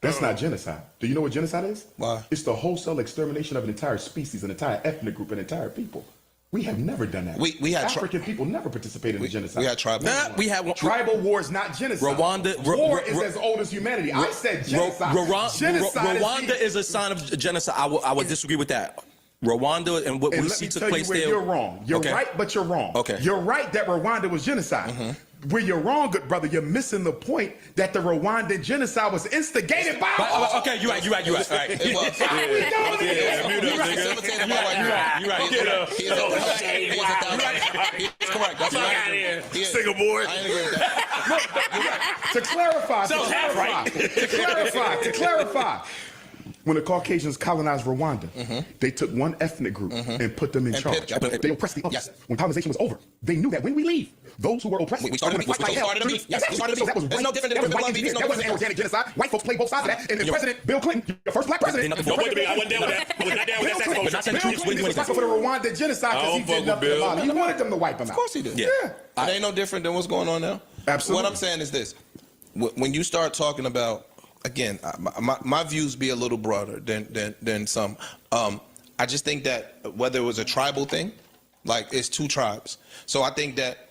Speaker 2: That's not genocide. Do you know what genocide is?
Speaker 7: Why?
Speaker 2: It's the wholesale extermination of an entire species, an entire ethnic group, an entire people. We have never done that.
Speaker 7: We had
Speaker 2: African people never participated in genocide.
Speaker 7: We had tribal.
Speaker 3: We had one.
Speaker 2: Tribal war is not genocide.
Speaker 3: Rwanda-
Speaker 2: war is as old as humanity. I said genocide. Genocide is
Speaker 3: Rwanda is a sign of genocide. I would disagree with that. Rwanda and what
Speaker 2: And
Speaker 3: we
Speaker 2: let
Speaker 3: see
Speaker 2: me
Speaker 3: took
Speaker 2: tell you
Speaker 3: place
Speaker 2: where
Speaker 3: there.
Speaker 2: you're wrong. You're
Speaker 3: Okay.
Speaker 2: right, but you're wrong.
Speaker 3: Okay.
Speaker 2: You're right that Rwanda was genocide. Where you're wrong, good brother, you're missing the point that the Rwandan genocide was instigated by.
Speaker 3: Okay, you're right. All right.
Speaker 7: It was. Facilitated by white people. He is correct. That's right.
Speaker 5: Single board.
Speaker 7: I ain't agree with that.
Speaker 2: To clarify. When the Caucasians colonized Rwanda, they took one ethnic group and put them in charge. They oppressed the others.
Speaker 7: Yes.
Speaker 2: When colonization was over, they knew that when we leave, those who were oppressed
Speaker 7: We started
Speaker 2: are gonna fight like hell.
Speaker 7: Yes, we started
Speaker 2: So that was
Speaker 7: There's no different than
Speaker 2: that was
Speaker 7: Columbia.
Speaker 2: white engineering. That wasn't organic genocide. White folks played both sides of that. And then President Bill Clinton, your first black president.
Speaker 5: I wasn't down with that. I was not down with that sex
Speaker 3: But not
Speaker 5: culture.
Speaker 3: saying
Speaker 2: Bill
Speaker 3: troops
Speaker 2: Clinton was
Speaker 3: wouldn't
Speaker 2: responsible for the Rwandan genocide because he
Speaker 1: I don't fuck
Speaker 2: did
Speaker 1: with
Speaker 2: nothing
Speaker 1: Bill.
Speaker 2: about it. He wanted them to wipe them out.
Speaker 7: Of course he did.
Speaker 2: Yeah.
Speaker 7: It ain't no different than what's going on now.
Speaker 2: Absolutely.
Speaker 7: What I'm saying is this: when you start talking about, again, my views be a little broader than some. I just think that whether it was a tribal thing, like it's two tribes. So I think that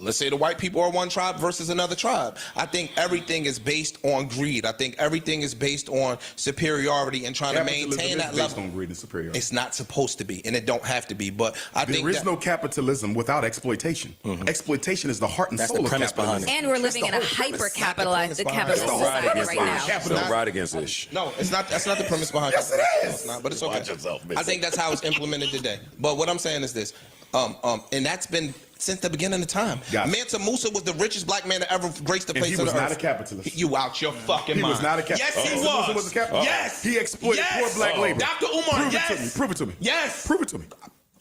Speaker 7: let's say the white people are one tribe versus another tribe. I think everything is based on greed. I think everything is based on superiority and trying to maintain that
Speaker 2: based
Speaker 7: level.
Speaker 2: on greed and superiority.
Speaker 7: It's not supposed to be, and it don't have to be. But I think
Speaker 2: there is no capitalism without exploitation. Exploitation is the heart and
Speaker 3: That's
Speaker 2: soul
Speaker 3: the premise
Speaker 2: of capitalism.
Speaker 3: behind it.
Speaker 8: And we're living in a hyper-capitalized capitalist
Speaker 1: Don't ride
Speaker 8: society
Speaker 1: against
Speaker 8: right now.
Speaker 1: this. Don't ride against this.
Speaker 7: No, it's not. That's not the premise behind
Speaker 2: Yes,
Speaker 7: it.
Speaker 2: it
Speaker 7: No,
Speaker 2: is.
Speaker 7: it's not, but it's okay.
Speaker 1: Watch yourself, Mason.
Speaker 7: I think that's how it's implemented today. But what I'm saying is this, and that's been since the beginning of time.
Speaker 2: Got it.
Speaker 7: Mansa Musa was the richest black man to ever grace the
Speaker 2: And
Speaker 7: face
Speaker 2: he
Speaker 7: of
Speaker 2: was
Speaker 7: the
Speaker 2: not
Speaker 7: earth.
Speaker 2: a capitalist.
Speaker 7: You out your fucking
Speaker 2: He
Speaker 7: mind.
Speaker 2: was not a capitalist.
Speaker 7: Yes, he
Speaker 2: Mansa Musa
Speaker 7: was.
Speaker 2: was a capitalist.
Speaker 7: Yes.
Speaker 2: He exploited poor black labor.
Speaker 7: Dr. Umar,
Speaker 2: Prove
Speaker 7: yes.
Speaker 2: it to me. Prove it to me.
Speaker 7: Yes.
Speaker 2: Prove it to me.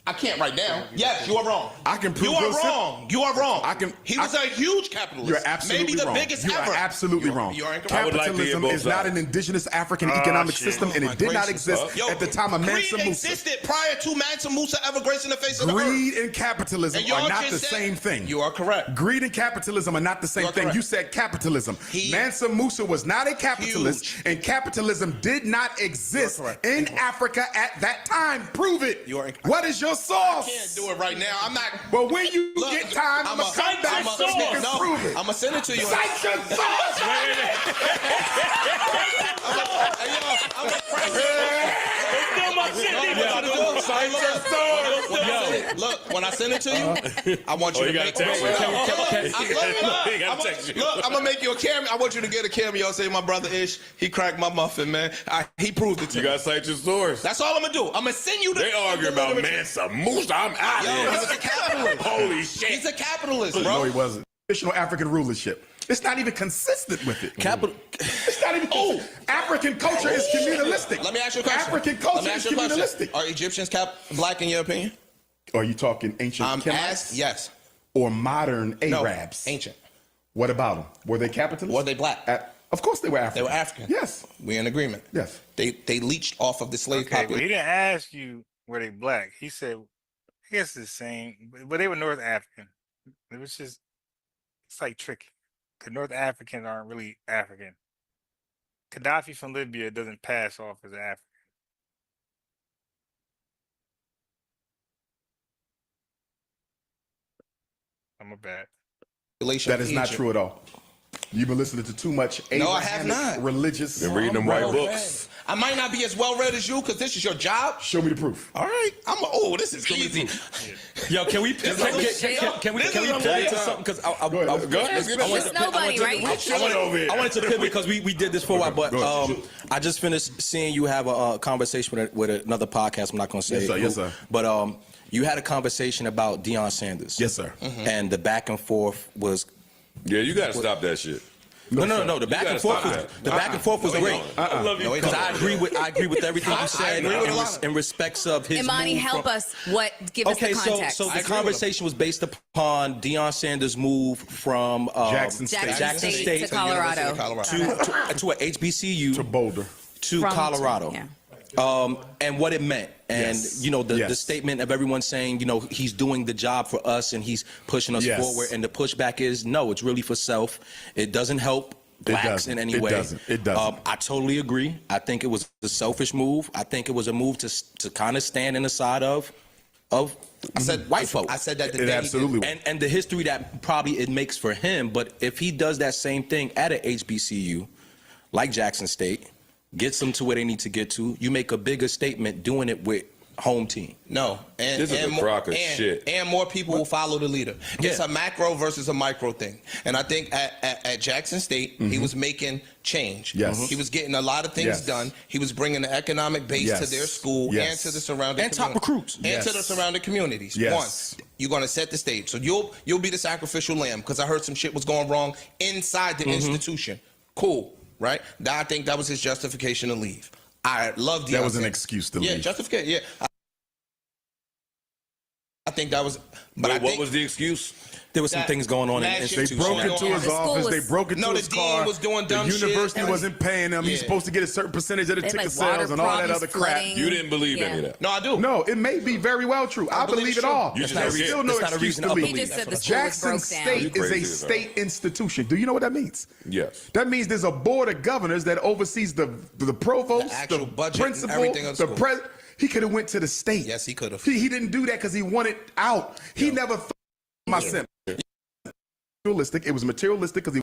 Speaker 7: I can't right now. Yes, you are wrong.
Speaker 2: I can prove
Speaker 7: you are
Speaker 2: real simple.
Speaker 7: wrong. You are wrong. He was a huge capitalist.
Speaker 2: You're absolutely
Speaker 7: Maybe the
Speaker 2: wrong.
Speaker 7: biggest
Speaker 2: you
Speaker 7: ever.
Speaker 2: are absolutely wrong.
Speaker 7: You are incorrect.
Speaker 5: I would like to hear
Speaker 2: Capitalism
Speaker 5: both
Speaker 2: is not
Speaker 5: sides.
Speaker 2: an indigenous African economic system, and
Speaker 7: my
Speaker 2: it did not
Speaker 7: gracious.
Speaker 2: exist at the time of Mansa
Speaker 7: Greed
Speaker 2: Musa.
Speaker 7: existed prior to Mansa Musa ever gracing the face of the earth.
Speaker 2: Greed and capitalism
Speaker 7: And y'all
Speaker 2: are not
Speaker 7: just
Speaker 2: the
Speaker 7: said-
Speaker 2: same thing.
Speaker 7: You are correct.
Speaker 2: Greed and capitalism are not the same
Speaker 7: You are
Speaker 2: thing.
Speaker 7: correct.
Speaker 2: You said capitalism.
Speaker 7: He-
Speaker 2: Mansa Musa was not a capitalist,
Speaker 7: Huge.
Speaker 2: and capitalism did not exist
Speaker 7: You are correct.
Speaker 2: in Africa at that time. Prove it.
Speaker 7: You are incorrect.
Speaker 2: What is your source?
Speaker 7: I can't do it right now. I'm not.
Speaker 2: But when you
Speaker 7: Look,
Speaker 2: get time, I'm going to come back so you can prove it.
Speaker 7: I'm gonna send it to you.
Speaker 2: Cite your source.
Speaker 7: Look, when I send it to you, I want you to
Speaker 5: gotta
Speaker 7: make.
Speaker 5: text me. He gotta text you.
Speaker 7: Look, I'm gonna make you a cameo. I want you to get a cameo. Say my brother Ish, he cracked my muffin, man. He proved it to
Speaker 5: You
Speaker 7: me.
Speaker 5: gotta cite your source.
Speaker 7: That's all I'm gonna do. I'm gonna send you the.
Speaker 5: They arguing about Mansa Musa. I'm out
Speaker 7: Yo, he
Speaker 5: here.
Speaker 7: was a capitalist.
Speaker 5: Holy shit.
Speaker 7: He's a capitalist, bro.
Speaker 2: No, he wasn't. Traditional African rulership. It's not even consistent with it. It's not even. African culture is communalistic.
Speaker 7: Let me ask you a question.
Speaker 2: African
Speaker 7: Let
Speaker 2: culture
Speaker 7: me
Speaker 2: is
Speaker 7: ask you a question.
Speaker 2: communalistic.
Speaker 7: Are Egyptians black in your opinion?
Speaker 2: Are you talking ancient
Speaker 7: I'm
Speaker 2: Kemites
Speaker 7: asked. Yes.
Speaker 2: or modern
Speaker 7: No.
Speaker 2: Arabs?
Speaker 7: Ancient.
Speaker 2: What about them? Were they capitalists?
Speaker 7: Were they black?
Speaker 2: Of course they were African.
Speaker 7: They were African.
Speaker 2: Yes.
Speaker 7: We're in agreement.
Speaker 2: Yes.
Speaker 7: They leached off of the slave
Speaker 4: Okay, but
Speaker 7: population.
Speaker 4: he didn't ask you were they black. He said, I guess it's the same, but they were North African. It was just, it's like tricky. Because North Africans aren't really African. Gaddafi from Libya doesn't pass off as African. I'm a bad.
Speaker 2: That is not true at all. You've been listening to too much
Speaker 7: No, I have
Speaker 2: Abrahamic
Speaker 7: not.
Speaker 2: religious.
Speaker 1: Been reading them right books.
Speaker 7: I might not be as well read as you because this is your job.
Speaker 2: Show me the proof.
Speaker 7: All right. This is easy.
Speaker 3: Yo, can we pivot to something? Because I
Speaker 8: It's nobody, right?
Speaker 3: I wanted to pivot because we did this for a while, but I just finished seeing you have a conversation with another podcast. I'm not going to say
Speaker 2: Yes, sir.
Speaker 3: who,
Speaker 2: Yes, sir.
Speaker 3: But you had a conversation about Deion Sanders.
Speaker 2: Yes, sir.
Speaker 3: And the back and forth was
Speaker 1: Yeah, you gotta stop that shit.
Speaker 3: no. The back
Speaker 1: gotta
Speaker 3: and forth
Speaker 1: stop
Speaker 3: was
Speaker 1: that.
Speaker 3: the back and forth was great.
Speaker 5: I love you.
Speaker 3: Because I agree with everything you said
Speaker 7: agree with a lot.
Speaker 3: in respects of his
Speaker 8: Imani,
Speaker 3: move
Speaker 8: help
Speaker 3: from-
Speaker 8: us. Give us
Speaker 3: Okay,
Speaker 8: the context.
Speaker 3: so the conversation was based upon Deion Sanders' move from
Speaker 2: Jackson State.
Speaker 8: Jackson State to Colorado.
Speaker 3: to a HBCU
Speaker 2: To Boulder.
Speaker 3: to
Speaker 8: From-
Speaker 3: Colorado.
Speaker 8: yeah.
Speaker 3: And what it meant. And,
Speaker 2: Yes.
Speaker 3: the
Speaker 2: Yes.
Speaker 3: statement of everyone saying, he's doing the job for us and he's pushing us
Speaker 2: Yes.
Speaker 3: forward. And the pushback is, no, it's really for self. It doesn't help blacks
Speaker 2: doesn't.
Speaker 3: in any
Speaker 2: It
Speaker 3: way.
Speaker 2: doesn't. It doesn't.
Speaker 3: I totally agree. I think it was a selfish move. I think it was a move to kind of stand in the side of white folks.
Speaker 7: I said that the
Speaker 2: It
Speaker 7: day
Speaker 2: absolutely was.
Speaker 3: And the history that probably it makes for him. But if he does that same thing at a HBCU, like Jackson State, gets them to where they need to get to, you make a bigger statement doing it with home team.
Speaker 7: No, and
Speaker 1: This is
Speaker 7: and
Speaker 1: a
Speaker 7: more,
Speaker 1: crock of
Speaker 7: and,
Speaker 1: shit.
Speaker 7: and more people will follow the leader. It's
Speaker 3: Yeah.
Speaker 7: a macro versus a micro thing, and I think at Jackson State he was making change.
Speaker 2: Yes.
Speaker 7: He was getting a lot of things
Speaker 2: Yes.
Speaker 7: done. He was bringing the economic base to
Speaker 2: Yes.
Speaker 7: their school
Speaker 2: Yes.
Speaker 7: and to the surrounding
Speaker 3: And top
Speaker 7: community.
Speaker 3: recruits.
Speaker 7: and
Speaker 2: Yes.
Speaker 7: to the surrounding communities.
Speaker 2: Yes.
Speaker 7: One, you're going to set the stage, so you'll be the sacrificial lamb because I heard some shit was going wrong inside the institution. Cool, right? I think that was his justification to leave. I love
Speaker 2: That was an
Speaker 7: Deion.
Speaker 2: excuse to
Speaker 7: Yeah,
Speaker 2: leave.
Speaker 7: justification. Yeah. I think that was. But
Speaker 1: Wait,
Speaker 7: I
Speaker 1: what
Speaker 7: think
Speaker 1: was the excuse?
Speaker 3: There was some
Speaker 7: That-
Speaker 3: things going on in
Speaker 7: that
Speaker 3: the
Speaker 7: shit
Speaker 2: They
Speaker 3: institution.
Speaker 2: broke into his
Speaker 8: The school
Speaker 2: office.
Speaker 8: was-
Speaker 2: They broke into
Speaker 7: No, the
Speaker 2: his
Speaker 7: dean
Speaker 2: car.
Speaker 7: was doing dumb
Speaker 2: the
Speaker 7: shit.
Speaker 2: university
Speaker 7: And-
Speaker 2: wasn't paying him. He's
Speaker 7: Yeah.
Speaker 2: supposed to get a certain percentage of the
Speaker 8: They had,
Speaker 2: ticket
Speaker 8: like, water
Speaker 2: sales and all that
Speaker 8: problems,
Speaker 2: other crap.
Speaker 8: flooding.
Speaker 1: You didn't believe
Speaker 8: Yeah.
Speaker 1: any of that.
Speaker 7: No, I do.
Speaker 2: No, it may be very well true. I
Speaker 7: believe
Speaker 2: believe
Speaker 7: it's
Speaker 2: it
Speaker 7: true.
Speaker 2: all.
Speaker 1: You just
Speaker 2: There's
Speaker 1: don't
Speaker 2: still
Speaker 1: get-
Speaker 2: no
Speaker 3: That's not a
Speaker 2: excuse
Speaker 3: reason
Speaker 2: to
Speaker 3: to
Speaker 2: leave.
Speaker 3: believe.
Speaker 8: He just said the school was
Speaker 2: Jackson
Speaker 8: broke down.
Speaker 2: State
Speaker 1: You
Speaker 2: is
Speaker 1: crazy
Speaker 2: a
Speaker 1: as hell.
Speaker 2: state institution. Do you know what that means?
Speaker 1: Yes.
Speaker 2: That means there's a board of governors that oversees the provost,
Speaker 7: The actual budget and
Speaker 2: principal,
Speaker 7: everything of the
Speaker 2: the
Speaker 7: school.
Speaker 2: He could have went to the state.
Speaker 7: Yes, he could have.
Speaker 2: He didn't do that because he wanted out. He never thought my son. materialistic. It was materialistic because he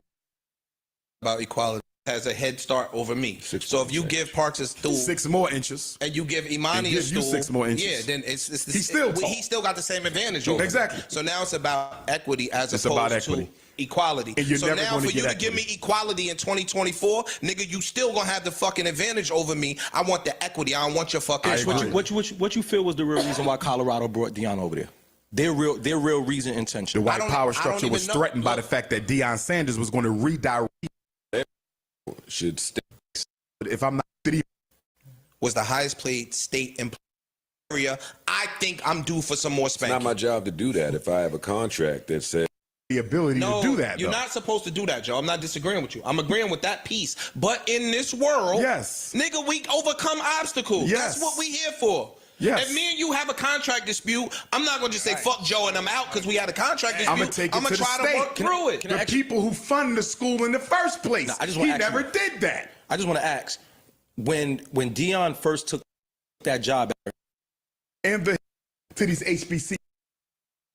Speaker 7: about equality has a head start over me. So if you give Parks a stool
Speaker 2: 6 more inches.
Speaker 7: and you give Imani a
Speaker 2: gives you
Speaker 7: stool,
Speaker 2: 6 more inches.
Speaker 7: yeah, then it's
Speaker 2: He's still tall.
Speaker 7: he still got the same advantage over me.
Speaker 2: Exactly.
Speaker 7: So now it's about equity as
Speaker 2: It's
Speaker 7: opposed
Speaker 2: about equity.
Speaker 7: to equality.
Speaker 2: And you're
Speaker 7: so
Speaker 2: never
Speaker 7: now
Speaker 2: gonna
Speaker 7: for you
Speaker 2: get
Speaker 7: to give me
Speaker 2: equity.
Speaker 7: equality in 2024, nigga, you still gonna have the fucking advantage over me. I want the equity. I don't want your fucking.
Speaker 3: What you feel was the real reason why Colorado brought Deion over there? Their real reason, intention.
Speaker 2: The white power
Speaker 7: I don't
Speaker 2: structure was
Speaker 7: even know.
Speaker 2: threatened by
Speaker 7: Look.
Speaker 2: the fact that Deion Sanders was going to redirect.
Speaker 1: Should stay.
Speaker 2: If I'm not,
Speaker 7: was the highest paid state employer. I think I'm due for some more
Speaker 1: It's
Speaker 7: spanking.
Speaker 1: not my job to do that. If I have a contract that says
Speaker 2: the ability
Speaker 7: No,
Speaker 2: to do that,
Speaker 7: you're
Speaker 2: though.
Speaker 7: not supposed to do that, Joe. I'm not disagreeing with you. I'm agreeing with that piece. But in this world,
Speaker 2: Yes.
Speaker 7: nigga, we overcome obstacles.
Speaker 2: Yes.
Speaker 7: That's what we here for.
Speaker 2: Yes.
Speaker 7: If me and you have a contract dispute, I'm not gonna just say fuck Joe and I'm out because we had a contract dispute.
Speaker 2: I'm gonna take it to the
Speaker 7: try
Speaker 2: state.
Speaker 7: to work through it.
Speaker 2: The people who fund the school in the first place.
Speaker 3: I just
Speaker 2: He
Speaker 3: wanna ask
Speaker 2: never
Speaker 3: you-
Speaker 2: did that.
Speaker 3: I just want to ask, when Deion first took that job,
Speaker 2: And to these HBC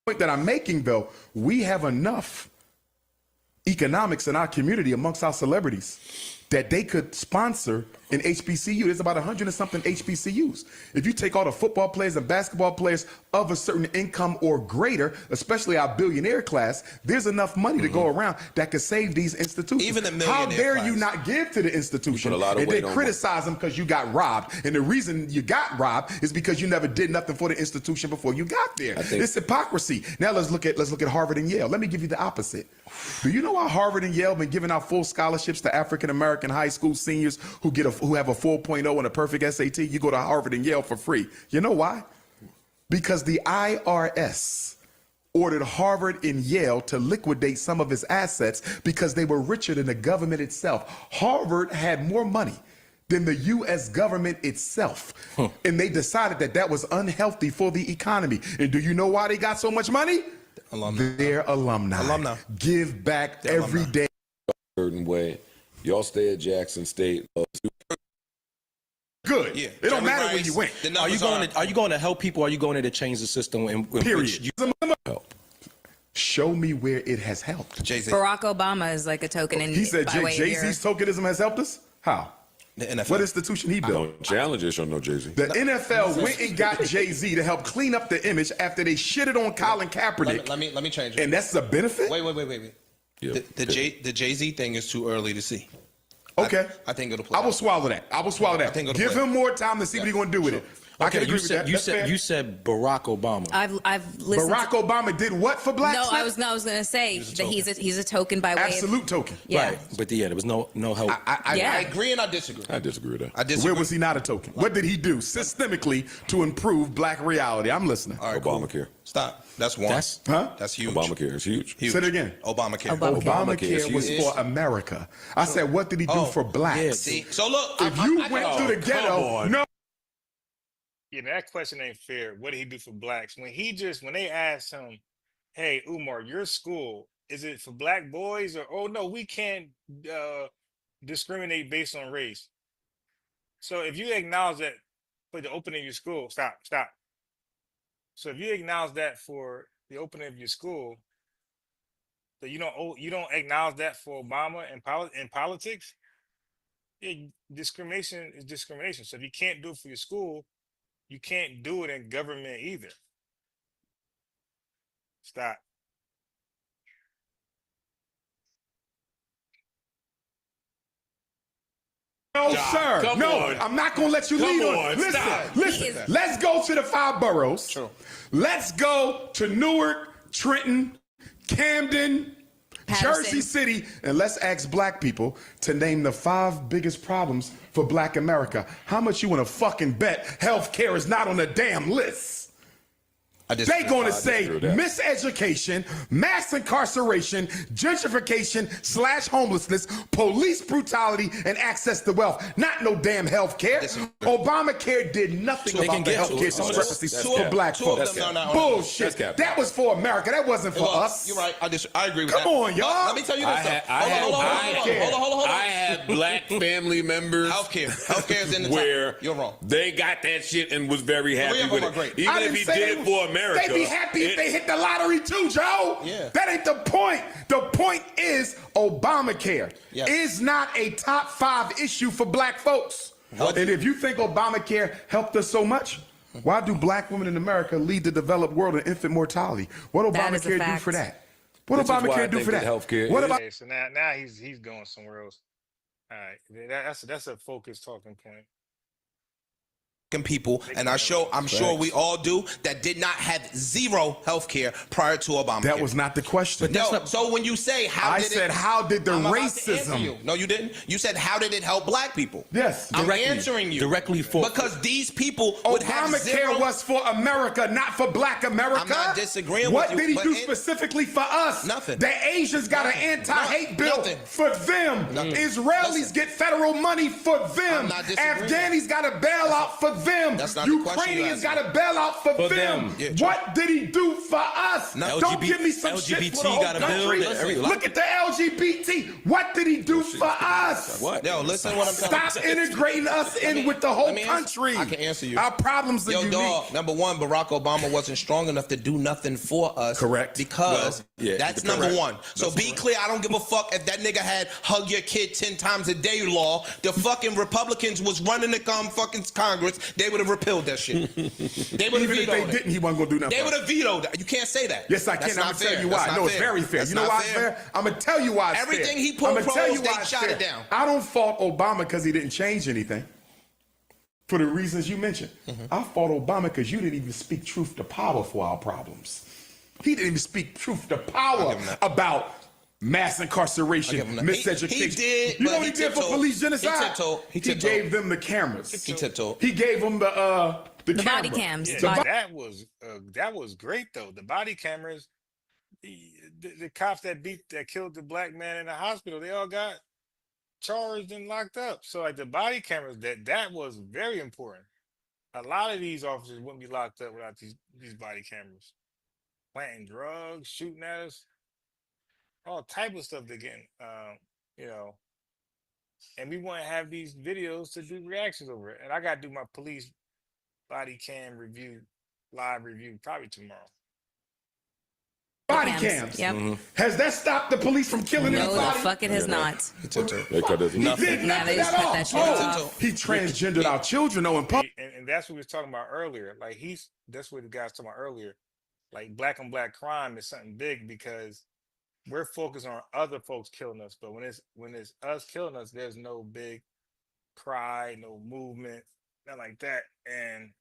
Speaker 2: point that I'm making, though, we have enough economics in our community amongst our celebrities that they could sponsor an HBCU. There's about 100 and something HBCUs. If you take all the football players and basketball players of a certain income or greater, especially our billionaire class, there's enough money to go around that could save these institutions.
Speaker 7: Even the
Speaker 2: How
Speaker 7: millionaire
Speaker 2: dare you
Speaker 7: class.
Speaker 2: not give to the institution
Speaker 1: You put a lot of
Speaker 2: and
Speaker 1: weight
Speaker 2: then
Speaker 1: on
Speaker 2: criticize them because you got robbed? And the reason you got robbed is because you never did nothing for the institution before you got there.
Speaker 1: I think-
Speaker 2: It's hypocrisy. Now let's look at Harvard and Yale. Let me give you the opposite. Do you know why Harvard and Yale been giving out full scholarships to African American high school seniors who have a 4.0 and a perfect SAT? You go to Harvard and Yale for free. You know why? Because the IRS ordered Harvard and Yale to liquidate some of its assets because they were richer than the government itself. Harvard had more money than the U.S. government itself. And they decided that that was unhealthy for the economy. And do you know why they got so much money?
Speaker 7: Alumni.
Speaker 2: They're alumni. Give back every day.
Speaker 1: certain way, y'all stay at Jackson State.
Speaker 2: Good.
Speaker 7: Yeah.
Speaker 2: It don't
Speaker 7: Jerry
Speaker 2: matter where
Speaker 7: Rice,
Speaker 2: you went.
Speaker 7: the
Speaker 3: are you
Speaker 7: numbers
Speaker 3: going to help people? Or are you going there to change the system? In
Speaker 2: Period.
Speaker 3: which you
Speaker 2: Help. Show me where it has helped.
Speaker 7: Jay-Z.
Speaker 8: Barack Obama is like a token in
Speaker 2: He said
Speaker 8: by way of
Speaker 2: Jay-Z's tokenism has helped us? How?
Speaker 7: The NFL.
Speaker 2: What institution he built?
Speaker 1: Don't challenge us or no Jay-Z.
Speaker 2: The NFL went and got Jay-Z to help clean up the image after they shitted on Colin Kaepernick.
Speaker 7: Let me change it.
Speaker 2: And that's a benefit?
Speaker 7: Wait.
Speaker 1: Yeah.
Speaker 7: The Jay-Z thing is too early to see.
Speaker 2: Okay.
Speaker 7: I think it'll play.
Speaker 2: I will
Speaker 7: out.
Speaker 2: swallow that.
Speaker 7: think it'll
Speaker 2: Give
Speaker 7: play.
Speaker 2: him more time to see what he's going to do with it. I can agree with that. That's fair.
Speaker 3: you said Barack Obama.
Speaker 8: I've listened.
Speaker 2: Barack Obama did what for blacks?
Speaker 8: No, I was going to say that he's a token by way
Speaker 2: Absolute token.
Speaker 8: of yeah.
Speaker 3: Right. But there was no help.
Speaker 8: Yeah.
Speaker 7: I agree and I disagree.
Speaker 1: I disagree with that.
Speaker 7: I disagree.
Speaker 2: Where was he not a token? What did he do systemically to improve black reality? I'm listening.
Speaker 7: All right, cool.
Speaker 1: Obamacare.
Speaker 7: Stop. That's one.
Speaker 2: Huh?
Speaker 7: That's huge.
Speaker 1: Obamacare is huge.
Speaker 7: Huge.
Speaker 2: Say it again.
Speaker 7: Obamacare.
Speaker 2: Obamacare was
Speaker 7: huge.
Speaker 2: for America. I said, what did he do for blacks?
Speaker 7: See, so look,
Speaker 2: If you went through the ghetto, no.
Speaker 4: Yeah, that question ain't fair. What did he do for blacks? When they asked him, hey, Umar, your school, is it for black boys? Or, oh, no, we can't discriminate based on race. So if you acknowledge that for the opening of your school, stop. So if you acknowledge that for the opening of your school, that you don't acknowledge that for Obama in politics, yeah, discrimination is discrimination. So if you can't do it for your school, you can't do it in government either. Stop.
Speaker 2: No, sir.
Speaker 5: come
Speaker 2: No,
Speaker 5: on.
Speaker 2: I'm not going to let you lead on.
Speaker 5: on, stop.
Speaker 2: Listen. Let's go to the 5 boroughs.
Speaker 7: True.
Speaker 2: Let's go to Newark, Trenton, Camden,
Speaker 8: Patterson.
Speaker 2: Jersey City, and let's ask black people to name the 5 biggest problems for black America. How much you want to fucking bet health care is not on the damn list? They going to say miseducation, mass incarceration, gentrification / homelessness, police brutality, and access to wealth. Not no damn health care. Obamacare did nothing about the health care discrepancies for black folks. Bullshit. That was for America. That wasn't for us.
Speaker 7: You're right. I agree with
Speaker 2: Come
Speaker 7: that.
Speaker 2: on, y'all.
Speaker 7: Let me tell you this.
Speaker 5: I had black family members.
Speaker 7: Healthcare is in the top.
Speaker 5: where
Speaker 7: You're wrong.
Speaker 5: They got that shit and was very happy
Speaker 7: Three of
Speaker 5: with
Speaker 7: them
Speaker 5: it.
Speaker 7: are great.
Speaker 5: Even
Speaker 2: I
Speaker 5: if
Speaker 2: didn't
Speaker 5: he
Speaker 2: say
Speaker 5: did
Speaker 2: they
Speaker 5: it for America.
Speaker 2: They'd be happy if they hit the lottery too, Joe.
Speaker 7: Yeah.
Speaker 2: That ain't the point. The point is Obamacare is not a top 5 issue for black folks. And if you think Obamacare helped us so much, why do black women in America lead the developed world in infant mortality? What
Speaker 8: That is a
Speaker 2: Obamacare do
Speaker 8: fact.
Speaker 2: for that? What
Speaker 1: This is why I
Speaker 2: Obamacare do
Speaker 1: think
Speaker 2: for
Speaker 1: that
Speaker 2: that?
Speaker 1: healthcare
Speaker 2: What
Speaker 1: is-
Speaker 2: about
Speaker 4: Okay, so now he's going somewhere else. All right, that's a focused talking point.
Speaker 7: People, and I'm sure we all do, that did not have zero health care prior to Obamacare.
Speaker 2: that was not the question.
Speaker 7: No, so when you say how
Speaker 2: I
Speaker 7: did
Speaker 2: said
Speaker 7: it,
Speaker 2: how did the
Speaker 7: I'm about to answer
Speaker 2: racism?
Speaker 7: you. No, you didn't. You said how did it help black people?
Speaker 2: Yes.
Speaker 7: I'm
Speaker 3: Directly.
Speaker 7: answering you.
Speaker 3: Directly for-
Speaker 7: because these people would have
Speaker 2: Obamacare
Speaker 7: zero.
Speaker 2: was for America, not for black America.
Speaker 7: I'm not disagreeing
Speaker 2: what
Speaker 7: with you,
Speaker 2: did he
Speaker 7: but
Speaker 2: do
Speaker 7: it-
Speaker 2: specifically for us?
Speaker 7: Nothing.
Speaker 2: The Asians got an anti-hate bill
Speaker 7: Nothing.
Speaker 2: for them.
Speaker 7: Nothing.
Speaker 2: Israelis
Speaker 7: Listen.
Speaker 2: get federal money for them.
Speaker 7: I'm not disagreeing.
Speaker 2: Afghanis got a bailout for them.
Speaker 7: That's not the question you
Speaker 2: Ukrainians
Speaker 7: asked
Speaker 2: got a bailout for
Speaker 3: For
Speaker 2: them.
Speaker 3: them.
Speaker 7: Yeah,
Speaker 2: What did he do for us?
Speaker 7: No.
Speaker 2: Don't
Speaker 3: LGBT
Speaker 2: give me some shit
Speaker 3: LGBT
Speaker 2: for the whole
Speaker 3: got a bill
Speaker 2: country.
Speaker 3: that every-
Speaker 2: Look at the LGBT. What did he do for us?
Speaker 3: What?
Speaker 7: Yo, listen what I'm telling you.
Speaker 2: Stop integrating us in with the whole
Speaker 7: let me answer-
Speaker 2: country.
Speaker 7: I can answer you.
Speaker 2: Our problems are
Speaker 7: Yo,
Speaker 2: unique.
Speaker 7: dog, number one, Barack Obama wasn't strong enough to do nothing for us.
Speaker 2: Correct.
Speaker 7: Because
Speaker 1: yeah,
Speaker 7: that's
Speaker 1: correct.
Speaker 7: number one. So be clear, I don't give a fuck if that nigga had hug your kid 10 times a day law. The fucking Republicans was running the fucking Congress. They would have repealed that shit. They would have
Speaker 2: Even if
Speaker 7: vetoed
Speaker 2: they
Speaker 7: it.
Speaker 2: didn't, he wasn't gonna do nothing.
Speaker 7: They would have vetoed that. You can't say that.
Speaker 2: Yes, I
Speaker 7: That's
Speaker 2: can. I'm
Speaker 7: not
Speaker 2: gonna tell
Speaker 7: fair.
Speaker 2: you
Speaker 7: That's
Speaker 2: why.
Speaker 7: not
Speaker 2: No, it's
Speaker 7: fair.
Speaker 2: very fair.
Speaker 7: That's
Speaker 2: You know
Speaker 7: not
Speaker 2: why it's fair? I'm gonna tell you why it's fair.
Speaker 7: Everything he
Speaker 2: I'ma tell
Speaker 7: proposed,
Speaker 2: you
Speaker 7: they
Speaker 2: why it's
Speaker 7: shot it
Speaker 2: fair.
Speaker 7: down.
Speaker 2: I don't fault Obama because he didn't change anything. For the reasons you mentioned. I fault Obama because you didn't even speak truth to power for our problems. He didn't even speak truth to power about mass incarceration, miseducation.
Speaker 7: He did,
Speaker 2: You know
Speaker 7: but
Speaker 2: what he
Speaker 7: he
Speaker 2: did for
Speaker 7: tiptoed.
Speaker 2: police genocide?
Speaker 7: He tiptoed. He
Speaker 2: He
Speaker 7: tiptoed.
Speaker 2: gave them the cameras.
Speaker 7: He tiptoed.
Speaker 2: He gave them the
Speaker 8: The
Speaker 2: camera.
Speaker 8: body cams.
Speaker 4: Yeah,
Speaker 8: The body-
Speaker 4: that was great though. The body cameras, the cops that killed the black man in the hospital, they all got charged and locked up. So like the body cameras, that was very important. A lot of these officers wouldn't be locked up without these body cameras. Planting drugs, shooting at us, all type of stuff they're getting, and we want to have these videos to do reactions over it. And I got to do my police body cam live review probably tomorrow.
Speaker 2: Body
Speaker 8: cams.
Speaker 2: cams.
Speaker 8: Yep.
Speaker 2: Has that stopped the police from killing
Speaker 8: No, the
Speaker 2: anybody?
Speaker 8: fuck it has not.
Speaker 7: He tiptoed.
Speaker 1: They cut us-
Speaker 2: He did
Speaker 8: Nah, they
Speaker 2: nothing
Speaker 8: just
Speaker 2: at
Speaker 8: cut
Speaker 2: all.
Speaker 8: that shit
Speaker 2: Oh,
Speaker 8: off.
Speaker 2: he transgendered our children though in public.
Speaker 4: And that's what we was talking about earlier. Like that's what the guy was talking about earlier. Like black on black crime is something big because we're focused on other folks killing us. But when it's us killing us, there's no big cry, no movement, nothing like that. And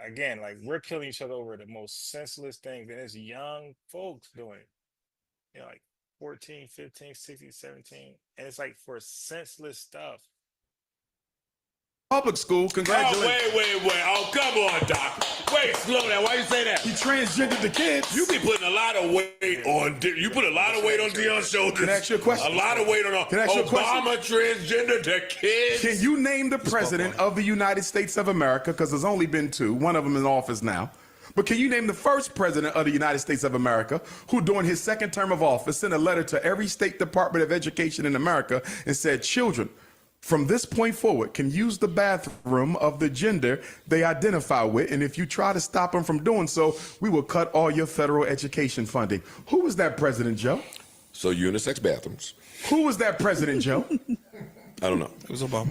Speaker 4: again, like we're killing each other over the most senseless things, and it's young folks doing it. Like 14, 15, 16, 17. And it's like for senseless stuff.
Speaker 2: Public school,
Speaker 5: Oh,
Speaker 2: congratulations.
Speaker 5: wait. Oh, come on, Doc. Wait, slow down. Why you say that?
Speaker 2: He transgendered the kids.
Speaker 5: You be putting a lot of weight on. You put a lot of weight on Dion's shoulders.
Speaker 2: Can I ask you a question?
Speaker 5: A lot of weight on
Speaker 2: Can I ask you a question?
Speaker 5: Obama transgender to kids.
Speaker 2: Can you name the president of the United States of America? Because there's only been two. One of them in office now. But can you name the first president of the United States of America who, during his second term of office, sent a letter to every state department of education in America and said, children, from this point forward, can use the bathroom of the gender they identify with, and if you try to stop them from doing so, we will cut all your federal education funding. Who was that president, Joe?
Speaker 1: So unisex bathrooms.
Speaker 2: Who was that president, Joe?
Speaker 1: I don't know.
Speaker 7: It was Obama.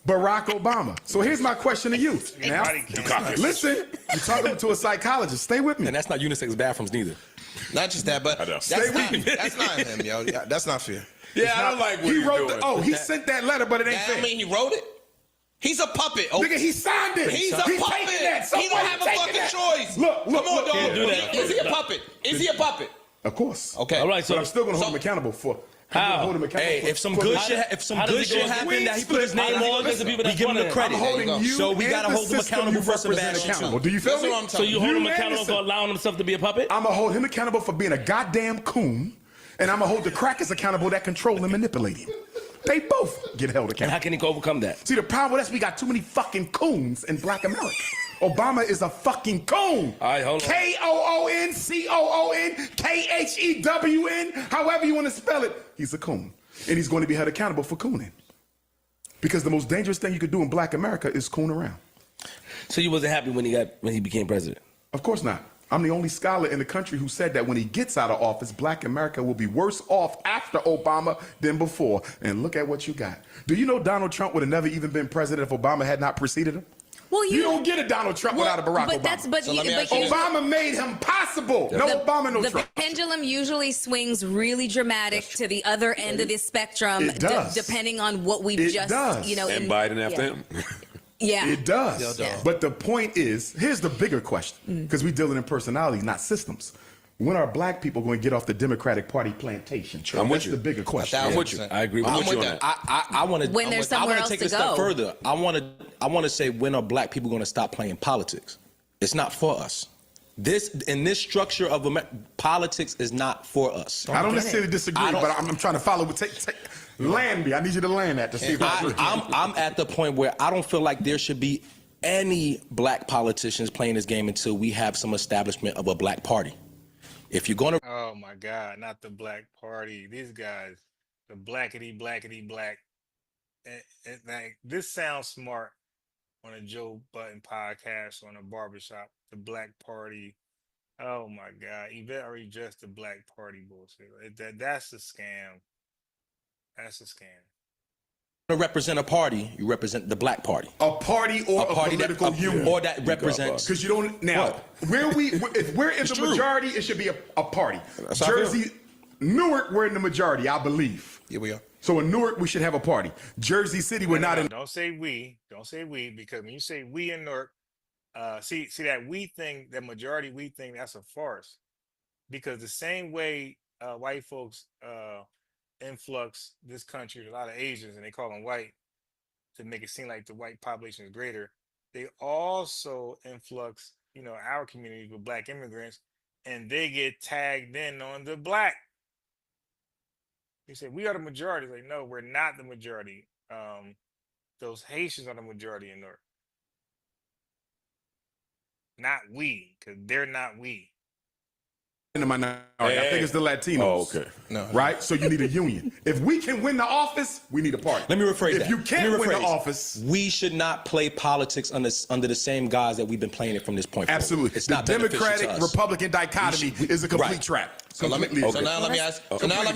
Speaker 2: Barack Obama. So here's my question to you. Now,
Speaker 4: Body cam.
Speaker 2: listen, you're talking to a psychologist. Stay with me.
Speaker 3: And that's not unisex bathrooms neither.
Speaker 7: Not just that, but
Speaker 5: I know.
Speaker 7: that's
Speaker 2: Stay
Speaker 7: not,
Speaker 2: with me.
Speaker 7: that's not him, yo. Yeah, that's not fair.
Speaker 5: Yeah, I don't like what
Speaker 2: He
Speaker 5: you're
Speaker 2: wrote
Speaker 5: doing.
Speaker 2: he sent that letter, but it ain't
Speaker 7: That,
Speaker 2: fair.
Speaker 7: I mean, he wrote it. He's a puppet. Oh,
Speaker 2: Nigga, he signed it.
Speaker 7: he's a
Speaker 2: He
Speaker 7: puppet.
Speaker 2: taking that.
Speaker 7: He
Speaker 2: Somebody
Speaker 7: don't have a
Speaker 2: taking
Speaker 7: fucking
Speaker 2: that.
Speaker 7: choice.
Speaker 2: Look,
Speaker 7: Come on, dog.
Speaker 3: Can't do that.
Speaker 7: Is he a puppet? Is he a puppet?
Speaker 2: Of course.
Speaker 7: Okay.
Speaker 3: All right, so
Speaker 2: But I'm still gonna hold
Speaker 7: So-
Speaker 2: him accountable for.
Speaker 3: how?
Speaker 2: Hold him accountable
Speaker 3: Hey,
Speaker 2: for-
Speaker 3: if some
Speaker 2: for
Speaker 3: good
Speaker 2: the-
Speaker 3: shit, happened that he put his name
Speaker 2: How does he
Speaker 3: on,
Speaker 2: listen?
Speaker 3: we give him the credit.
Speaker 2: I'm holding you
Speaker 3: So we
Speaker 2: and
Speaker 3: gotta
Speaker 2: the
Speaker 3: hold him
Speaker 2: system
Speaker 3: accountable
Speaker 2: you
Speaker 3: for some
Speaker 2: represent
Speaker 3: bad shit
Speaker 2: accountable.
Speaker 3: too.
Speaker 2: Do you feel
Speaker 7: That's
Speaker 2: me?
Speaker 7: what I'm
Speaker 3: So
Speaker 7: telling
Speaker 3: you hold him
Speaker 2: and
Speaker 3: accountable
Speaker 2: the
Speaker 3: for allowing himself to be a puppet?
Speaker 2: I'm gonna hold him accountable for being a goddamn coon, and I'm gonna hold the crackers accountable that control and manipulate him. They both get held
Speaker 3: And how
Speaker 2: accountable.
Speaker 3: can he overcome that?
Speaker 2: See, the problem with us, we got too many fucking coons in black America. Obama is a fucking coon.
Speaker 3: All right, hold on.
Speaker 2: Koon, COON, KHEWN, however you want to spell it. He's a coon. And he's going to be held accountable for cooning. Because the most dangerous thing you could do in black America is coon around.
Speaker 3: So you wasn't happy when he became president?
Speaker 2: Of course not. I'm the only scholar in the country who said that when he gets out of office, Black America will be worse off after Obama than before. And look at what you got. Do you know Donald Trump would have never even been president if Obama had not preceded him?
Speaker 8: Well,
Speaker 2: you don't get a Donald Trump without a Barack Obama. Obama made him possible. No Obama, no Trump.
Speaker 8: The pendulum usually swings really dramatic to the other end of the spectrum,
Speaker 2: It does.
Speaker 8: depending on what we've
Speaker 2: does.
Speaker 8: you know.
Speaker 1: And Biden after him.
Speaker 8: Yeah.
Speaker 2: It does.
Speaker 8: Yeah.
Speaker 2: But the point is, here's the bigger question, because we're dealing in personalities, not systems. When are Black people going to get off the Democratic Party plantation? That's the bigger question.
Speaker 1: I'm with you. I agree with you on that.
Speaker 3: I want to.
Speaker 8: When there's somewhere else
Speaker 3: take
Speaker 8: to
Speaker 3: it a step
Speaker 8: go.
Speaker 3: further. I want to say, when are Black people going to stop playing politics? It's not for us. This structure of politics is not for us.
Speaker 2: I don't necessarily disagree, but I'm trying to follow. Land me. I need you to land that to see if
Speaker 3: I'm at the point where I don't feel like there should be any Black politicians playing this game until we have some establishment of a Black party. If you're going to,
Speaker 4: Oh my God, not the Black Party. These guys, the blackety black. Like, this sounds smart on a Joe Budden podcast on a barbershop. The Black Party. Oh my God, Yvette already addressed the Black Party bullshit. That's a scam. That's a scam.
Speaker 3: to represent a party, you represent the Black Party.
Speaker 2: A party or a political union.
Speaker 3: Or that represents.
Speaker 2: Because you don't, now, if we're in the majority, it should be a party. Jersey, Newark, we're in the majority, I believe.
Speaker 7: Here we are.
Speaker 2: So in Newark, we should have a party. Jersey City, we're not in.
Speaker 4: Don't say we, because when you say we in Newark, see that we thing, that majority we thing, that's a farce. Because the same way white folks influx this country, a lot of Asians, and they call them white to make it seem like the white population is greater. They also influx, our community with Black immigrants, and they get tagged in on the Black. They say we are the majority. Like, no, we're not the majority. Those Haitians are the majority in Newark. Not we, because they're not we.
Speaker 2: In the minority. I think it's the Latinos.
Speaker 1: Oh, okay.
Speaker 7: No.
Speaker 2: Right? So you need a union. If we can win the office, we need a party.
Speaker 3: Let me rephrase that.
Speaker 2: If you can't win the office,
Speaker 3: we should not play politics under the same guise that we've been playing it from this point forward.
Speaker 2: absolutely.
Speaker 3: It's
Speaker 2: The
Speaker 3: not beneficial to
Speaker 2: Democratic
Speaker 3: us.
Speaker 2: Republican dichotomy is a complete trap.
Speaker 7: So now let me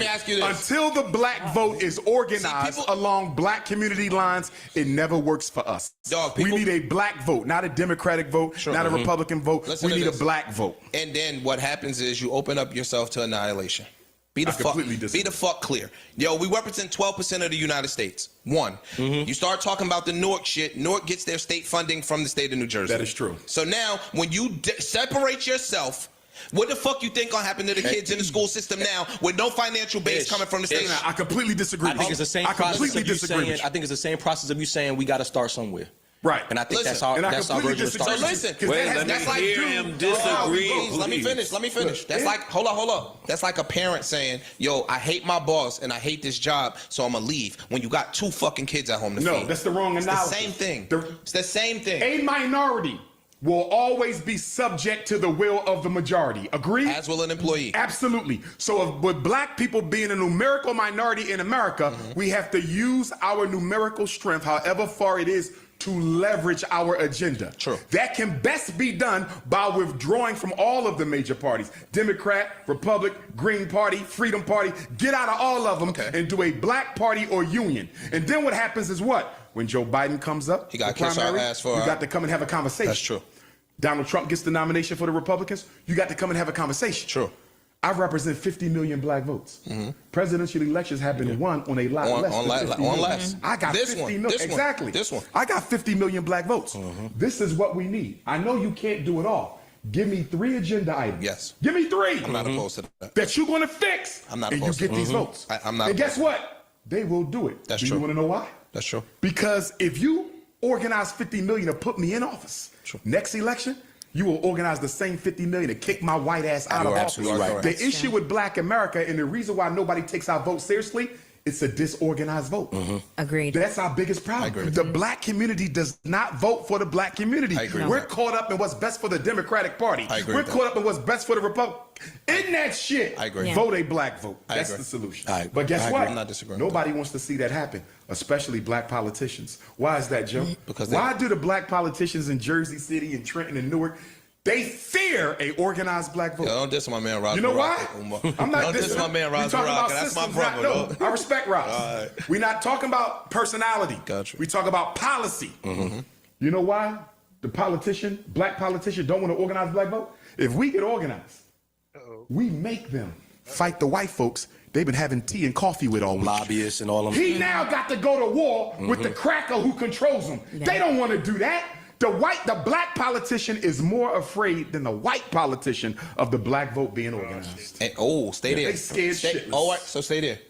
Speaker 7: ask you this.
Speaker 2: Until the Black vote is organized along Black community lines, it never works for us.
Speaker 7: Dog,
Speaker 2: we
Speaker 7: people-
Speaker 2: need a Black vote, not a Democratic vote, not a Republican vote.
Speaker 7: Listen
Speaker 2: we
Speaker 7: to
Speaker 2: need a
Speaker 7: this.
Speaker 2: Black vote.
Speaker 7: And then what happens is you open up yourself to annihilation. Be the
Speaker 2: completely disagree.
Speaker 7: fuck clear. Yo, we represent 12% of the United States. One. You start talking about the Newark shit. Newark gets their state funding from the state of New Jersey.
Speaker 2: That is true.
Speaker 7: So now, when you separate yourself, what the fuck you think gonna happen to the kids in the school system now with no financial base coming from the state?
Speaker 2: I completely disagree.
Speaker 3: I think it's the same
Speaker 2: I
Speaker 3: process
Speaker 2: completely
Speaker 3: of you
Speaker 2: disagree.
Speaker 3: saying. I think it's the same process of you saying we got to start somewhere.
Speaker 2: Right.
Speaker 3: And I think
Speaker 7: Listen,
Speaker 3: that's our
Speaker 2: and I
Speaker 3: version of
Speaker 2: completely
Speaker 3: starting.
Speaker 7: So
Speaker 2: disagree.
Speaker 7: listen,
Speaker 1: Wait, let
Speaker 7: that's
Speaker 1: me
Speaker 7: like
Speaker 1: hear him disagree.
Speaker 7: Please, let me finish. That's like, hold up. That's like a parent saying, yo, I hate my boss and I hate this job, so I'm gonna leave. When you got 2 fucking kids at home to feed.
Speaker 2: No, that's the wrong analysis.
Speaker 7: It's the same thing. It's the same thing.
Speaker 2: A minority will always be subject to the will of the majority. Agree?
Speaker 7: As will an employee.
Speaker 2: Absolutely. So with Black people being a numerical minority in America, we have to use our numerical strength, however far it is, to leverage our agenda.
Speaker 7: True.
Speaker 2: That can best be done by withdrawing from all of the major parties. Democrat, Republic, Green Party, Freedom Party. Get out of all of them and do a Black party or union. And then what happens is what? When Joe Biden comes up,
Speaker 7: He got
Speaker 2: the
Speaker 7: kiss our
Speaker 2: primary,
Speaker 7: ass for
Speaker 2: you
Speaker 7: our-
Speaker 2: got to come and have a conversation.
Speaker 7: That's true.
Speaker 2: Donald Trump gets the nomination for the Republicans, you got to come and have a conversation.
Speaker 7: True.
Speaker 2: I represent 50 million Black votes. Presidential elections have been won on a lot less than 50 million.
Speaker 7: less.
Speaker 2: I got
Speaker 7: This
Speaker 2: 50
Speaker 7: one,
Speaker 2: million.
Speaker 7: this one,
Speaker 2: Exactly.
Speaker 7: this one.
Speaker 2: I got 50 million Black votes. This is what we need. I know you can't do it all. Give me 3 agenda items.
Speaker 7: Yes.
Speaker 2: Give me 3.
Speaker 7: I'm not opposed to that.
Speaker 2: That you're going to fix.
Speaker 7: I'm not
Speaker 2: and you
Speaker 7: opposed to
Speaker 2: get these votes.
Speaker 7: I'm not
Speaker 2: And guess
Speaker 7: opposed.
Speaker 2: what? They will do it.
Speaker 7: That's
Speaker 2: do
Speaker 7: true.
Speaker 2: You want to know why?
Speaker 7: That's true.
Speaker 2: Because if you organize 50 million to put me in office, next election, you will organize the same 50 million to kick my white ass out of office.
Speaker 7: absolutely right.
Speaker 2: The issue with Black America and the reason why nobody takes our vote seriously, it's a disorganized vote.
Speaker 8: Agreed.
Speaker 2: That's our biggest problem.
Speaker 7: I agree with
Speaker 2: The Black community does not vote for the Black community.
Speaker 7: I agree.
Speaker 2: We're caught up in what's best for the Democratic Party.
Speaker 7: I agree
Speaker 2: We're
Speaker 7: with that.
Speaker 2: caught up in what's best for the Republic. In that shit,
Speaker 7: I agree. Yeah.
Speaker 2: vote a Black vote.
Speaker 7: I
Speaker 2: That's
Speaker 7: agree.
Speaker 2: the solution.
Speaker 3: I
Speaker 2: But guess
Speaker 3: agree.
Speaker 2: what?
Speaker 7: I'm not disagreeing with
Speaker 2: Nobody wants to see that happen, especially Black politicians. Why is that, Joe?
Speaker 7: Because
Speaker 2: why do the Black politicians in Jersey City and Trenton and Newark, They fear a organized black vote.
Speaker 7: Yo, don't diss my man Ross.
Speaker 2: You know why? I'm not
Speaker 7: Don't diss
Speaker 2: dissing
Speaker 7: my
Speaker 2: him.
Speaker 7: man
Speaker 2: We
Speaker 7: Ross.
Speaker 2: talking about
Speaker 7: That's my
Speaker 2: systems,
Speaker 7: brother.
Speaker 2: not- no, I respect Ross.
Speaker 7: All right.
Speaker 2: We're not talking about personality.
Speaker 7: Gotcha.
Speaker 2: We talk about policy. You know why the black politician don't want to organize black vote? If we get organized, we make them fight the white folks they've been having tea and coffee with all week.
Speaker 3: Lobbyists and all of them.
Speaker 2: He now got to go to war with the cracker who controls them. They don't want to do that. The black politician is more afraid than the white politician of the black vote being organized.
Speaker 7: And, stay there.
Speaker 2: They scared shitless.
Speaker 7: All right, so stay there.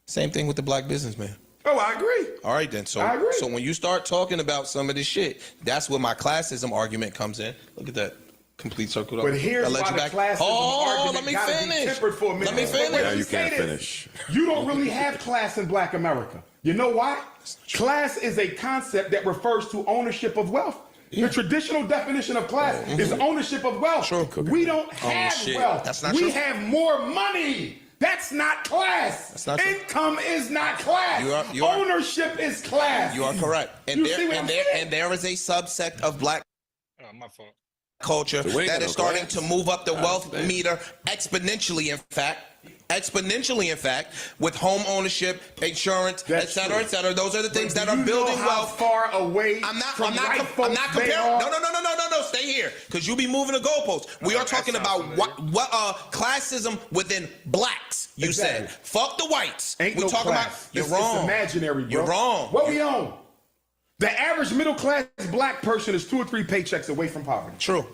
Speaker 7: Same thing with the black businessman.
Speaker 2: Oh, I agree.
Speaker 7: All right, then. So,
Speaker 2: I agree.
Speaker 7: so when you start talking about some of this shit, that's where my classism argument comes in. Look at that. Complete circle.
Speaker 2: But here's why the classism argument
Speaker 7: let me
Speaker 2: gotta be
Speaker 7: finish.
Speaker 2: tempered for a minute.
Speaker 7: Let me
Speaker 2: But
Speaker 7: finish.
Speaker 2: wait,
Speaker 1: Now you
Speaker 2: say
Speaker 1: can't
Speaker 2: this.
Speaker 1: finish.
Speaker 2: You don't really have class in black America. You know why? Class is a concept that refers to ownership of wealth. The traditional definition of class is ownership of wealth.
Speaker 7: Sure.
Speaker 2: We don't have wealth.
Speaker 7: That's not
Speaker 2: we
Speaker 7: true.
Speaker 2: have more money. That's not class.
Speaker 7: That's not true.
Speaker 2: Income is not class.
Speaker 7: You are-
Speaker 2: Ownership is class.
Speaker 7: You are correct. And
Speaker 2: You see what I'm saying?
Speaker 7: there is a subsect of black
Speaker 4: Oh, my fault.
Speaker 7: culture
Speaker 1: So we ain't
Speaker 7: that
Speaker 1: got
Speaker 7: is
Speaker 1: no
Speaker 7: starting
Speaker 1: class.
Speaker 7: to move up the wealth
Speaker 1: damn.
Speaker 7: meter exponentially, in fact, with home ownership, insurance,
Speaker 2: That's
Speaker 7: et cetera,
Speaker 2: true.
Speaker 7: et cetera. Those are the things
Speaker 2: But
Speaker 7: that
Speaker 2: do
Speaker 7: are
Speaker 2: you
Speaker 7: building
Speaker 2: know how
Speaker 7: wealth.
Speaker 2: far away
Speaker 7: I'm
Speaker 2: from white folks they
Speaker 7: comparing.
Speaker 2: are?
Speaker 7: No. Stay here, because you be moving the goalposts. We are talking about what classism within blacks. You
Speaker 2: Exactly.
Speaker 7: said, fuck the whites.
Speaker 2: Ain't
Speaker 7: we
Speaker 2: no
Speaker 7: talking
Speaker 2: class.
Speaker 7: about. You're
Speaker 2: It's
Speaker 7: wrong.
Speaker 2: imaginary, bro.
Speaker 7: You're wrong.
Speaker 2: What we own? The average middle class black person is 2 or 3 paychecks away from poverty.
Speaker 7: True.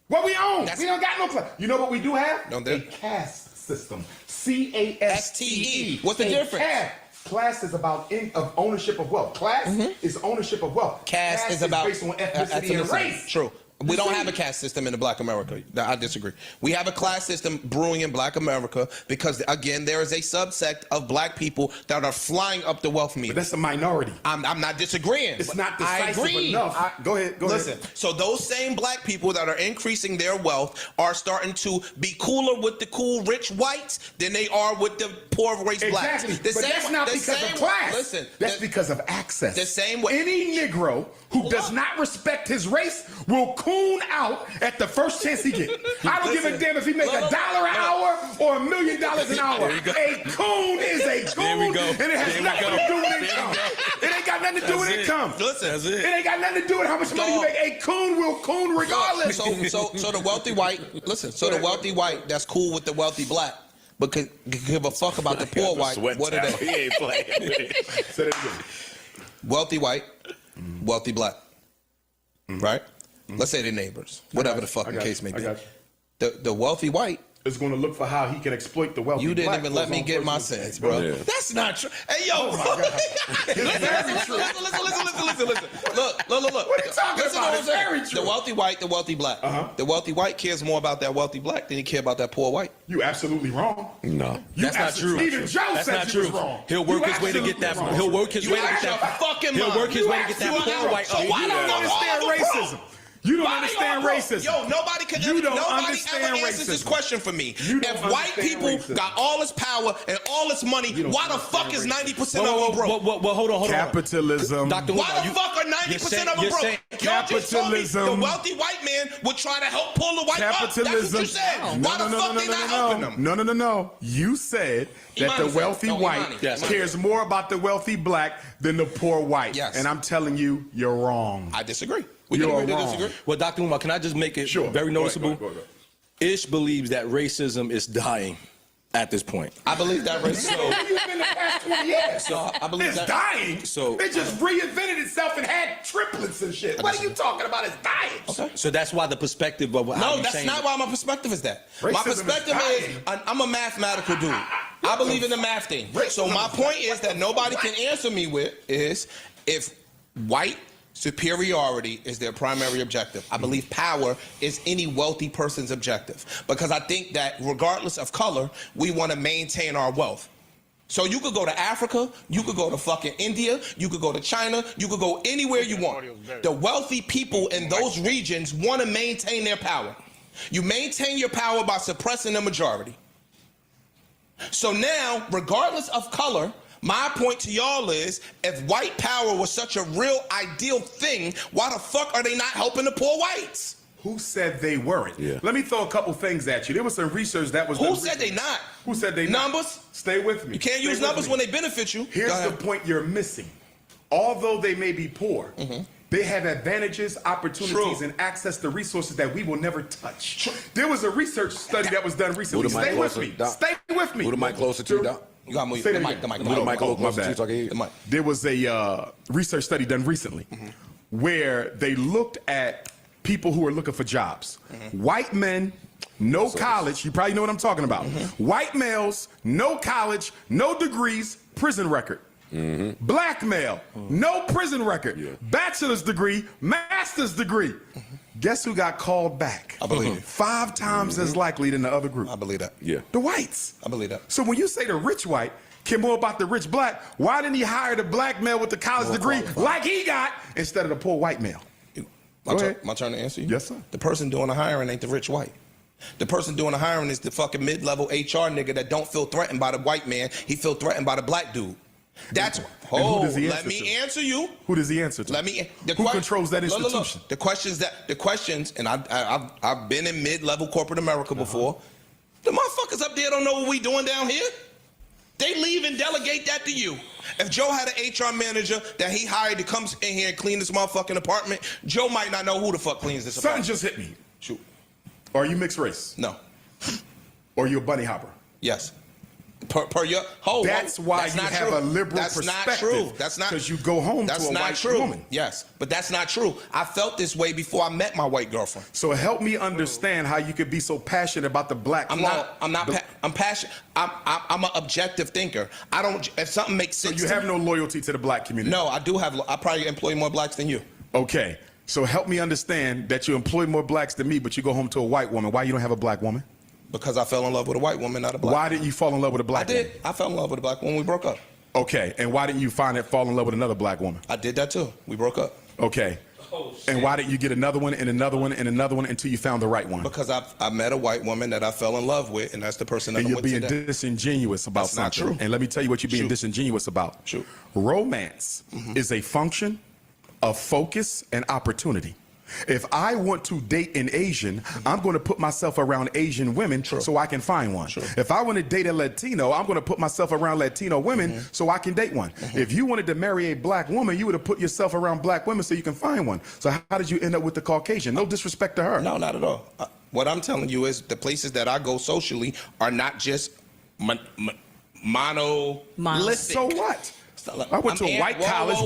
Speaker 2: What we own?
Speaker 7: That's-
Speaker 2: We don't got no class. You know what we do have?
Speaker 7: No,
Speaker 2: A
Speaker 7: there-
Speaker 2: caste system. CASTE.
Speaker 7: What's the
Speaker 2: A
Speaker 7: difference?
Speaker 2: caste. Class is about of ownership of wealth. Class is ownership of wealth.
Speaker 7: Caste is about
Speaker 2: based on ethnicity and race.
Speaker 7: True. We
Speaker 2: You
Speaker 7: don't
Speaker 2: see?
Speaker 7: have a caste system in the black America. I disagree. We have a class system brewing in black America because, again, there is a subsect of black people that are flying up the wealth meter.
Speaker 2: But that's a minority.
Speaker 7: I'm not disagreeing.
Speaker 2: It's
Speaker 7: but
Speaker 2: not
Speaker 7: I
Speaker 2: decisive
Speaker 7: agree.
Speaker 2: enough. Go ahead.
Speaker 7: Listen, so those same black people that are increasing their wealth are starting to be cooler with the cool rich whites than they are with the poor race blacks.
Speaker 2: Exactly. But that's not because of class.
Speaker 7: Listen,
Speaker 2: that's because of access.
Speaker 7: the same way-
Speaker 2: Any Negro who does not respect his race will coon out at the first chance he gets. I don't give a damn if he make $1 an hour or $1 million an hour. A coon is a coon, and it has nothing to do with income. It ain't got nothing to do with income.
Speaker 7: Listen,
Speaker 2: It ain't got nothing to do with how much money you make. A coon will coon regardless.
Speaker 7: So the wealthy white, the wealthy white that's cool with the wealthy black, but could give a fuck about the poor white. What are
Speaker 5: He
Speaker 7: they?
Speaker 5: ain't playing.
Speaker 2: Say that again.
Speaker 7: Wealthy white, wealthy black, right? Let's say they're neighbors, whatever the fucking
Speaker 2: got
Speaker 7: case
Speaker 2: you.
Speaker 7: may
Speaker 2: I
Speaker 7: be.
Speaker 2: got you.
Speaker 7: The wealthy white,
Speaker 2: Is going to look for how he can exploit the wealthy.
Speaker 7: you didn't
Speaker 2: black
Speaker 7: even
Speaker 2: for
Speaker 7: let
Speaker 2: his
Speaker 7: me
Speaker 2: own
Speaker 7: get my
Speaker 2: personal
Speaker 7: sense,
Speaker 2: gain.
Speaker 7: bro.
Speaker 1: Yeah.
Speaker 7: That's not true. Hey, yo, bro. Listen. Look.
Speaker 2: What are you talking
Speaker 7: Listen to
Speaker 2: about?
Speaker 7: what I'm
Speaker 2: It's
Speaker 7: saying.
Speaker 2: very true.
Speaker 7: The wealthy white, the wealthy black. The wealthy white cares more about that wealthy black than he cares about that poor white.
Speaker 2: You absolutely wrong.
Speaker 1: No.
Speaker 3: That's not true.
Speaker 2: Even Joe
Speaker 3: That's
Speaker 2: said
Speaker 3: not
Speaker 2: you was
Speaker 3: true.
Speaker 2: wrong.
Speaker 3: He'll work
Speaker 2: You
Speaker 3: his way to get that.
Speaker 2: absolutely wrong.
Speaker 3: He'll work his
Speaker 7: You
Speaker 3: way to
Speaker 7: out
Speaker 3: get
Speaker 7: your
Speaker 3: that.
Speaker 7: fucking
Speaker 3: He'll
Speaker 7: mind.
Speaker 3: work his
Speaker 2: You
Speaker 3: way to get that
Speaker 2: absolutely
Speaker 3: poor
Speaker 2: wrong.
Speaker 3: white
Speaker 2: So
Speaker 3: up.
Speaker 2: why don't understand racism? You don't understand racism.
Speaker 7: Yo, nobody can.
Speaker 2: You don't
Speaker 7: nobody
Speaker 2: understand
Speaker 7: ever answers this
Speaker 2: racism.
Speaker 7: question for me.
Speaker 2: You don't
Speaker 7: If white
Speaker 2: understand
Speaker 7: people
Speaker 2: racism.
Speaker 7: got all this power and all this money,
Speaker 2: don't
Speaker 7: why the fuck is
Speaker 2: understand
Speaker 7: 90% of them broke?
Speaker 3: Well, hold on.
Speaker 2: Capitalism.
Speaker 3: Dr.
Speaker 7: Why
Speaker 3: Umar,
Speaker 7: the fuck are 90% of them
Speaker 3: you're
Speaker 7: broke?
Speaker 3: saying
Speaker 7: Y'all just told me the
Speaker 2: capitalism-
Speaker 7: wealthy white man would try to help pull the white up. That's what
Speaker 2: Capitalism.
Speaker 7: you said. Why the fuck they not helping them?
Speaker 2: No. You said that
Speaker 7: Imani
Speaker 2: the
Speaker 7: said-
Speaker 2: wealthy
Speaker 7: no,
Speaker 2: white
Speaker 7: Imani. Yes.
Speaker 2: cares more about the wealthy black than the poor white.
Speaker 7: Yes.
Speaker 2: And I'm telling you, you're wrong.
Speaker 7: I disagree. We can
Speaker 2: You're
Speaker 7: agree to
Speaker 2: wrong.
Speaker 7: disagree.
Speaker 3: Well, Dr. Umar, can I just make it
Speaker 2: Sure.
Speaker 3: very
Speaker 2: Go ahead,
Speaker 3: noticeable?
Speaker 2: go ahead.
Speaker 3: Ish believes that racism is dying at this point.
Speaker 7: I believe that racism.
Speaker 2: You've been the past 20 years.
Speaker 7: So I believe
Speaker 2: It's
Speaker 7: that.
Speaker 2: dying.
Speaker 3: So-
Speaker 2: it just reinvented itself and had triplets and shit. What are you talking about? It's dying.
Speaker 7: Okay.
Speaker 3: So that's why the perspective of how
Speaker 7: No,
Speaker 3: you
Speaker 7: that's
Speaker 3: saying
Speaker 7: not why my perspective is that. My
Speaker 2: Racism is
Speaker 7: perspective is,
Speaker 2: dying.
Speaker 7: I'm a mathematical dude. I believe in the math thing. So my point is that nobody can answer me with is if white superiority is their primary objective. I believe power is any wealthy person's objective because I think that regardless of color, we want to maintain our wealth. So you could go to Africa, you could go to fucking India, you could go to China, you could go anywhere you want. The wealthy people in those regions want to maintain their power. You maintain your power by suppressing the majority. So now, regardless of color, my point to y'all is, if white power was such a real ideal thing, why the fuck are they not helping the poor whites?
Speaker 2: Who said they weren't?
Speaker 1: Yeah.
Speaker 2: Let me throw a couple things at you. There was some research that was
Speaker 7: Who
Speaker 2: done
Speaker 7: said they
Speaker 2: recently.
Speaker 7: not?
Speaker 2: Who said they not?
Speaker 7: Numbers?
Speaker 2: Stay with me.
Speaker 7: You can't use numbers when they benefit you.
Speaker 2: Here's the point you're missing. Although they may be poor, they have advantages, opportunities,
Speaker 7: True.
Speaker 2: and access to resources that we will never touch. There was a research study that was done recently.
Speaker 1: Move the mic
Speaker 2: Stay with
Speaker 1: closer,
Speaker 2: me.
Speaker 1: Doc.
Speaker 2: Stay with me.
Speaker 1: Move the mic closer to you, Doc.
Speaker 7: You got to move
Speaker 2: Say
Speaker 7: the
Speaker 2: that
Speaker 7: mic.
Speaker 2: again.
Speaker 7: The mic.
Speaker 1: Move the mic a little
Speaker 2: my
Speaker 1: closer to you
Speaker 2: bad.
Speaker 1: so I can hear you.
Speaker 7: The mic.
Speaker 2: There was a research study done recently where they looked at people who are looking for jobs. White men, no college. You probably know what I'm talking about. White males, no college, no degrees, prison record. Black male, no prison record, bachelor's degree, master's degree. Guess who got called back?
Speaker 7: I believe it.
Speaker 2: 5 times as likely than the other group.
Speaker 7: I believe that.
Speaker 1: Yeah.
Speaker 2: The whites.
Speaker 7: I believe that.
Speaker 2: So when you say the rich white care more about the rich black, why didn't he hire the black male with the college degree like he got instead of the poor white male?
Speaker 7: My turn to answer you?
Speaker 2: Yes, sir.
Speaker 7: The person doing the hiring ain't the rich white. The person doing the hiring is the fucking mid-level HR nigga that don't feel threatened by the white man. He feel threatened by the black dude. That's
Speaker 2: who does he
Speaker 7: let
Speaker 2: answer
Speaker 7: me
Speaker 2: to?
Speaker 7: answer you.
Speaker 2: Who does he answer to?
Speaker 7: Let me.
Speaker 2: Who controls that institution?
Speaker 7: The questions, and I've been in mid-level corporate America before. The motherfuckers up there don't know what we doing down here. They leave and delegate that to you. If Joe had an HR manager that he hired to come in here and clean this motherfucking apartment, Joe might not know who the fuck cleans this
Speaker 2: Something
Speaker 7: apartment.
Speaker 2: just hit me.
Speaker 7: Shoot.
Speaker 2: Are you mixed race?
Speaker 7: No.
Speaker 2: Or you a bunny hopper?
Speaker 7: Yes. Per your
Speaker 2: That's why
Speaker 7: that's
Speaker 2: you
Speaker 7: not
Speaker 2: have
Speaker 7: true.
Speaker 2: a liberal
Speaker 7: That's
Speaker 2: perspective.
Speaker 7: not true. That's not
Speaker 2: because you go home
Speaker 7: that's
Speaker 2: to a
Speaker 7: not
Speaker 2: white
Speaker 7: true.
Speaker 2: woman.
Speaker 7: Yes, but that's not true. I felt this way before I met my white girlfriend.
Speaker 2: So help me understand how you could be so passionate about the black.
Speaker 7: I'm passionate. I'm an objective thinker. I don't. If something makes
Speaker 2: So
Speaker 7: sense,
Speaker 2: you
Speaker 7: to
Speaker 2: have
Speaker 7: me-
Speaker 2: no loyalty to the black community.
Speaker 7: No, I do have. I probably employ more blacks than you.
Speaker 2: Okay. So help me understand that you employ more blacks than me, but you go home to a white woman. Why you don't have a black woman?
Speaker 7: Because I fell in love with a white woman, not a black.
Speaker 2: Why didn't you fall in love with a
Speaker 7: I
Speaker 2: black
Speaker 7: did.
Speaker 2: woman?
Speaker 7: I fell in love with a black woman. We broke up.
Speaker 2: Okay. And why didn't you fall in love with another black woman?
Speaker 7: I did that too. We broke up.
Speaker 2: Okay. And why didn't you get another one and another one and another one until you found the right one?
Speaker 7: Because I met a white woman that I fell in love with, and that's the person that
Speaker 2: And
Speaker 7: I'm
Speaker 2: you're
Speaker 7: with
Speaker 2: being
Speaker 7: today.
Speaker 2: disingenuous about
Speaker 7: That's not
Speaker 2: something.
Speaker 7: true.
Speaker 2: And let me tell you what you're being
Speaker 7: Shoot.
Speaker 2: disingenuous about.
Speaker 7: Shoot.
Speaker 2: Romance is a function of focus and opportunity. If I want to date an Asian, I'm going to put myself around Asian women so I can find one. If I want to date a Latino, I'm going to put myself around Latino women so I can date one. If you wanted to marry a black woman, you would have put yourself around black women so you can find one. So how did you end up with the Caucasian? No disrespect to her.
Speaker 7: No, not at all. What I'm telling you is the places that I go socially are not just monolithic.
Speaker 2: So what? I went to a white college,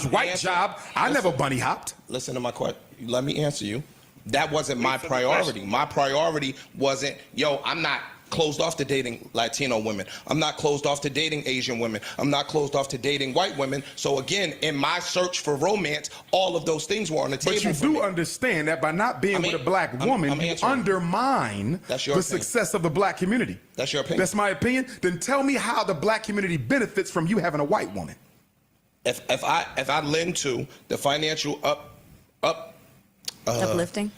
Speaker 2: white job. I never bunny hopped.
Speaker 7: Listen to my question. Let me answer you. That wasn't my priority. My priority wasn't, I'm not closed off to dating Latino women. I'm not closed off to dating Asian women. I'm not closed off to dating white women. So again, in my search for romance, all of those things were on the table.
Speaker 2: But you
Speaker 7: for
Speaker 2: do
Speaker 7: me.
Speaker 2: understand that by not being with a black woman,
Speaker 7: I'm
Speaker 2: you
Speaker 7: answering.
Speaker 2: undermine
Speaker 7: That's
Speaker 2: the
Speaker 7: your opinion.
Speaker 2: success of the black community.
Speaker 7: That's your opinion.
Speaker 2: That's my opinion. Then tell me how the black community benefits from you having a white woman.
Speaker 7: If I lend to the financial uplifting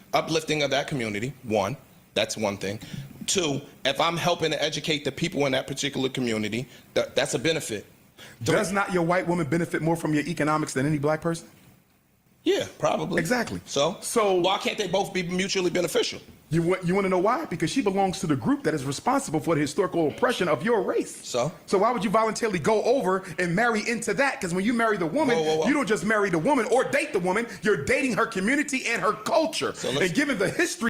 Speaker 7: of that community, one, that's one thing. Two, if I'm helping to educate the people in that particular community, that's a benefit.
Speaker 2: Does not your white woman benefit more from your economics than any black person?
Speaker 7: Yeah, probably.
Speaker 2: Exactly.
Speaker 7: So why can't they both be mutually beneficial?
Speaker 2: You want to know why? Because she belongs to the group that is responsible for the historical oppression of your race.
Speaker 7: So
Speaker 2: why would you voluntarily go over and marry into that? Because when you marry the woman, you don't just marry the woman or date the woman. You're dating her community and her culture. And given the history